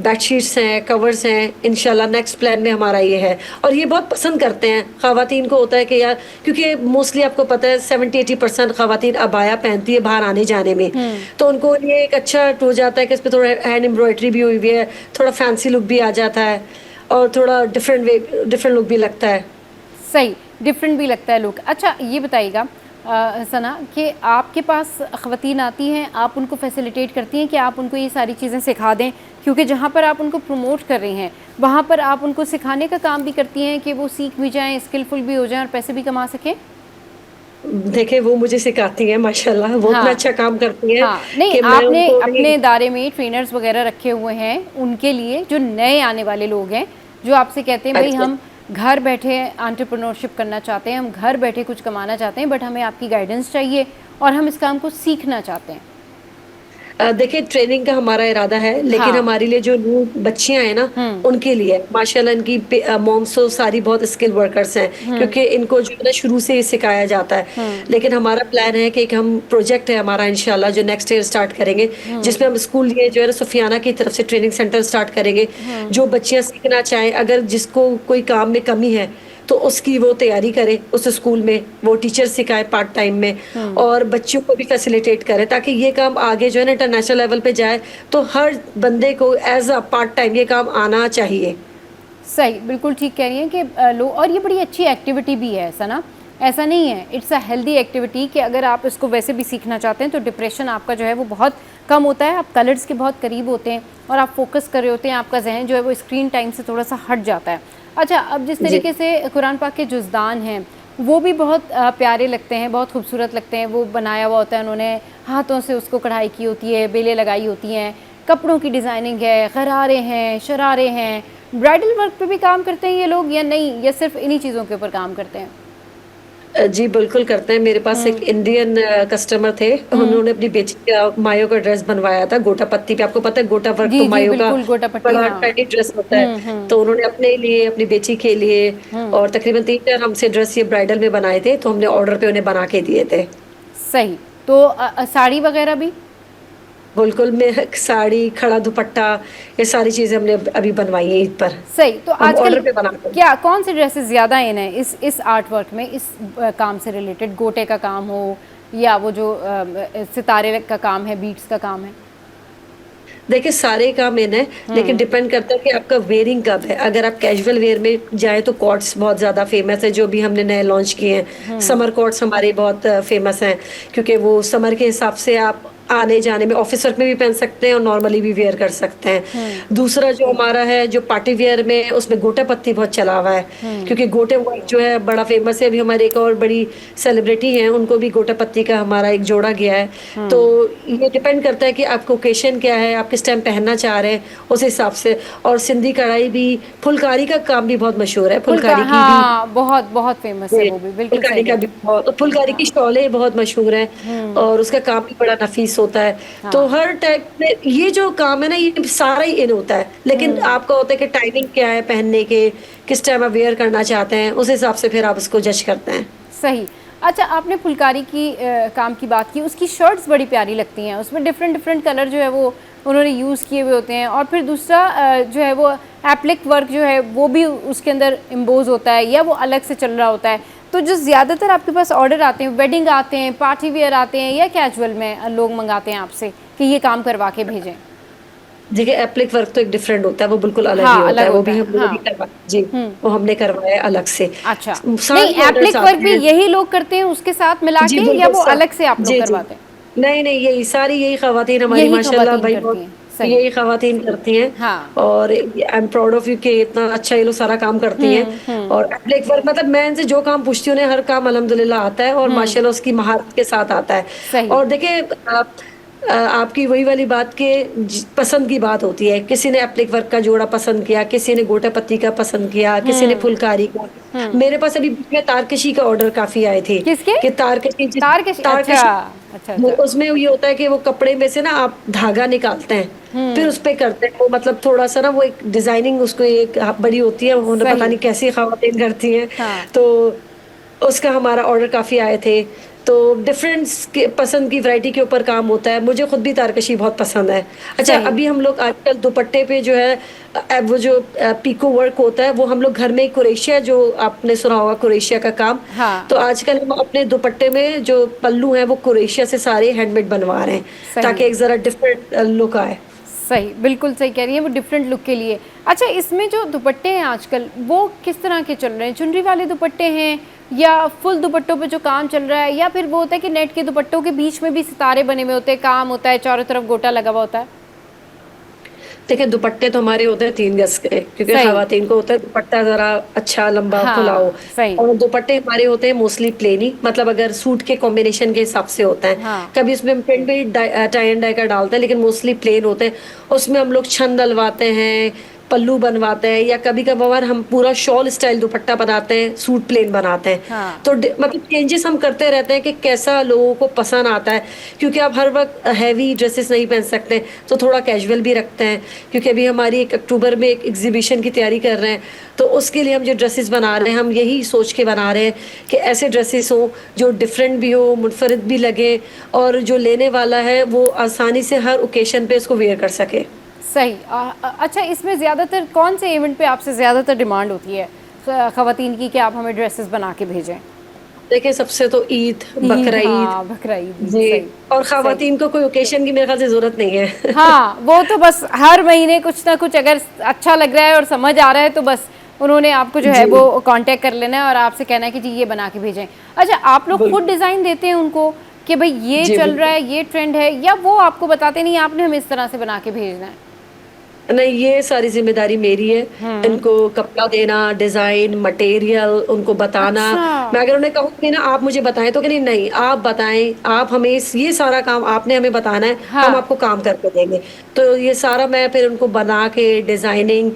बेडशीट्स हैं, कवर्स हैं, इंशाल्लाह नेक्स्ट प्लान में हमारा ये है। और ये बहुत पसंद करते हैं, ख़वातीन को होता है कि यार, क्योंकि मोस्टली आपको पता है 70-80% ख़वातीन अबाया पहनती है बाहर आने जाने में, तो उनको ये एक अच्छा हो जाता है कि इस पर थोड़ा हैंड एम्ब्रॉयडरी भी हुई हुई है, थोड़ा फैंसी लुक भी आ जाता है और थोड़ा डिफरेंट लुक भी लगता है। सही, डिफरेंट भी लगता है लुक। अच्छा, ये बताइएगा सना कि आपके पास ख़वातीन आती हैं, आप उनको फैसिलिटेट करती हैं कि आप उनको ये सारी चीज़ें सिखा दें, क्योंकि जहाँ पर आप उनको प्रमोट कर रही हैं वहाँ पर आप उनको सिखाने का काम भी करती हैं कि वो सीख भी जाएं, स्किलफुल भी हो जाएं और पैसे भी कमा सकें? देखिए वो मुझे सिखाती हैं माशाल्लाह, वो इतना अच्छा काम करती हैं। हाँ, नहीं, कि मैं आपने उनको अपने दायरे में ट्रेनर्स वगैरह रखे हुए हैं उनके लिए, जो नए आने वाले लोग हैं, जो आपसे कहते हैं भाई अच्छा। हम घर बैठे एंटरप्रेन्योरशिप करना चाहते हैं, हम घर बैठे कुछ कमाना चाहते हैं, बट हमें आपकी गाइडेंस चाहिए और हम इस काम को सीखना चाहते हैं। देखिए ट्रेनिंग का हमारा इरादा है, लेकिन हाँ। हमारे लिए जो न्यू बच्चियां हैं ना, उनके लिए माशाल्लाह इनकी मॉम्स तो सारी बहुत स्किल वर्कर्स हैं, क्योंकि इनको जो है ना शुरू से ही सिखाया जाता है। लेकिन हमारा प्लान है कि एक हम प्रोजेक्ट है हमारा इंशाल्लाह जो नेक्स्ट ईयर स्टार्ट करेंगे, जिसमें हम स्कूल ये जो है ना सुफियाना की तरफ से ट्रेनिंग सेंटर स्टार्ट करेंगे। जो बच्चियां सीखना चाहें, अगर जिसको कोई काम में कमी है तो उसकी वो तैयारी करे, उस स्कूल में वो टीचर सिखाए पार्ट टाइम में, और बच्चों को भी फैसिलिटेट करे, ताकि ये काम आगे जो है ना इंटरनेशनल लेवल पे जाए, तो हर बंदे को एज अ पार्ट टाइम ये काम आना चाहिए। सही, बिल्कुल ठीक कह रही हैं कि और ये बड़ी अच्छी एक्टिविटी भी है, ऐसा ना, ऐसा नहीं है, इट्स अ हेल्दी एक्टिविटी कि अगर आप इसको वैसे भी सीखना चाहते हैं तो डिप्रेशन आपका जो है वो बहुत कम होता है, आप कलर्स के बहुत करीब होते हैं और आप फोकस कर रहे होते हैं, आपका जहन जो है वो स्क्रीन टाइम से थोड़ा सा हट जाता है। अच्छा, अब जिस तरीके से कुरान पाक के जुज़दान हैं वो भी बहुत प्यारे लगते हैं, बहुत खूबसूरत लगते हैं, वो बनाया हुआ होता है, उन्होंने हाथों से उसको कढ़ाई की होती है, बेलें लगाई होती हैं, कपड़ों की डिज़ाइनिंग है, गरारे हैं, शरारे हैं। ब्राइडल वर्क पे भी काम करते हैं ये लोग या नहीं, या सिर्फ इन्हीं चीज़ों के ऊपर काम करते हैं? जी बिल्कुल करते हैं। मेरे पास एक इंडियन कस्टमर थे, उन्होंने अपनी बेटी का मायो का ड्रेस बनवाया था गोटा पत्ती पे। आपको पता है गोटा वर्क तो मायो का गोटा पट्टी, बड़ा हाँ। ट्रेंडी ड्रेस होता है, तो उन्होंने अपने लिए, अपनी बेटी के लिए और तकरीबन 3-4 हमसे ड्रेस ये ब्राइडल में बनाए थे, तो हमने ऑर्डर पे उन्हें बना के दिए थे। सही, तो साड़ी वगैरह भी? बिल्कुल, में साड़ी, खड़ा दुपट्टा, ये सारी चीजें हमने अभी बनवाई है ईद पर। सही, तो हम ऑर्डर आजकल पे बनाते हैं। क्या कौन सी ड्रेसेस ज़्यादा इन है इस आर्ट वर्क में, इस काम से रिलेटेड, गोटे का काम हो या वो जो सितारे का काम है, बीट्स का काम है? देखिए सारे काम इन है, लेकिन डिपेंड करता है कि आपका वेयरिंग कब है। अगर आप कैजुअल वेयर में जाए तो कॉट्स बहुत ज़्यादा फेमस है, जो भी हमने नए लॉन्च किए हैं। समर कॉट्स हमारे बहुत फेमस हैं, क्योंकि वो समर के हिसाब से आप आने जाने में ऑफिस वर्क में भी पहन सकते हैं और नॉर्मली भी वेयर कर सकते हैं। दूसरा जो हमारा है जो पार्टी वेयर में, उसमें गोटा पत्ती बहुत चला हुआ है, क्योंकि गोटे वर्क जो है बड़ा फेमस है। अभी हमारे एक और बड़ी सेलिब्रिटी हैं, उनको भी गोटा पत्ती का हमारा एक जोड़ा गया है। तो ये डिपेंड करता है कि आपको ओकेशन क्या है, आप किस टाइम पहनना चाह रहे हैं, उस हिसाब से। और सिंधी कढ़ाई भी, फुलकारी का काम भी बहुत मशहूर है, फुलकारी की हाँ, बहुत बहुत फेमस है वो भी, बिल्कुल फुलकारी का भी बहुत, फुलकारी की शॉलें बहुत मशहूर हैं और उसका काम भी बड़ा नफीस होता है। तो हर टाइप में ये जो काम है ना, ये सारा ही इन होता है, लेकिन आपका होता है कि टाइमिंग क्या है पहनने के, किस टाइम आप वेयर करना चाहते हैं, उस हिसाब से फिर आप उसको जज करते हैं। सही। अच्छा, आपने फुलकारी की काम की बात की, उसकी शर्ट्स बड़ी प्यारी लगती हैं, उसमें डिफरेंट कलर जो है वो उन्होंने यूज़ किए हुए होते हैं, और फिर दूसरा जो है वो एप्लिक वर्क जो है वो भी उसके अंदर इम्पोज होता है या वो अलग से चल रहा होता है। तो जो ज़्यादातर आपके पास ऑर्डर आते हैं, वेडिंग आते हैं, पार्टी वेयर आते हैं या कैजुअल में लोग मंगाते हैं आपसे, कि ये काम करवा के भेजें? देखिए एप्लिक वर्क तो एक डिफरेंट होता है, वो बिल्कुल अलग हाँ, ही होता अलग है, वो होता भी है, हम लोगों हाँ। ने करवाया जी, वो हमने करवाया है अलग से। अच्छा, नहीं सारे ऑर्डर्स एप्लिक वर्क आते भी हैं यही लोग करते हैं उसके साथ मिला जी, के, या बिल्कुल वो सब अलग से आप लोग जी, जी। करवाते हैं? नहीं, नहीं, यही खवातीन हमारी यही माशाल्लाह खवातीन भाई करती बहुत हैं, सही। यही खवातीन करती हैं हाँ। और I am proud of you कि इतना अच्छा ये लोग सारा काम करती हैं और एप्लिक वर्क मतलब मैं इनसे जो काम पूछती हूँ उन्हें हर काम अल्हम्दुलिल्लाह आता है और माशाल्लाह उसकी महारत के साथ आता है। सही। और देखिए आपकी वही वाली बात के पसंद की बात होती है, किसी ने एप्लिक वर्क का जोड़ा पसंद किया, किसी ने गोटा पत्ती का पसंद किया, किसी ने फुलकारी का। मेरे पास अभी बीच में तारकशी का ऑर्डर काफी आए थे किसके? कि तारकशी तारकशी, अच्छा, तारकशी अच्छा, वो अच्छा। उसमें ये होता है कि वो कपड़े में से ना आप धागा निकालते हैं फिर उस पे करते हैं, वो मतलब थोड़ा सा ना वो एक डिजाइनिंग उसको एक बड़ी होती है, वो पता सही। नहीं कैसी खवातीन करती हैं। हाँ। तो उसका हमारा ऑर्डर काफी आए थे। तो डिफरेंस के पसंद की वैरायटी के ऊपर काम होता है। मुझे खुद भी तारकशी बहुत पसंद है। अच्छा, सही। अभी हम लोग आजकल दुपट्टे पे जो है वो जो पीको वर्क होता है वो हम लोग घर में ही क्रोशिया, जो आपने सुना होगा क्रोशिया का काम, हाँ। तो आजकल हम अपने दुपट्टे में जो पल्लू हैं वो क्रोशिया से सारे हैंडमेड बनवा रहे हैं सही। ताकि एक जरा डिफरेंट लुक आए। सही, बिल्कुल सही कह रही हैं, वो डिफरेंट लुक के लिए। अच्छा, इसमें जो दुपट्टे हैं आजकल वो किस तरह के चल रहे हैं? चुनरी वाले दुपट्टे हैं या फुल दुपट्टों पे जो काम चल रहा है, या फिर वो होता है कि नेट के दुपट्टों के बीच में भी सितारे बने हुए होते हैं, काम होता है, चारों तरफ गोटा लगा हुआ होता है? देखिए दुपट्टे तो हमारे होते हैं 3 गज के, क्योंकि सही। खवातीन को होता है दुपट्टा जरा अच्छा लंबा खुला हाँ, हो। सही। और दुपट्टे हमारे होते हैं मोस्टली प्लेन ही, मतलब अगर सूट के कॉम्बिनेशन के हिसाब से होता है। हाँ। कभी उसमें हम प्रिंट भी टाई एंड डाई का डालते हैं, लेकिन मोस्टली प्लेन होते हैं। उसमें हम लोग छन डलवाते हैं, पल्लू बनवाते हैं, या कभी कभार हम पूरा शॉल स्टाइल दुपट्टा बनाते हैं, सूट प्लेन बनाते हैं। हाँ। तो मतलब चेंजेस हम करते रहते हैं कि कैसा लोगों को पसंद आता है, क्योंकि आप हर वक्त हैवी ड्रेसेस नहीं पहन सकते, तो थोड़ा कैजुअल भी रखते हैं। क्योंकि अभी हमारी 1 अक्टूबर में एक एग्जीबिशन की तैयारी कर रहे हैं, तो उसके लिए हम जो ड्रेसेस बना रहे हैं हम यही सोच के बना रहे हैं कि ऐसे ड्रेसेस हो जो डिफरेंट भी हो, मुनफरिद भी लगे, और जो लेने वाला है वो आसानी से हर ओकेशन पे इसको वेयर कर सके। सही। अच्छा, इसमें ज़्यादातर कौन से इवेंट पे आपसे ज़्यादातर डिमांड होती है ख़वातीन की कि आप हमें ड्रेसेस बना के भेजें? देखिए सबसे तो ईद, बकरा ईद। हाँ, बकरा ईद, जी। सही। और खवातीन को कोई ओकेशन की मेरे ख्याल से जरूरत नहीं है। हाँ, वो तो बस हर महीने कुछ ना कुछ अगर अच्छा लग रहा है और समझ आ रहा है तो बस उन्होंने आपको जो है वो कांटेक्ट कर लेना है और आपसे कहना है कि जी ये बना के भेजें। अच्छा, आप लोग खुद डिज़ाइन देते हैं उनको कि भाई ये चल रहा है, ये ट्रेंड है, या वो आपको बताते नहीं आपने हमें इस तरह से बना के भेजना है? नहीं, ये सारी जिम्मेदारी मेरी है। इनको कपड़ा देना, डिजाइन, मटेरियल उनको बताना। अच्छा। मैं अगर उन्हें कहूँगी ना आप मुझे बताएं, तो कहनी नहीं आप बताएं, आप हमें ये सारा काम आपने हमें बताना है। हाँ। हम आपको काम करके देंगे। तो ये सारा मैं फिर उनको बना के डिजाइनिंग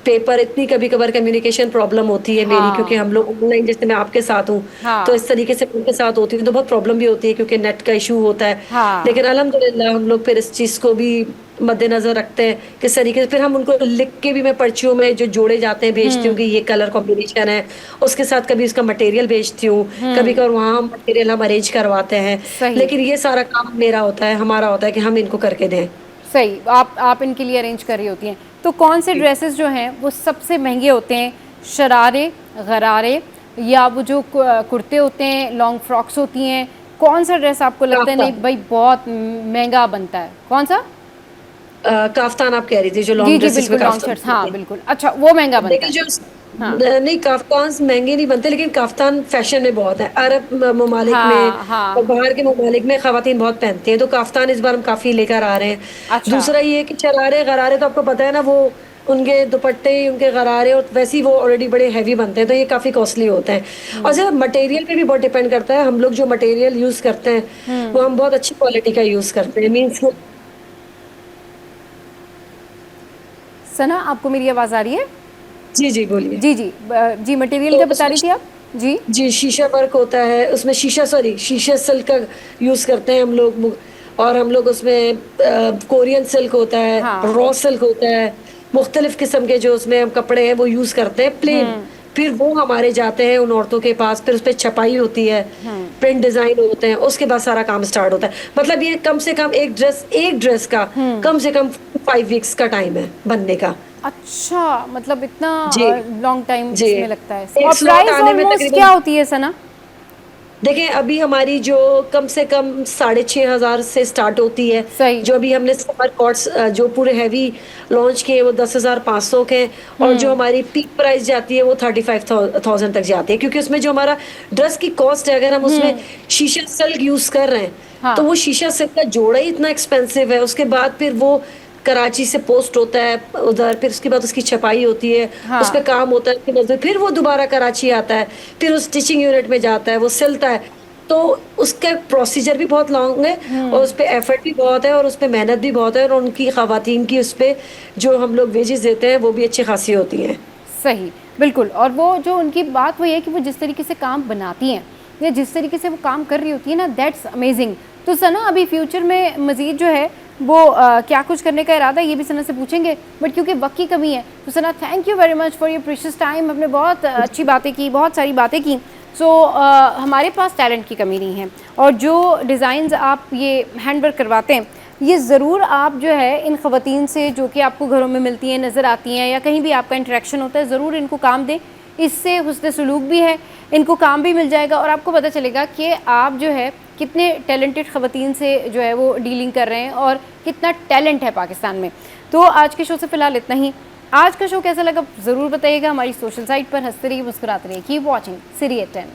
पेपर, इतनी कभी कभार कम्युनिकेशन प्रॉब्लम होती है मेरी, क्योंकि हम लोग ऑनलाइन, जैसे मैं आपके साथ हूँ, हाँ। तो इस तरीके से उनके साथ होती है तो बहुत प्रॉब्लम भी होती है, क्योंकि नेट का इशू होता है। हाँ। लेकिन अल्हम्दुलिल्लाह हम लोग फिर इस चीज को भी मद्देनजर रखते हैं किस तरीके से। फिर हम उनको लिख के भी, मैं पर्चियों में जो जोड़े जाते हैं भेजती हूँ कि ये कलर कॉम्बिनेशन है, उसके साथ कभी उसका मटेरियल भेजती हूँ, कभी कभी वहाँ मटेरियल हम अरेंज करवाते हैं। सही। लेकिन ये सारा काम मेरा होता है, हमारा होता है कि हम इनको करके दें। सही, आप इनके लिए अरेंज कर रही होती हैं। तो कौन से ड्रेसेस जो हैं वो सबसे महंगे होते हैं? शरारे, गरारे, या वो जो कुर्ते होते हैं, लॉन्ग फ्रॉक्स होती हैं? कौन सा ड्रेस आपको लगता है नहीं भाई बहुत महंगा बनता है? कौन सा? काफ्तान आप कह रही थी, जो जी लॉन्ग जी ड्रेसेस में बिल्कुल, लॉन्ग काफ्तान शर्ट्स, हाँ बिल्कुल। अच्छा, वो महंगा बनता देखिए है? जो हाँ। नहीं, काफ्तान महंगे नहीं बनते, लेकिन काफ्तान फैशन में बहुत है। अरब ममालिक में हाँ हाँ। और बाहर के ममालिक में खवातीन बहुत पहनती हैं, तो काफ्तान इस बार हम काफी लेकर आ रहे हैं। अच्छा। दूसरा ये कि शरारे गरारे तो आपको पता है ना, वो उनके दुपट्टे, उनके गरारे, और वैसे ही वो ऑलरेडी बड़े हैवी बनते हैं, तो ये काफी कॉस्टली होते हैं। और सिर्फ मटेरियल पे भी बहुत डिपेंड करता है। हम लोग जो मटेरियल यूज करते हैं वो हम बहुत अच्छी क्वालिटी का यूज करते हैं। मीन्स सना, आपको मेरी आवाज़ आ रही है? जी जी बोलिए। जी जी जी, मटेरियल क्या बता रही थी आप? जी जी, शीशा वर्क होता है उसमें, शीशा सिल्क का यूज करते हैं हम लोग। और हम लोग उसमें कोरियन सिल्क होता है, हाँ। रॉ सिल्क होता है, मुख्तलिफ किस्म के जो उसमें हम कपड़े हैं वो यूज करते हैं प्लेन। फिर वो हमारे जाते हैं उन औरतों के पास, फिर उस पर छपाई होती है, प्रिंट डिजाइन होते हैं, उसके बाद सारा काम स्टार्ट होता है। मतलब ये कम से कम एक ड्रेस का कम से कम 5 वीक्स का टाइम है बनने का। अच्छा, मतलब इतना जी। लॉन्ग टाइम जी। इसमें लगता है। एक और slot प्राइस आने में ऑलमोस्ट तकरीबन क्या होती है सना? देखें अभी हमारी जो कम से कम 6,500 से स्टार्ट होती है, सही। जो अभी हमने समर कॉट्स जो पूरे हैवी लॉन्च किए वो 10,500 के हैं, और जो हमारी पीक प्राइस जाती है वो 35,000 तक जाती है, क्योंकि उसमें जो हमारा ड्रेस की कॉस्ट है, अगर हम उसमें शीशा सिल्क यूज कर रहे हैं हाँ। तो वो शीशा सिल्क का जोड़ा ही इतना एक्सपेंसिव है। उसके बाद फिर वो कराची से पोस्ट होता है उधर, फिर उसके बाद उसकी छपाई होती है, हाँ। उस पे काम होता है, फिर वो दोबारा कराची आता है, फिर उस स्टिचिंग यूनिट में जाता है, वो सिलता है, तो उसका प्रोसीजर भी बहुत लॉन्ग है और उस पे एफर्ट भी बहुत है और उस पे मेहनत भी बहुत है, और उनकी खवातीन की उस पे जो हम लोग वेजेस देते हैं वो भी अच्छी खासी होती हैं। सही, बिल्कुल। और वो जो उनकी बात वो ये है कि वो जिस तरीके से काम बनाती हैं या जिस तरीके से वो काम कर रही होती है ना, दैट्स अमेजिंग। तो सना अभी फ्यूचर में मज़ीद जो है वो क्या कुछ करने का इरादा है, ये भी सना से पूछेंगे, बट क्योंकि वक्त की कमी है तो Sana thank you very much for your precious time. हमने बहुत अच्छी बातें की, बहुत सारी बातें की। सो हमारे पास टैलेंट की कमी नहीं है, और जो डिज़ाइंस आप ये हैंड वर्क करवाते हैं ये ज़रूर आप जो है इन ख़वातीन से जो कि आपको घरों में मिलती हैं, नज़र आती हैं, या कहीं भी आपका इंटरेक्शन होता है, ज़रूर इनको काम दें। इससे हुस्न सलूक भी है, इनको काम भी मिल जाएगा, और आपको पता चलेगा कि आप जो है कितने टैलेंटेड ख़वातीन से जो है वो डीलिंग कर रहे हैं और कितना टैलेंट है पाकिस्तान में। तो आज के शो से फ़िलहाल इतना ही। आज का शो कैसा लगा ज़रूर बताइएगा हमारी सोशल साइट पर। हंसते रहिए, मुस्कुराते रहिए। Keep watching serial 10।